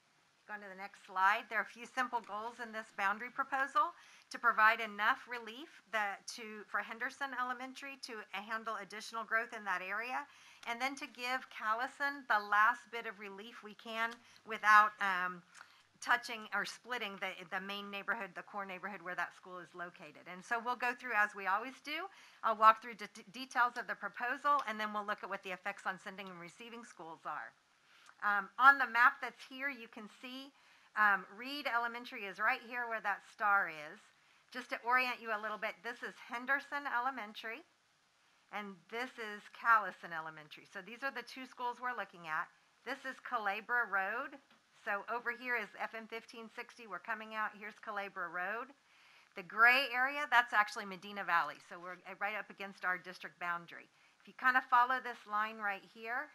[SPEAKER 4] Going to the next slide, there are a few simple goals in this boundary proposal to provide enough relief for Henderson Elementary to handle additional growth in that area, and then to give Callison the last bit of relief we can without touching or splitting the main neighborhood, the core neighborhood where that school is located. And so we'll go through, as we always do, I'll walk through details of the proposal, and then we'll look at what the effects on sending and receiving schools are. On the map that's here, you can see Reed Elementary is right here where that star is. Just to orient you a little bit, this is Henderson Elementary, and this is Callison Elementary. So these are the two schools we're looking at. This is Calabria Road. So over here is FM 1560. We're coming out. Here's Calabria Road. The gray area, that's actually Medina Valley. So we're right up against our district boundary. If you kind of follow this line right here,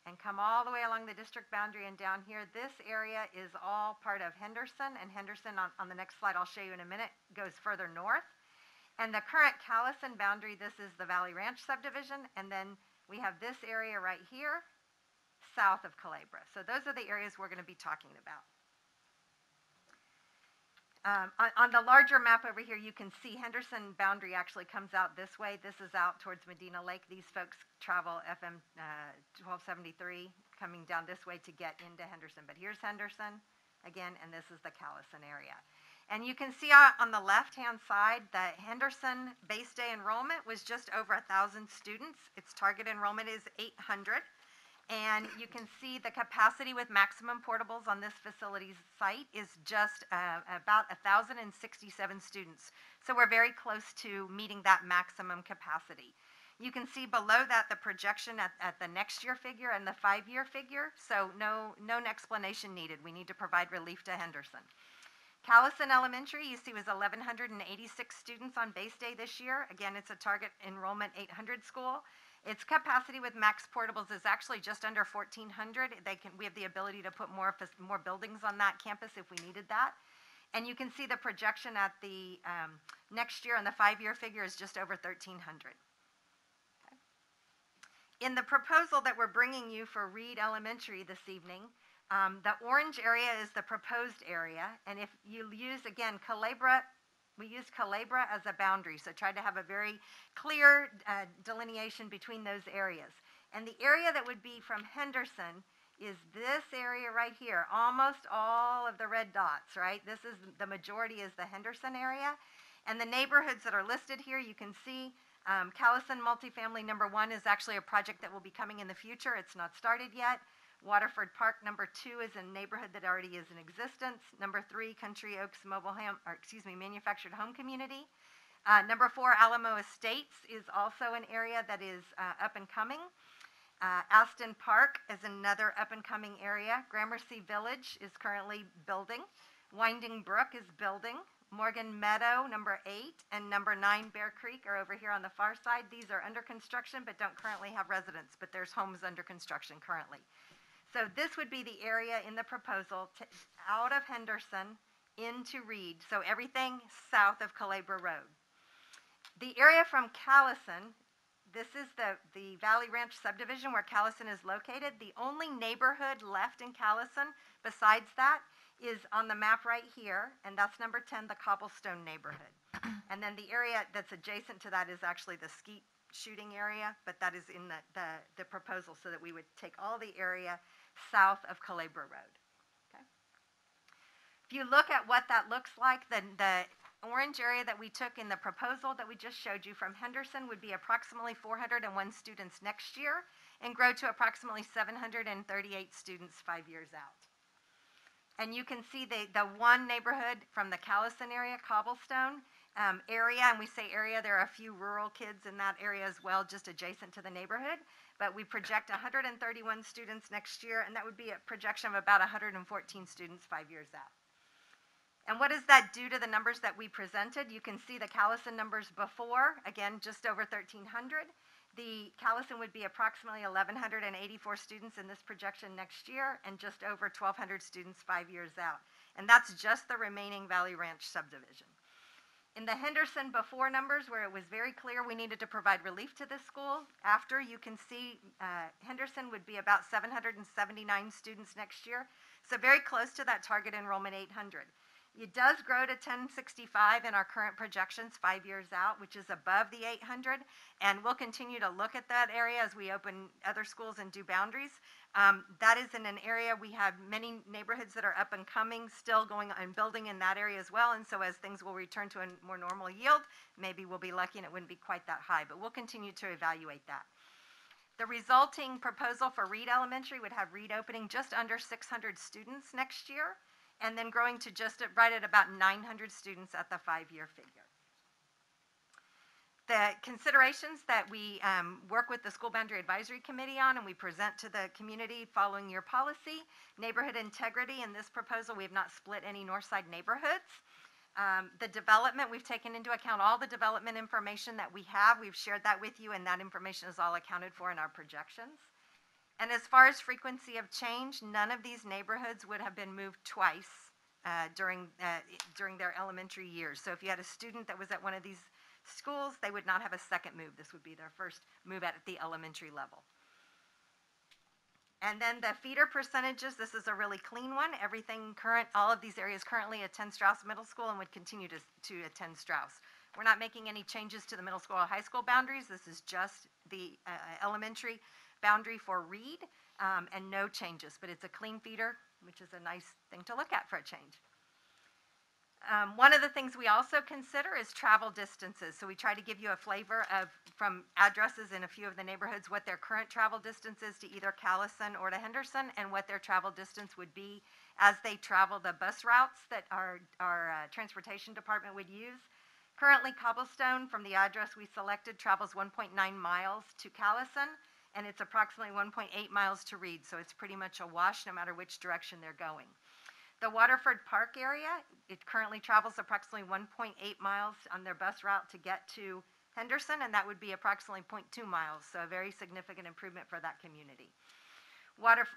[SPEAKER 4] and come all the way along the district boundary and down here, this area is all part of Henderson, and Henderson, on the next slide I'll show you in a minute, goes further north. And the current Callison boundary, this is the Valley Ranch subdivision, and then we have this area right here, south of Calabria. So those are the areas we're going to be talking about. On the larger map over here, you can see Henderson boundary actually comes out this way. This is out towards Medina Lake. These folks travel FM 1273 coming down this way to get into Henderson. But here's Henderson again, and this is the Callison area. And you can see on the left-hand side that Henderson base day enrollment was just over 1,000 students. Its target enrollment is 800. And you can see the capacity with maximum portables on this facility's site is just about 1,067 students. So we're very close to meeting that maximum capacity. You can see below that the projection at the next year figure and the 5-year figure. So no explanation needed. We need to provide relief to Henderson. Callison Elementary, you see, was 1,186 students on base day this year. Again, it's a target enrollment 800 school. Its capacity with max portables is actually just under 1,400. We have the ability to put more buildings on that campus if we needed that. And you can see the projection at the next year and the 5-year figure is just over 1,300. Okay. In the proposal that we're bringing you for Reed Elementary this evening, the orange area is the proposed area. And if you use, again, Calabria, we used Calabria as a boundary, so tried to have a very clear delineation between those areas. And the area that would be from Henderson is this area right here, almost all of the red dots, right? This is the majority is the Henderson area. And the neighborhoods that are listed here, you can see Callison Multifamily number 1 is actually a project that will be coming in the future. It's not started yet. Waterford Park number 2 is a neighborhood that already is in existence. Number 3, Country Oaks Manufactured Home Community. Number 4, Alamo Estates is also an area that is up and coming. Aston Park is another up and coming area. Gramercy Village is currently building. Winding Brook is building. Morgan Meadow, number 8, and number 9, Bear Creek, are over here on the far side. These are under construction but don't currently have residents, but there's homes under construction currently. So this would be the area in the proposal out of Henderson into Reed, so everything south of Calabria Road. The area from Callison, this is the Valley Ranch subdivision where Callison is located. The only neighborhood left in Callison besides that is on the map right here, and that's number 10, the Cobblestone neighborhood. And then the area that's adjacent to that is actually the skeet shooting area, but that is in the proposal, so that we would take all the area south of Calabria Road. Okay. A
[SPEAKER 2] If you look at what that looks like, the orange area that we took in the proposal that we just showed you from Henderson would be approximately 401 students next year and grow to approximately 738 students 5 years out. And you can see the one neighborhood from the Callison area, Cobblestone area, and we say area, there are a few rural kids in that area as well, just adjacent to the neighborhood. But we project 131 students next year, and that would be a projection of about 114 students 5 years out. And what does that do to the numbers that we presented? You can see the Callison numbers before, again, just over 1,300. The Callison would be approximately 1,184 students in this projection next year and just over 1,200 students 5 years out. And that's just the remaining Valley Ranch subdivision. In the Henderson before numbers, where it was very clear we needed to provide relief to this school, after you can see Henderson would be about 779 students next year. So very close to that target enrollment 800. It does grow to 1065 in our current projections 5 years out, which is above the 800, and we'll continue to look at that area as we open other schools and do boundaries. That is in an area we have many neighborhoods that are up and coming, still going and building in that area as well, and so as things will return to a more normal yield, maybe we'll be lucky and it wouldn't be quite that high, but we'll continue to evaluate that. The resulting proposal for Reed Elementary would have Reed opening just under 600 students next year, and then growing to just right at about 900 students at the 5-year figure. The considerations that we work with the School Boundary Advisory Committee on and we present to the community following your policy, neighborhood integrity. In this proposal, we have not split any Northside neighborhoods. The development, we've taken into account all the development information that we have. We've shared that with you, and that information is all accounted for in our projections. And as far as frequency of change, none of these neighborhoods would have been moved twice during their elementary years. So if you had a student that was at one of these schools, they would not have a second move. This would be their first move at the elementary level. And then the feeder percentages, this is a really clean one. Everything current, all of these areas currently attend Strauss Middle School and would continue to attend Strauss. We're not making any changes to the middle school or high school boundaries. This is just the elementary boundary for Reed, and no changes, but it's a clean feeder, which is a nice thing to look at for a change. One of the things we also consider is travel distances. So we try to give you a flavor of, from addresses in a few of the neighborhoods, what their current travel distance is to either Callison or to Henderson, and what their travel distance would be as they travel the bus routes that our transportation department would use. Currently, Cobblestone, from the address we selected, travels 1.9 miles to Callison, and it's approximately 1.8 miles to Reed, so it's pretty much a wash no matter which direction they're going. The Waterford Park area, it currently travels approximately 1.8 miles on their bus route to get to Henderson, and that would be approximately 0.2 miles, so a very significant improvement for that community.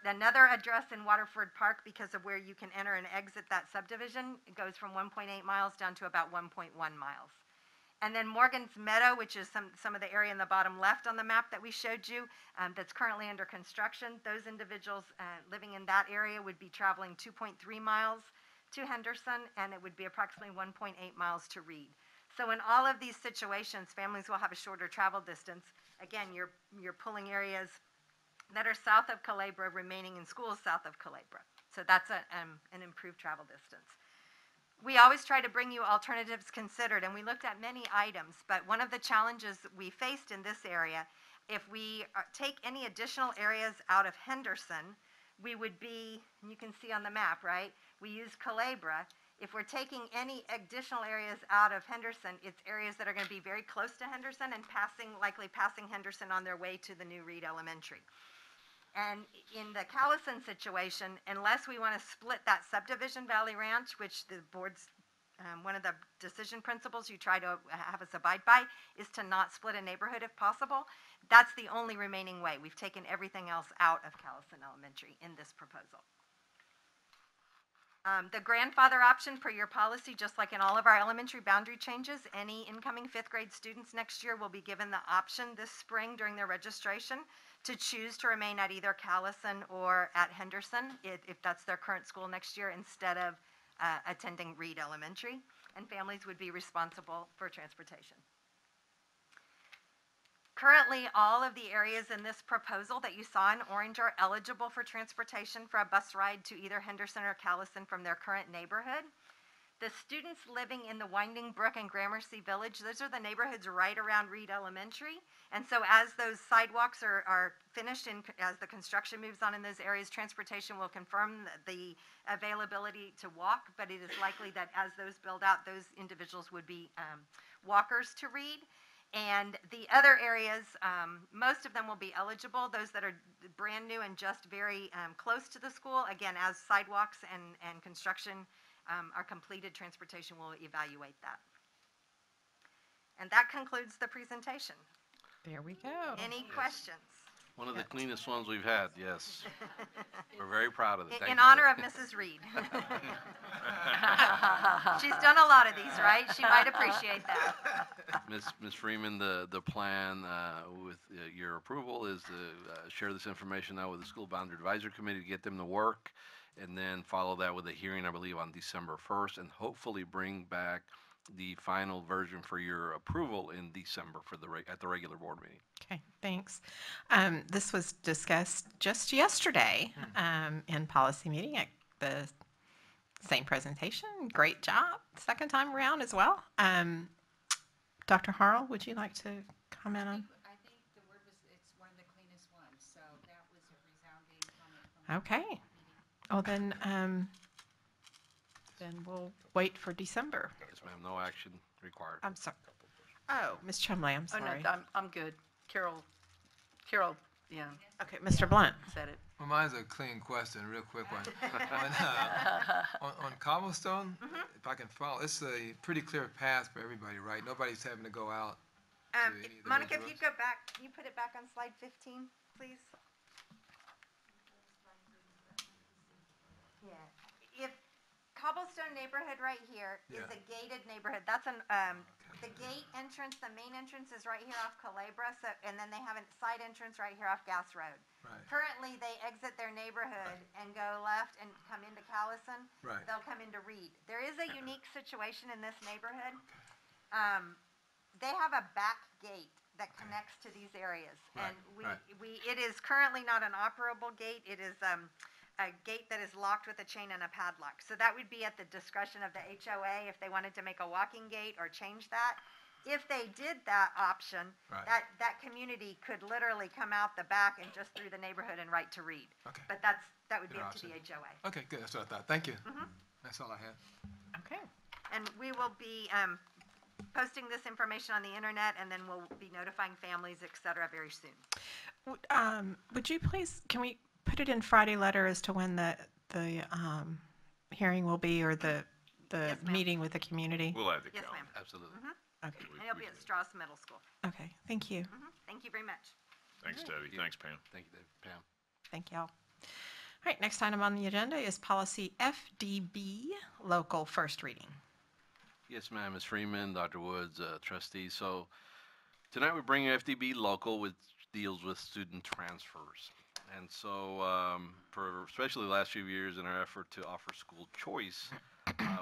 [SPEAKER 2] Another address in Waterford Park, because of where you can enter and exit that subdivision, it goes from 1.8 miles down to about 1.1 miles. And then Morgan's Meadow, which is some of the area in the bottom left on the map that we showed you, that's currently under construction. Those individuals living in that area would be traveling 2.3 miles to Henderson, and it would be approximately 1.8 miles to Reed. So in all of these situations, families will have a shorter travel distance. Again, you're pulling areas that are south of Culebra remaining in schools south of Culebra. So that's an improved travel distance. We always try to bring you alternatives considered, and we looked at many items, but one of the challenges we faced in this area, if we take any additional areas out of Henderson, we would be, and you can see on the map, right? We use Culebra. If we're taking any additional areas out of Henderson, it's areas that are going to be very close to Henderson and likely passing Henderson on their way to the new Reed Elementary. And in the Callison situation, unless we want to split that subdivision, Valley Ranch, which the board's, one of the decision principles you try to have us abide by is to not split a neighborhood if possible. That's the only remaining way. We've taken everything else out of Callison Elementary in this proposal. The grandfather option per your policy, just like in all of our elementary boundary changes, any incoming 5th grade students next year will be given the option this spring during their registration to choose to remain at either Callison or at Henderson if that's their current school next year instead of attending Reed Elementary, and families would be responsible for transportation.
[SPEAKER 4] Currently, all of the areas in this proposal that you saw in orange are eligible for transportation for a bus ride to either Henderson or Callison from their current neighborhood. The students living in the Winding Brook and Gramercy Village, those are the neighborhoods right around Reed Elementary. And so as those sidewalks are finished and as the construction moves on in those areas, transportation will confirm the availability to walk, but it is likely that as those build out, those individuals would be walkers to Reed. And the other areas, most of them will be eligible. Those that are brand new and just very close to the school, again, as sidewalks and construction are completed, transportation will evaluate that. And that concludes the presentation.
[SPEAKER 1] There we go.
[SPEAKER 4] Any questions?
[SPEAKER 20] One of the cleanest ones we've had, yes. We're very proud of it. Thank
[SPEAKER 4] In
[SPEAKER 20] you,
[SPEAKER 4] honor
[SPEAKER 20] Deb.
[SPEAKER 4] of Mrs. Reed. She's done a lot of these, right? She might appreciate that.
[SPEAKER 20] Ms. Freeman, the plan with your approval is to share this information now with the School Boundary Advisory Committee to get them to work, and then follow that with a hearing, I believe, on December 1st, and hopefully bring back the final version for your approval in December for at the regular board meeting.
[SPEAKER 1] Okay, thanks. This was discussed just yesterday in policy meeting at the same presentation. Great job. Second time around as well. Dr. Harrell, would you like to comment on?
[SPEAKER 21] I think the word was it's one of the cleanest ones, so that was a resounding comment from
[SPEAKER 1] Okay. Oh, then we'll wait for December.
[SPEAKER 20] Yes, ma'am. No action required.
[SPEAKER 1] I'm sorry. Oh, Ms. Chumley, I'm
[SPEAKER 10] Oh,
[SPEAKER 1] sorry.
[SPEAKER 10] no, I'm good. Carol, yeah.
[SPEAKER 1] Okay, Mr. Blunt.
[SPEAKER 10] Said it.
[SPEAKER 12] Well, mine's a clean question, real quick one. on Cobblestone, if I can follow, it's a pretty clear path for everybody, right? Nobody's having to go out.
[SPEAKER 4] Monica, if you go back, can you put it back on slide 15, please? Yeah. If Cobblestone neighborhood right here is a gated neighborhood, that's the gate entrance, the main entrance is right here off Culebra, and then they have a side entrance right here off Gas Road.
[SPEAKER 12] Right.
[SPEAKER 4] Currently, they exit their neighborhood and go left and come into Callison.
[SPEAKER 12] Right.
[SPEAKER 4] They'll come into Reed. There is a unique situation in this neighborhood. They have a back gate that connects to these areas, and it is currently not an operable gate. It is a gate that is locked with a chain and a padlock. So that would be at the discretion of the HOA if they wanted to make a walking gate or change that. If they did that option, that community could literally come out the back and just through the neighborhood and right to Reed.
[SPEAKER 12] Okay.
[SPEAKER 4] But that would be
[SPEAKER 12] Good
[SPEAKER 4] up
[SPEAKER 12] option.
[SPEAKER 4] to the HOA.
[SPEAKER 12] Okay, good. That's what I thought. Thank you. That's all I had.
[SPEAKER 1] Okay.
[SPEAKER 4] And we will be posting this information on the internet, and then we'll be notifying families, et cetera, very soon.
[SPEAKER 1] Would you please, can we put it in Friday letter as to when the hearing will be, or the
[SPEAKER 4] Yes, ma'am.
[SPEAKER 1] meeting with the community?
[SPEAKER 5] We'll add the
[SPEAKER 4] Yes,
[SPEAKER 5] calendar.
[SPEAKER 4] ma'am.
[SPEAKER 20] Absolutely.
[SPEAKER 1] Okay.
[SPEAKER 4] And it'll be at Strauss Middle School.
[SPEAKER 1] Okay, thank you.
[SPEAKER 4] Thank you very much.
[SPEAKER 5] Thanks, Debbie. Thanks, Pam.
[SPEAKER 20] Thank you, Dave. Pam.
[SPEAKER 1] Thank y'all. All right, next item on the agenda is policy FDB, local first reading.
[SPEAKER 20] Yes, ma'am. Ms. Freeman, Dr. Woods, trustees. So tonight we're bringing FDB local, which deals with student transfers. And so for especially the last few years in our effort to offer school choice,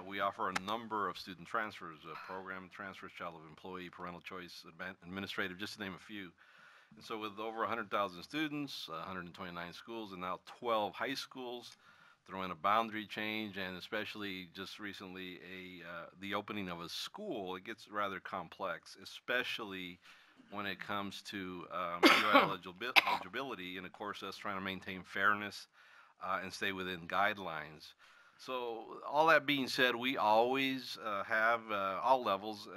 [SPEAKER 20] we offer a number of student transfers, program transfers, child of employee, parental choice, administrative, just to name a few. And so with over 100,000 students, 129 schools, and now 12 high schools, throw in a boundary change, and especially just recently the opening of a school, it gets rather complex, especially when it comes to eligibility, and of course us trying to maintain fairness and stay within guidelines. So all that being said, we always have all levels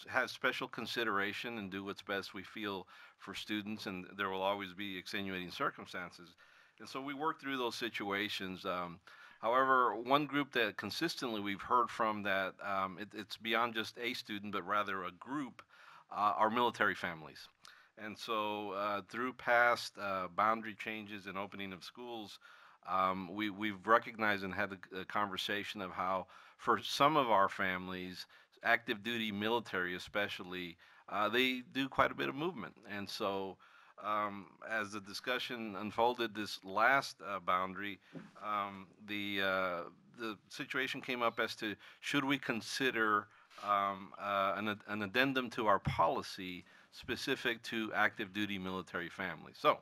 [SPEAKER 20] have special consideration and do what's best we feel for students, and there will always be extenuating circumstances. And so we work through those situations. However, one group that consistently we've heard from that it's beyond just a student, but rather a group, are military families. And so through past boundary changes and opening of schools, we've recognized and had a conversation of how for some of our families, active duty military especially, they do quite a bit of movement. And so as the discussion unfolded this last boundary, the situation came up as to should we consider an addendum to our policy specific to active duty military families. So,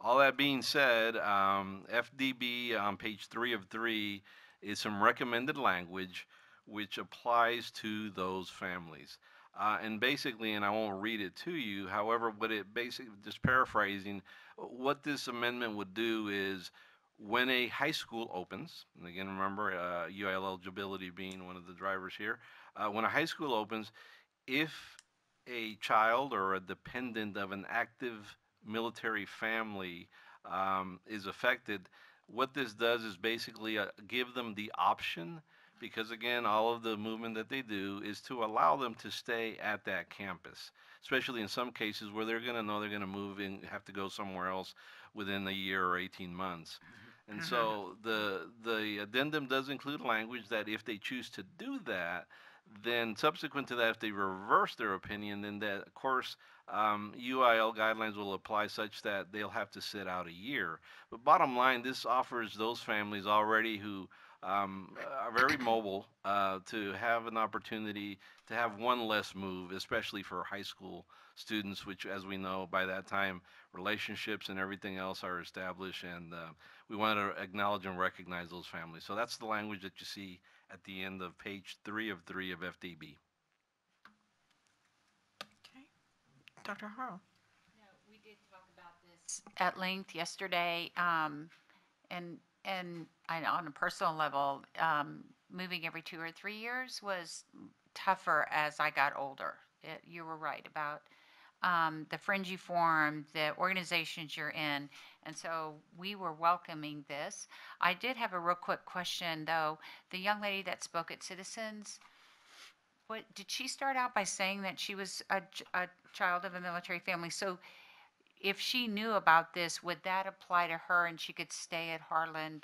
[SPEAKER 20] all that being said, FDB on page 3 of 3 is some recommended language which applies to those families. And basically, and I won't read it to you, however, what it basically, just paraphrasing, what this amendment would do is when a high school opens, and again, remember UIL eligibility being one of the drivers here, when a high school opens, if a child or a dependent of an active military family is affected, what this does is basically give them the option, because again, all of the movement that they do is to allow them to stay at that campus, especially in some cases where they're going to know they're going to move and have to go somewhere else within a year or 18 months. And so the addendum does include language that if they choose to do that, then subsequent to that, if they reverse their opinion, then that, of course, UIL guidelines will apply such that they'll have to sit out a year. But bottom line, this offers those families already who are very mobile to have an opportunity to have one less move, especially for high school students, which, as we know, by that time, relationships and everything else are established, and we want to acknowledge and recognize those families. So that's the language that you see at the end of page 3 of 3 of FDB.
[SPEAKER 1] Okay. Dr. Harrell.
[SPEAKER 18] No, we did talk about this at length yesterday, and on a personal level, moving every 2 or 3 years was tougher as I got older. You were right about the fringe you form, the organizations you're in, and so we were welcoming this. I did have a real quick question, though. The young lady that spoke at Citizens, what did she start out by saying that she was a child of a military family? So if she knew about this, would that apply to her and she could stay at Harlan?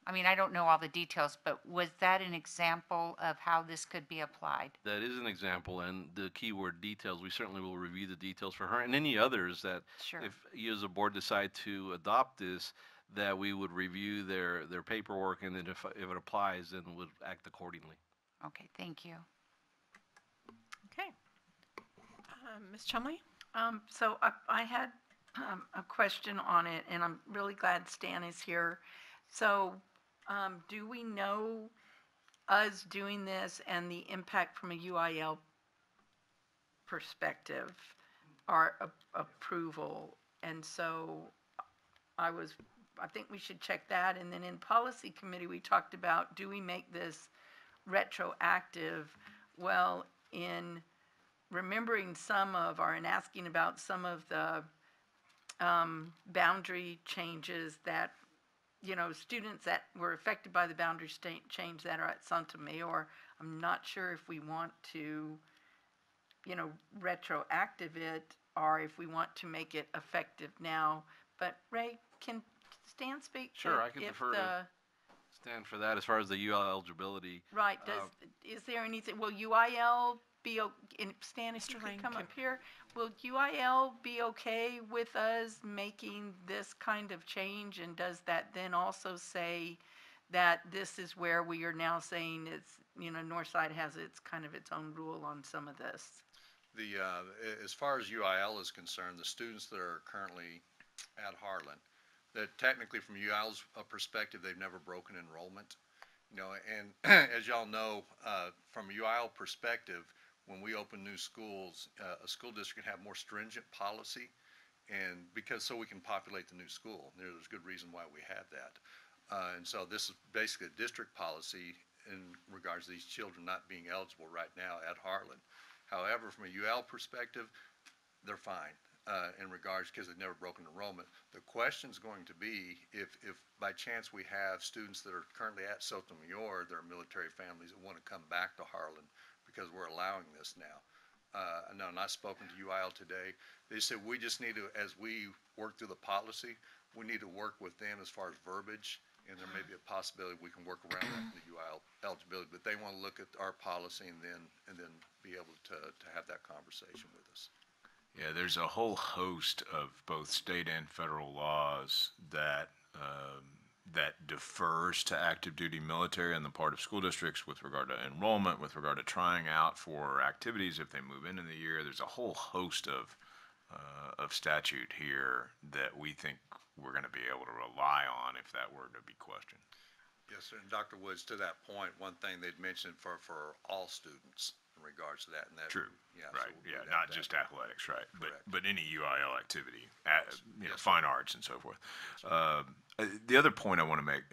[SPEAKER 18] I mean, I don't know all the details, but was that an example of how this could be applied?
[SPEAKER 20] That is an example, and the keyword details, we certainly will review the details for her and any others that
[SPEAKER 18] Sure.
[SPEAKER 20] if you as a board decide to adopt this, that we would review their paperwork, and then if it applies, then would act accordingly.
[SPEAKER 18] Okay, thank you.
[SPEAKER 1] Okay. Ms. Chumley?
[SPEAKER 10] So I had a question on it, and I'm really glad Stan is here. So do we know us doing this and the impact from a UIL perspective, our approval? And so I think we should check that. And then in policy committee, we talked about, do we make this retroactive? Well, in remembering and asking about some of the boundary changes that, students that were affected by the boundary change that are at Sotomayor, I'm not sure if we want to, retroactive it or if we want to make it effective now. But Ray, can Stan speak?
[SPEAKER 20] Sure, I can defer to Stan for that as far as the UIL eligibility.
[SPEAKER 10] Right. Is there anything? Will UIL be? Stan, if you could come up here. Will UIL be okay with us making this kind of change? And does that then also say that this is where we are now saying it's, Northside has its kind of its own rule on some of this?
[SPEAKER 3] As far as UIL is concerned, the students that are currently at Harlan, that technically from UIL's perspective, they've never broken enrollment. And as y'all know, from a UIL perspective, when we open new schools, a school district can have more stringent policy, and so we can populate the new school. There's good reason why we have that. And so this is basically a district policy in regards to these children not being eligible right now at Harlan. However, from a UL perspective, they're fine in regards, because they've never broken enrollment. The question's going to be if by chance we have students that are currently at Sotomayor, that are military families that want to come back to Harlan, because we're allowing this now. No, not spoken to UIL today. They said we just need to, as we work through the policy, we need to work with them as far as verbiage, and there may be a possibility we can work around that, the UIL eligibility. But they want to look at our policy and then be able to have that conversation with us.
[SPEAKER 5] Yeah, there's a whole host of both state and federal laws that that defers to active duty military on the part of school districts with regard to enrollment, with regard to trying out for activities if they move into the year. There's a whole host of statute here that we think we're going to be able to rely on if that were to be questioned.
[SPEAKER 3] Yes, sir. And Dr. Woods, to that point, one thing they'd mentioned for all students in regards to that. And that
[SPEAKER 5] True.
[SPEAKER 3] Yeah.
[SPEAKER 5] Right.
[SPEAKER 3] So we'll
[SPEAKER 5] Yeah.
[SPEAKER 3] do
[SPEAKER 5] Not
[SPEAKER 3] that.
[SPEAKER 5] just athletics, right?
[SPEAKER 3] Correct.
[SPEAKER 5] But any UIL activity, you know,
[SPEAKER 3] Yes,
[SPEAKER 5] fine arts and so forth. The other point I want to make,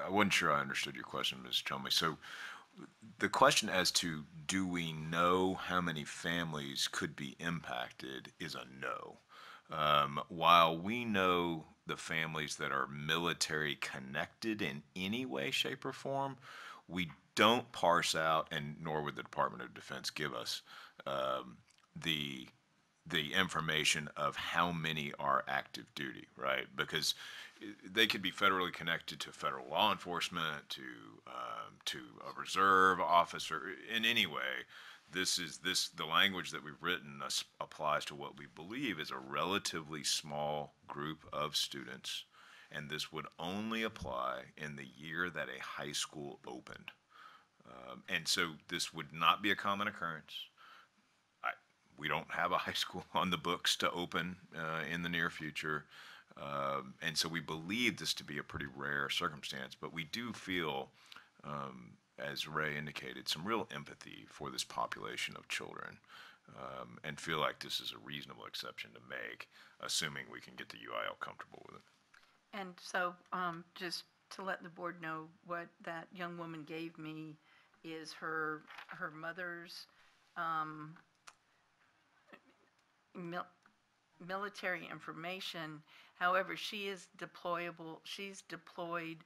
[SPEAKER 5] I wasn't sure I understood your question, Ms. Chumley. So the question as to do we know how many families could be impacted is a no. While we know the families that are military connected in any way, shape, or form, we don't parse out, and nor would the Department of Defense give us the information of how many are active duty, right? Because they could be federally connected to federal law enforcement, to a reserve officer in any way. The language that we've written applies to what we believe is a relatively small group of students, and this would only apply in the year that a high school opened. And so this would not be a common occurrence. We don't have a high school on the books to open in the near future. And so we believe this to be a pretty rare circumstance, but we do feel, as Ray indicated, some real empathy for this population of children, and feel like this is a reasonable exception to make, assuming we can get the UIL comfortable with it.
[SPEAKER 10] And so, just to let the board know, what that young woman gave me is her mother's military information. However, she is deployable. She's deployed.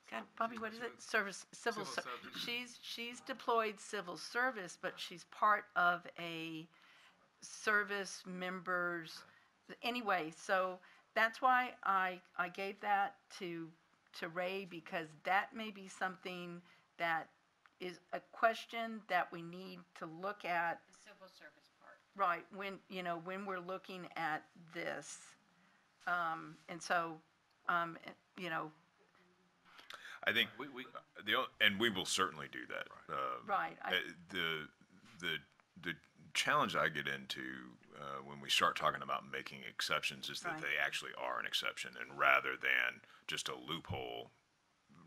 [SPEAKER 10] God, Bobby, what is it? Civil service. She's deployed civil service, but she's part of a service members. Anyway, so that's why I gave that to Ray, because that may be something that is a question that we need to look at.
[SPEAKER 21] The civil service part.
[SPEAKER 10] Right, when we're looking at this. And so,
[SPEAKER 5] I think and we will certainly do that.
[SPEAKER 10] Right.
[SPEAKER 5] The challenge I get into when we start talking about making exceptions is that
[SPEAKER 10] Right.
[SPEAKER 5] they actually are an exception, and rather than just a loophole,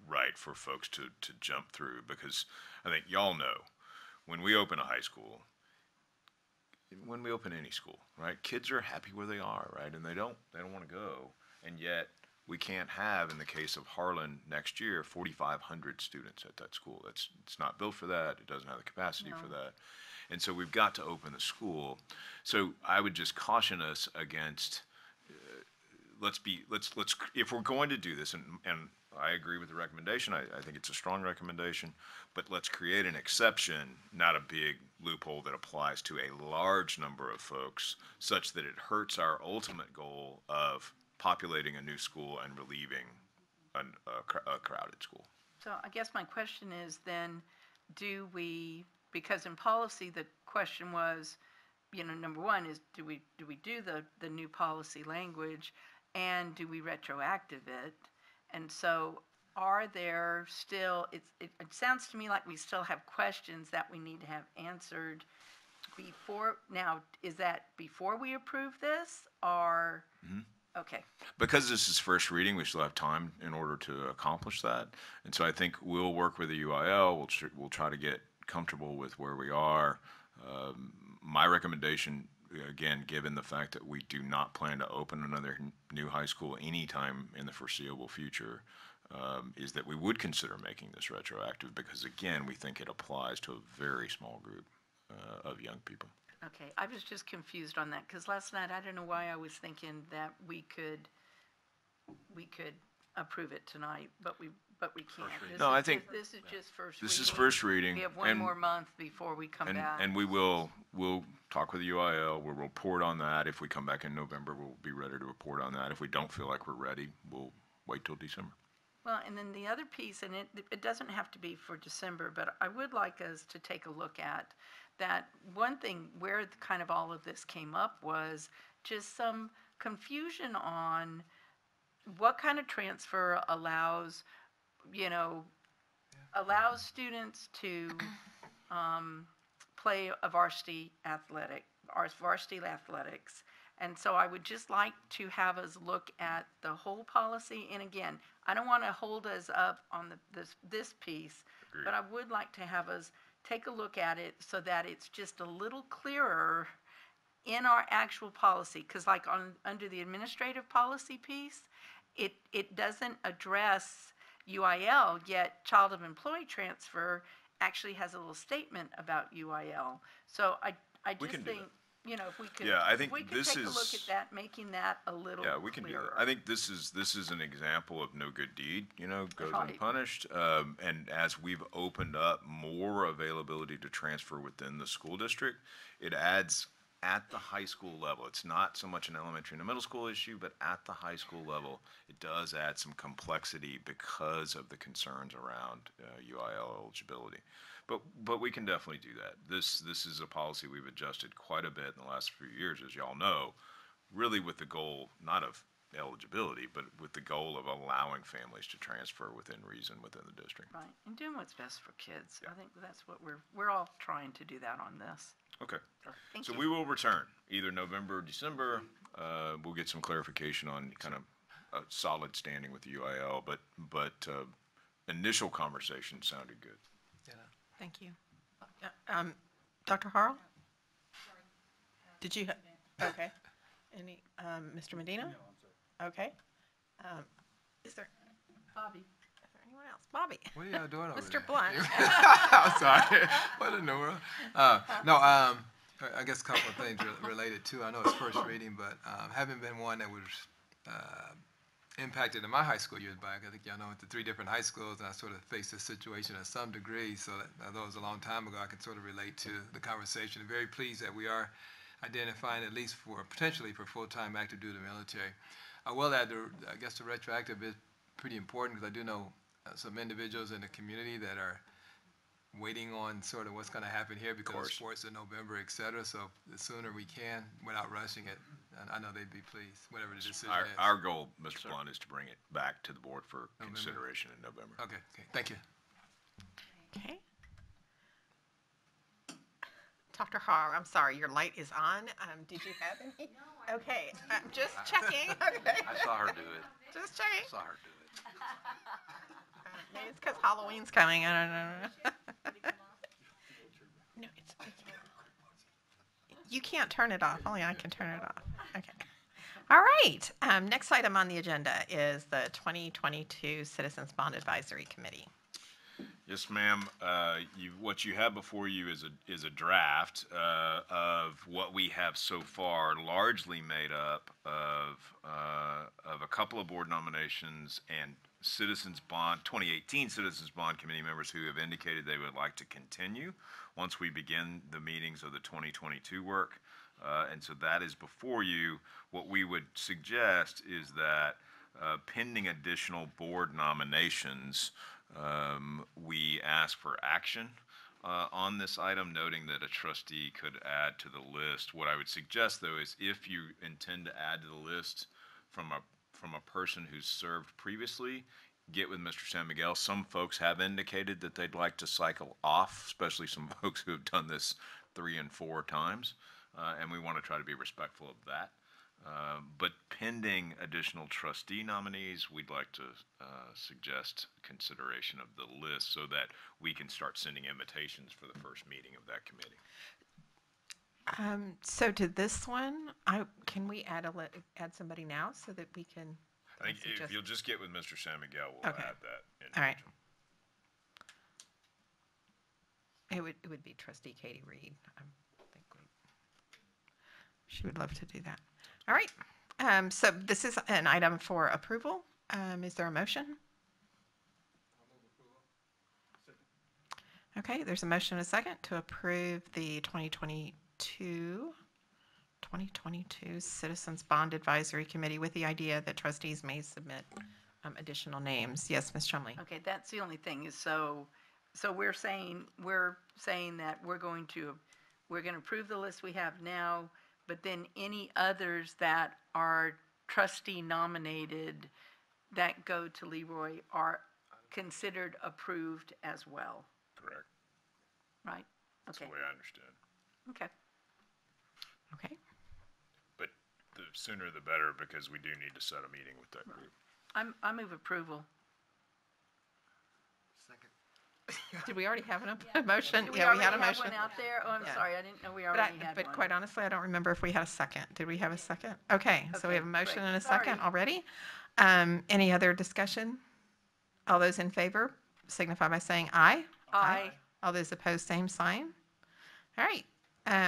[SPEAKER 5] right, for folks to jump through. Because I think y'all know, when we open a high school, when we open any school, right, kids are happy where they are, right, and they don't want to go, and yet we can't have, in the case of Harlan next year, 4,500 students at that school. It's not built for that. It doesn't have the capacity for that. And so we've got to open the school. So I would just caution us against, let's if we're going to do this, and I agree with the recommendation, I think it's a strong recommendation, but let's create an exception, not a big loophole that applies to a large number of folks, such that it hurts our ultimate goal of populating a new school and relieving a crowded school.
[SPEAKER 10] So I guess my question is then, because in policy the question was, number one is, do we do the new policy language, and do we retroactive it? And so are there still, it sounds to me like we still have questions that we need to have answered before. Now, is that before we approve this, or?
[SPEAKER 5] Mm-hmm.
[SPEAKER 10] Okay.
[SPEAKER 5] Because this is first reading, we still have time in order to accomplish that. And so I think we'll work with the UIL. We'll try to get comfortable with where we are. My recommendation, again, given the fact that we do not plan to open another new high school anytime in the foreseeable future, is that we would consider making this retroactive, because, again, we think it applies to a very small group of young people.
[SPEAKER 10] Okay, I was just confused on that, because last night I don't know why I was thinking that we could approve it tonight, but we can't.
[SPEAKER 5] No, I think
[SPEAKER 10] this is just first reading.
[SPEAKER 5] This is first reading.
[SPEAKER 10] We have one more month before we come back.
[SPEAKER 5] And we'll talk with the UIL. We'll report on that. If we come back in November, we'll be ready to report on that. If we don't feel like we're ready, we'll wait till December.
[SPEAKER 10] Well, and then the other piece, and it doesn't have to be for December, but I would like us to take a look at that. One thing where kind of all of this came up was just some confusion on what kind of transfer allows, allows students to play a varsity athletics. And so I would just like to have us look at the whole policy. And again, I don't want to hold us up on this piece, but I would like to have us take a look at it so that it's just a little clearer in our actual policy. Because like under the administrative policy piece, it doesn't address UIL, yet child of employee transfer actually has a little statement about UIL. So I just think, if we could,
[SPEAKER 5] Yeah, I think
[SPEAKER 10] if we could
[SPEAKER 5] this
[SPEAKER 10] take a look
[SPEAKER 5] is-
[SPEAKER 10] at that, making that a little
[SPEAKER 5] Yeah, we can do
[SPEAKER 10] clearer.
[SPEAKER 5] that. I think this is an example of no good deed, goes
[SPEAKER 10] Right.
[SPEAKER 5] unpunished. And as we've opened up more availability to transfer within the school district, it adds at the high school level. It's not so much an elementary and a middle school issue, but at the high school level, it does add some complexity because of the concerns around UIL eligibility. But we can definitely do that. This is a policy we've adjusted quite a bit in the last few years, as y'all know, really with the goal not of eligibility, but with the goal of allowing families to transfer within reason within the district.
[SPEAKER 10] Right, and doing what's best for kids. I think that's what we're all trying to do that on this.
[SPEAKER 5] Okay.
[SPEAKER 10] Thank
[SPEAKER 5] So
[SPEAKER 10] you.
[SPEAKER 5] we will return either November or December. We'll get some clarification on kind of a solid standing with the UIL, but initial conversation sounded good.
[SPEAKER 1] Thank you. Dr. Harrell? Did you, okay. Any, Mr. Medina? No, I'm sorry. Okay. Is there anyone else? Bobby?
[SPEAKER 12] What are y'all doing over there?
[SPEAKER 1] Mr. Blunt.
[SPEAKER 12] I'm sorry. What in the world? No, I guess a couple of things related to. I know it's first reading, but having been one that was impacted in my high school years back, I think y'all know, went to 3 different high schools, and I sort of faced this situation to some degree. So that, although it was a long time ago, I can sort of relate to the conversation. I'm very pleased that we are identifying at least potentially for full-time active duty military. I will add, I guess the retroactive is pretty important because I do know some individuals in the community that are waiting on sort of what's going to happen here because of sports in November, et cetera. So the sooner we can, without rushing it, and I know they'd be pleased, whatever the decision is.
[SPEAKER 5] Our goal, Mr. Blunt, is to bring it back to the board for consideration in November.
[SPEAKER 12] Okay, thank you.
[SPEAKER 1] Okay. Dr. Harr, I'm sorry, your light is on. Did you have any? No. Okay, I'm just checking. Okay.
[SPEAKER 20] I saw her do it.
[SPEAKER 1] Just checking.
[SPEAKER 20] I saw her do it.
[SPEAKER 1] Maybe it's because Halloween's coming. I don't know. No, it's you can't turn it off. Only I can turn it off. Okay. All right. Next item on the agenda is the 2022 Citizens Bond Advisory Committee.
[SPEAKER 5] Yes, ma'am. What you have before you is a draft of what we have so far, largely made up of a couple of board nominations and 2018 Citizens Bond Committee members who have indicated they would like to continue once we begin the meetings of the 2022 work. And so that is before you. What we would suggest is that pending additional board nominations, we ask for action on this item, noting that a trustee could add to the list. What I would suggest, though, is if you intend to add to the list from a person who's served previously, get with Mr. San Miguel. Some folks have indicated that they'd like to cycle off, especially some folks who have done this 3 and 4 times, and we want to try to be respectful of that. But pending additional trustee nominees, we'd like to suggest consideration of the list so that we can start sending invitations for the first meeting of that committee.
[SPEAKER 1] So to this one, can we add somebody now so that we can?
[SPEAKER 5] I think if you'll just get with Mr. San Miguel, we'll add that.
[SPEAKER 1] All right. It would be Trustee Katie Reed. I think she would love to do that. All right. So this is an item for approval. Is there a motion? Okay, there's a motion and a second to approve the 2022 Citizens Bond Advisory Committee with the idea that trustees may submit additional names. Yes, Ms. Chumley.
[SPEAKER 10] Okay, that's the only thing is so we're saying that we're going to approve the list we have now, but then any others that are trustee nominated that go to Leroy are considered approved as well,
[SPEAKER 5] Correct.
[SPEAKER 10] right?
[SPEAKER 5] That's
[SPEAKER 10] Okay.
[SPEAKER 5] the way I understand.
[SPEAKER 10] Okay.
[SPEAKER 1] Okay.
[SPEAKER 5] But the sooner the better, because we do need to set a meeting with that group.
[SPEAKER 10] I move approval.
[SPEAKER 1] Did we already have a motion?
[SPEAKER 10] Do we
[SPEAKER 1] Yeah, we
[SPEAKER 10] already
[SPEAKER 1] had a
[SPEAKER 10] have
[SPEAKER 1] motion.
[SPEAKER 10] one out there? Oh, I'm
[SPEAKER 1] Yeah.
[SPEAKER 10] sorry, I didn't know we already had
[SPEAKER 1] But
[SPEAKER 10] one.
[SPEAKER 1] quite honestly, I don't remember if we had a second. Did we have a second? Okay, so we
[SPEAKER 10] Okay,
[SPEAKER 1] have a motion
[SPEAKER 10] great.
[SPEAKER 1] and a
[SPEAKER 10] Sorry.
[SPEAKER 1] second already. Any other discussion? All those in favor signify by saying aye.
[SPEAKER 10] Aye.
[SPEAKER 1] All those opposed, same sign. All right,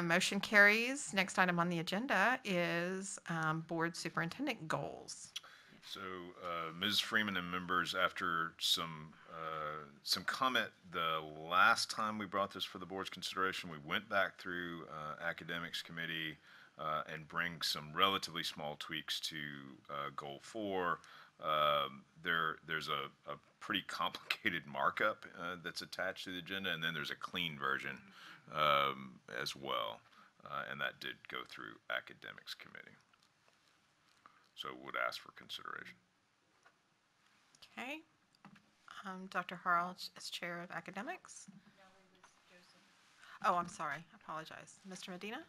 [SPEAKER 1] motion carries. Next item on the agenda is board superintendent goals.
[SPEAKER 5] So, Ms. Freeman and members, after some comment the last time we brought this for the board's consideration, we went back through academics committee and bring some relatively small tweaks to goal 4. There's a pretty complicated markup that's attached to the agenda, and then there's a clean version as well, and that did go through academics committee. So would ask for consideration.
[SPEAKER 1] Okay. Dr. Harrell as chair of academics. Oh, I'm sorry. I apologize. Mr. Medina?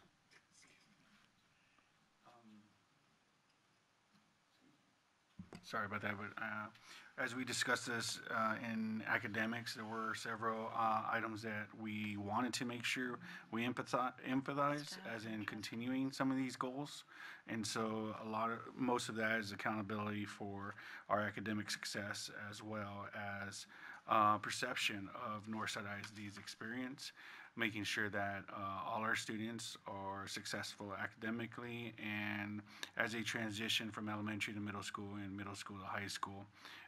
[SPEAKER 9] Sorry about that, but as we discussed this in academics, there were several items that we wanted to make sure we empathize, as in continuing some of these goals. And so most of that is accountability for our academic success, as well as perception of Northside ISD's experience, making sure that all our students are successful academically, and as they transition from elementary to middle school and middle school to high school,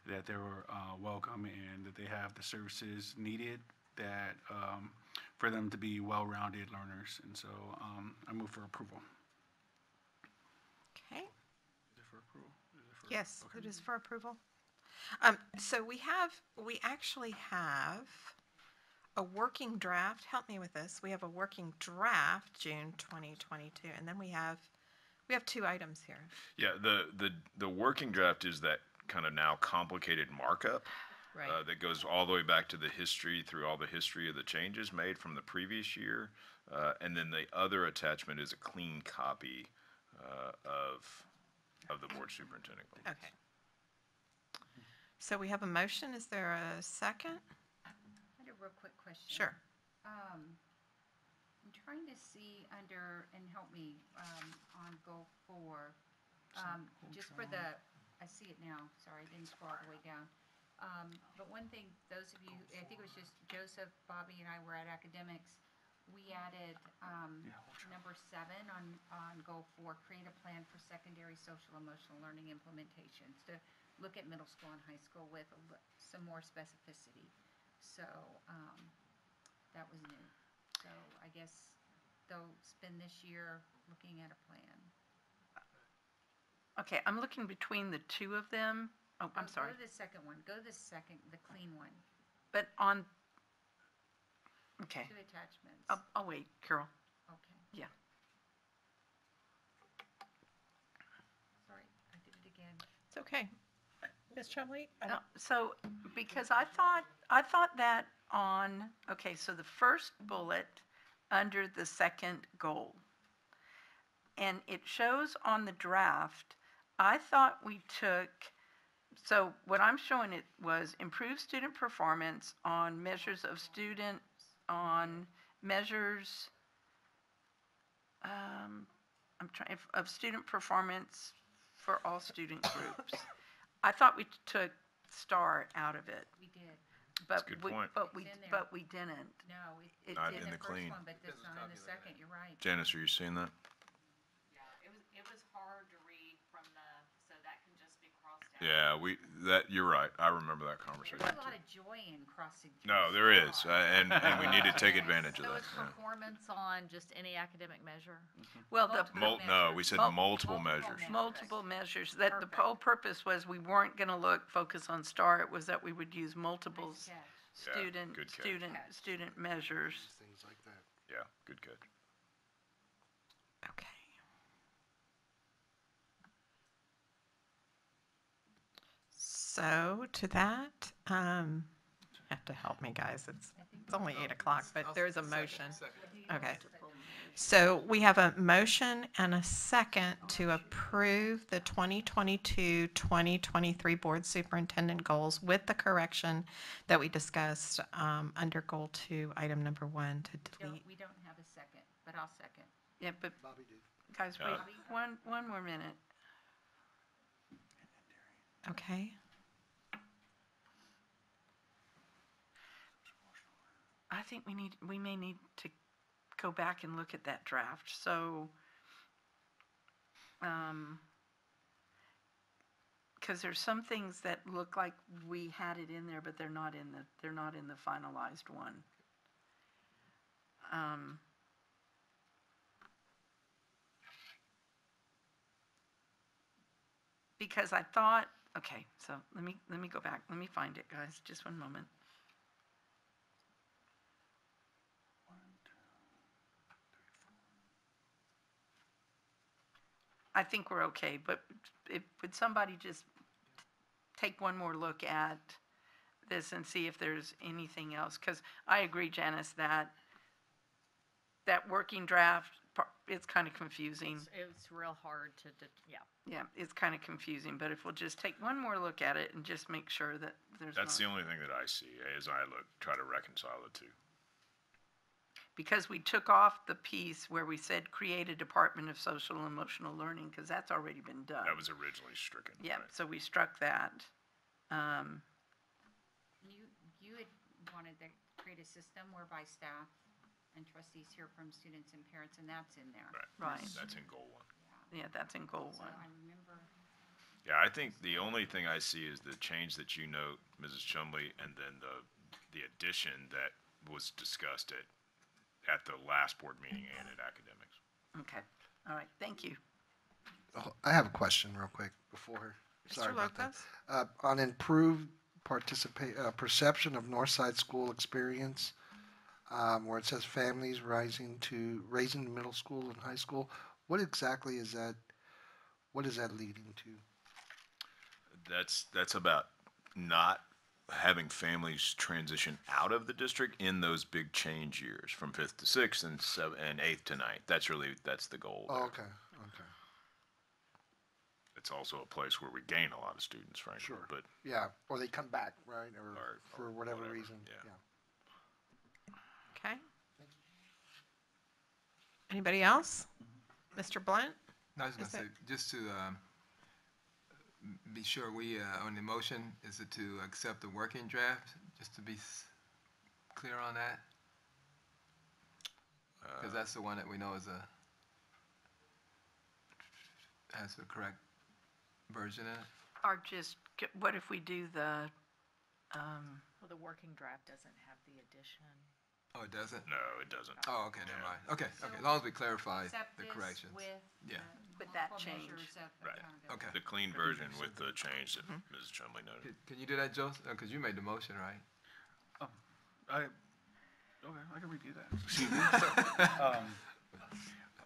[SPEAKER 9] that they're welcome and that they have the services needed that for them to be well-rounded learners. And so I move for approval.
[SPEAKER 1] Okay.
[SPEAKER 9] Is it for approval?
[SPEAKER 1] Yes,
[SPEAKER 9] okay.
[SPEAKER 1] it is for approval. So we actually have a working draft. Help me with this. We have a working draft June 2022, and then we have 2 items here.
[SPEAKER 5] Yeah, the working draft is that kind of now complicated markup that goes all the way back to the history, through all the history of the changes made from the previous year, and then the other attachment is a clean copy of the board superintendent goals.
[SPEAKER 1] Okay. So we have a motion. Is there a second?
[SPEAKER 21] I had a real quick question.
[SPEAKER 1] Sure.
[SPEAKER 21] I'm trying to see under, and help me, on goal 4, just for the, I see it now, sorry, I didn't scroll all the way down. But one thing, those of you, I think it was just Joseph, Bobby, and I were at academics, we added number 7 on goal 4, create a plan for secondary social emotional learning implementations to look at middle school and high school with some more specificity. So that was new. So I guess they'll spend this year looking at a plan.
[SPEAKER 10] Okay, I'm looking between the 2 of them. Oh, I'm sorry.
[SPEAKER 21] Go to the second one. Go to the second, the clean one.
[SPEAKER 10] But on, okay.
[SPEAKER 21] 2 attachments.
[SPEAKER 10] I'll wait, Carol.
[SPEAKER 21] Okay.
[SPEAKER 10] Yeah.
[SPEAKER 21] Sorry, I did it again.
[SPEAKER 1] It's okay. Ms. Chumley?
[SPEAKER 10] So, because I thought that on, okay, so the first bullet under the second goal, and it shows on the draft, I thought we took, so what I'm showing it was improve student performance on measures of student, on measures, of student performance for all student groups. I thought we took star out of it.
[SPEAKER 21] We did.
[SPEAKER 10] But
[SPEAKER 5] That's a good
[SPEAKER 10] we,
[SPEAKER 5] point.
[SPEAKER 10] but we,
[SPEAKER 21] It's in there.
[SPEAKER 10] but we didn't.
[SPEAKER 21] No,
[SPEAKER 10] It
[SPEAKER 5] Not
[SPEAKER 10] didn't.
[SPEAKER 5] in the clean.
[SPEAKER 21] First one, but it's not in the second, you're right.
[SPEAKER 5] Janice, are you seeing that?
[SPEAKER 21] Yeah, it was hard to read from so that can just be crossed
[SPEAKER 5] Yeah, you're right. I remember that conversation.
[SPEAKER 21] There's a lot of joy in crossing through.
[SPEAKER 5] No, there is, and we need to take advantage of
[SPEAKER 17] So
[SPEAKER 5] that.
[SPEAKER 17] is performance on just any academic measure?
[SPEAKER 10] Well,
[SPEAKER 5] No, we said multiple measures.
[SPEAKER 10] multiple measures. That the whole purpose was we weren't going to focus on STAR. It was that we would use multiples, student measures.
[SPEAKER 11] Things like that.
[SPEAKER 5] Yeah, good catch.
[SPEAKER 1] Okay. So to that, you have to help me, guys. It's only 8 o'clock, but there's a motion. Okay. So we have a motion and a second to approve the 2022-2023 board superintendent goals with the correction that we discussed under goal 2, item number 1 to delete.
[SPEAKER 21] We don't have a second, but I'll second.
[SPEAKER 10] Yeah, but guys, wait one more minute.
[SPEAKER 1] Okay.
[SPEAKER 10] I think we may need to go back and look at that draft. So, because there's some things that look like we had it in there, but they're not in the finalized one. Because I thought, okay, so let me go back. Let me find it, guys. Just one moment. I think we're okay, but would somebody just take one more look at this and see if there's anything else? Because I agree, Janice, that working draft, it's kind of confusing.
[SPEAKER 17] It's real hard to,
[SPEAKER 10] Yeah, it's kind of confusing, but if we'll just take one more look at it and just make sure that there's
[SPEAKER 5] That's
[SPEAKER 10] not,
[SPEAKER 5] the only thing that I see as I try to reconcile the two.
[SPEAKER 10] because we took off the piece where we said create a Department of Social and Emotional Learning, because that's already been done.
[SPEAKER 5] That was originally stricken.
[SPEAKER 10] Yeah,
[SPEAKER 5] right.
[SPEAKER 10] so we struck that.
[SPEAKER 21] You had wanted to create a system whereby staff and trustees hear from students and parents, and that's in there.
[SPEAKER 10] Right.
[SPEAKER 5] That's in goal 1.
[SPEAKER 10] Yeah, that's in goal 1.
[SPEAKER 21] I remember.
[SPEAKER 5] Yeah, I think the only thing I see is the change that you note, Mrs. Chumley, and then the addition that was discussed at the last board meeting and at academics.
[SPEAKER 10] Okay. All right. Thank you.
[SPEAKER 11] Oh, I have a question real quick before. Sorry
[SPEAKER 1] Mr.
[SPEAKER 11] about that.
[SPEAKER 1] Lopez?
[SPEAKER 11] On improved perception of Northside School experience, where it says families raising middle school and high school, what exactly is that? What is that leading to?
[SPEAKER 5] That's about not having families transition out of the district in those big change years from 5th to 6th and 8th to 9th. That's the goal.
[SPEAKER 11] Oh,
[SPEAKER 5] there.
[SPEAKER 11] okay.
[SPEAKER 5] It's also a place where we gain a lot of students, frankly.
[SPEAKER 11] Sure.
[SPEAKER 5] But
[SPEAKER 11] yeah, or they come back, right? Or for whatever reason.
[SPEAKER 5] Yeah.
[SPEAKER 1] Okay. Anybody else? Mr. Blunt?
[SPEAKER 12] No, I was going to say, just to be sure we, on the motion, is it to accept the working draft, just to be clear on that? Because that's the one that we know has the correct version in it.
[SPEAKER 10] Or just, what if we do the,
[SPEAKER 17] Well, the working draft doesn't have the addition.
[SPEAKER 12] Oh, it doesn't?
[SPEAKER 5] No, it doesn't.
[SPEAKER 12] Oh, okay, never mind. Okay,
[SPEAKER 21] So
[SPEAKER 12] as long as we clarify
[SPEAKER 21] accept
[SPEAKER 12] the
[SPEAKER 21] this
[SPEAKER 12] corrections.
[SPEAKER 21] with
[SPEAKER 10] with that
[SPEAKER 21] multiple
[SPEAKER 10] change.
[SPEAKER 21] measures of
[SPEAKER 5] Right.
[SPEAKER 21] accountability.
[SPEAKER 12] Okay.
[SPEAKER 5] The clean version with the change that Mrs. Chumley noted.
[SPEAKER 12] Can you do that, Joseph? Because you made the motion, right?
[SPEAKER 9] Okay, I can redo that. Excuse me.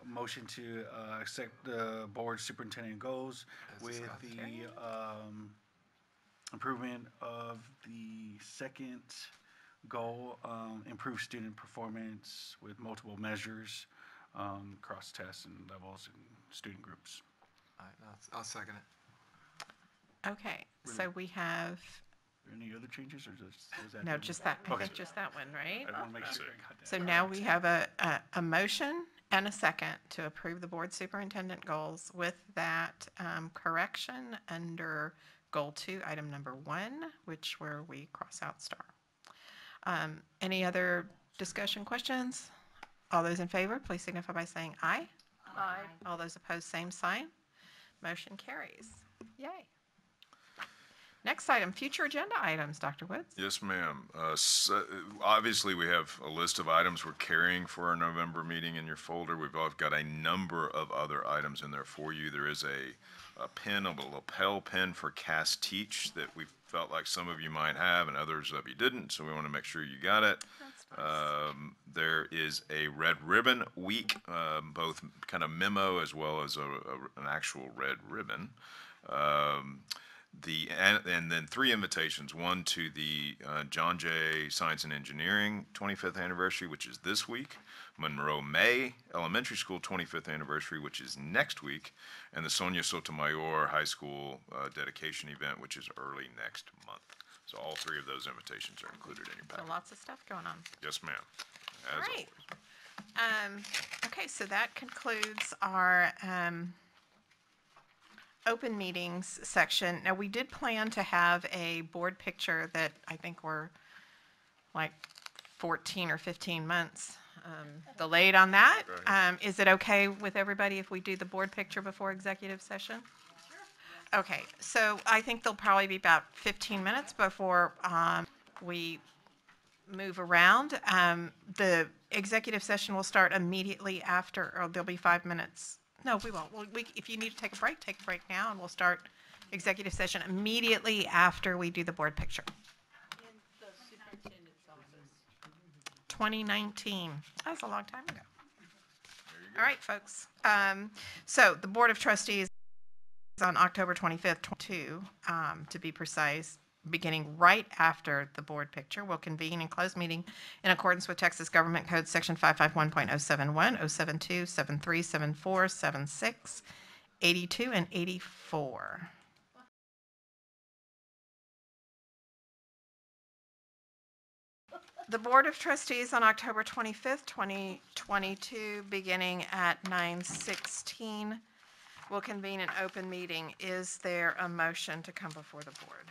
[SPEAKER 9] Motion to accept the board superintendent goals with the improvement of the second goal, improve student performance with multiple measures, cross tests and levels and student groups.
[SPEAKER 12] All right, I'll second it.
[SPEAKER 1] Okay, so we have,
[SPEAKER 9] Any other changes or just was that?
[SPEAKER 1] no, just that, I
[SPEAKER 9] Okay.
[SPEAKER 1] think just that one, right?
[SPEAKER 9] I want to make sure I got that.
[SPEAKER 1] So now we have a motion and a second to approve the board superintendent goals with that correction under goal 2, item number 1, where we cross out STAR. Any other discussion questions? All those in favor, please signify by saying aye.
[SPEAKER 10] Aye.
[SPEAKER 1] All those opposed, same sign. Motion carries. Yay. Next item, future agenda items, Dr. Woods.
[SPEAKER 5] Yes, ma'am. Obviously, we have a list of items we're carrying for our November meeting in your folder. We've all got a number of other items in there for you. There is a pin, a lapel pin for Cast Teach that we felt like some of you might have and others of you didn't, so we want to make sure you got it. There is a Red Ribbon Week, both kind of memo as well as an actual red ribbon. And then 3 invitations, one to the John Jay Science and Engineering 25th anniversary, which is this week, Monroe May Elementary School 25th anniversary, which is next week, and the Sonia Sotomayor High School dedication event, which is early next month. So all 3 of those invitations are included in your
[SPEAKER 1] So
[SPEAKER 5] packet.
[SPEAKER 1] lots of stuff going on.
[SPEAKER 5] Yes, ma'am.
[SPEAKER 1] All
[SPEAKER 5] As
[SPEAKER 1] right.
[SPEAKER 5] always.
[SPEAKER 1] Okay, so that concludes our open meetings section. Now, we did plan to have a board picture that I think we're like 14 or 15 months delayed on that. Is it okay with everybody if we do the board picture before executive session? Sure. Okay, so I think there'll probably be about 15 minutes before we move around. The executive session will start immediately after, or there'll be 5 minutes. No, we won't. If you need to take a break now, and we'll start executive session immediately after we do the board picture.
[SPEAKER 10] In the superintendent's office.
[SPEAKER 1] 2019. That was a long time ago. All right, folks. So the Board of Trustees on October 25th, 2022, to be precise, beginning right after the board picture, will convene and close meeting in accordance with Texas Government Code Section 551.071, 072, 73, 74, 76, 82, and 84. The Board of Trustees on October 25th, 2022, beginning at 9:16, will convene an open meeting. Is there a motion to come before the board?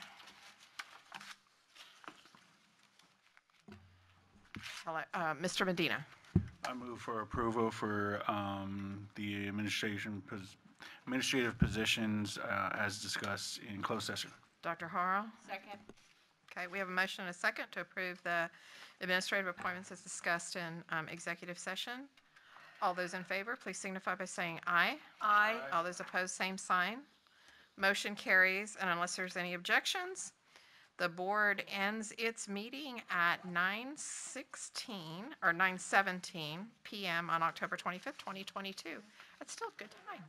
[SPEAKER 1] Hello, Mr. Medina.
[SPEAKER 9] I move for approval for the administrative positions as discussed in closed session.
[SPEAKER 1] Dr. Harrell?
[SPEAKER 10] Second.
[SPEAKER 1] Okay, we have a motion and a second to approve the administrative appointments as discussed in executive session. All those in favor, please signify by saying aye.
[SPEAKER 10] Aye.
[SPEAKER 1] All those opposed, same sign. Motion carries, and unless there's any objections, the board ends its meeting at 9:16 or 9:17 p.m. on October 25th, 2022. That's still a good time.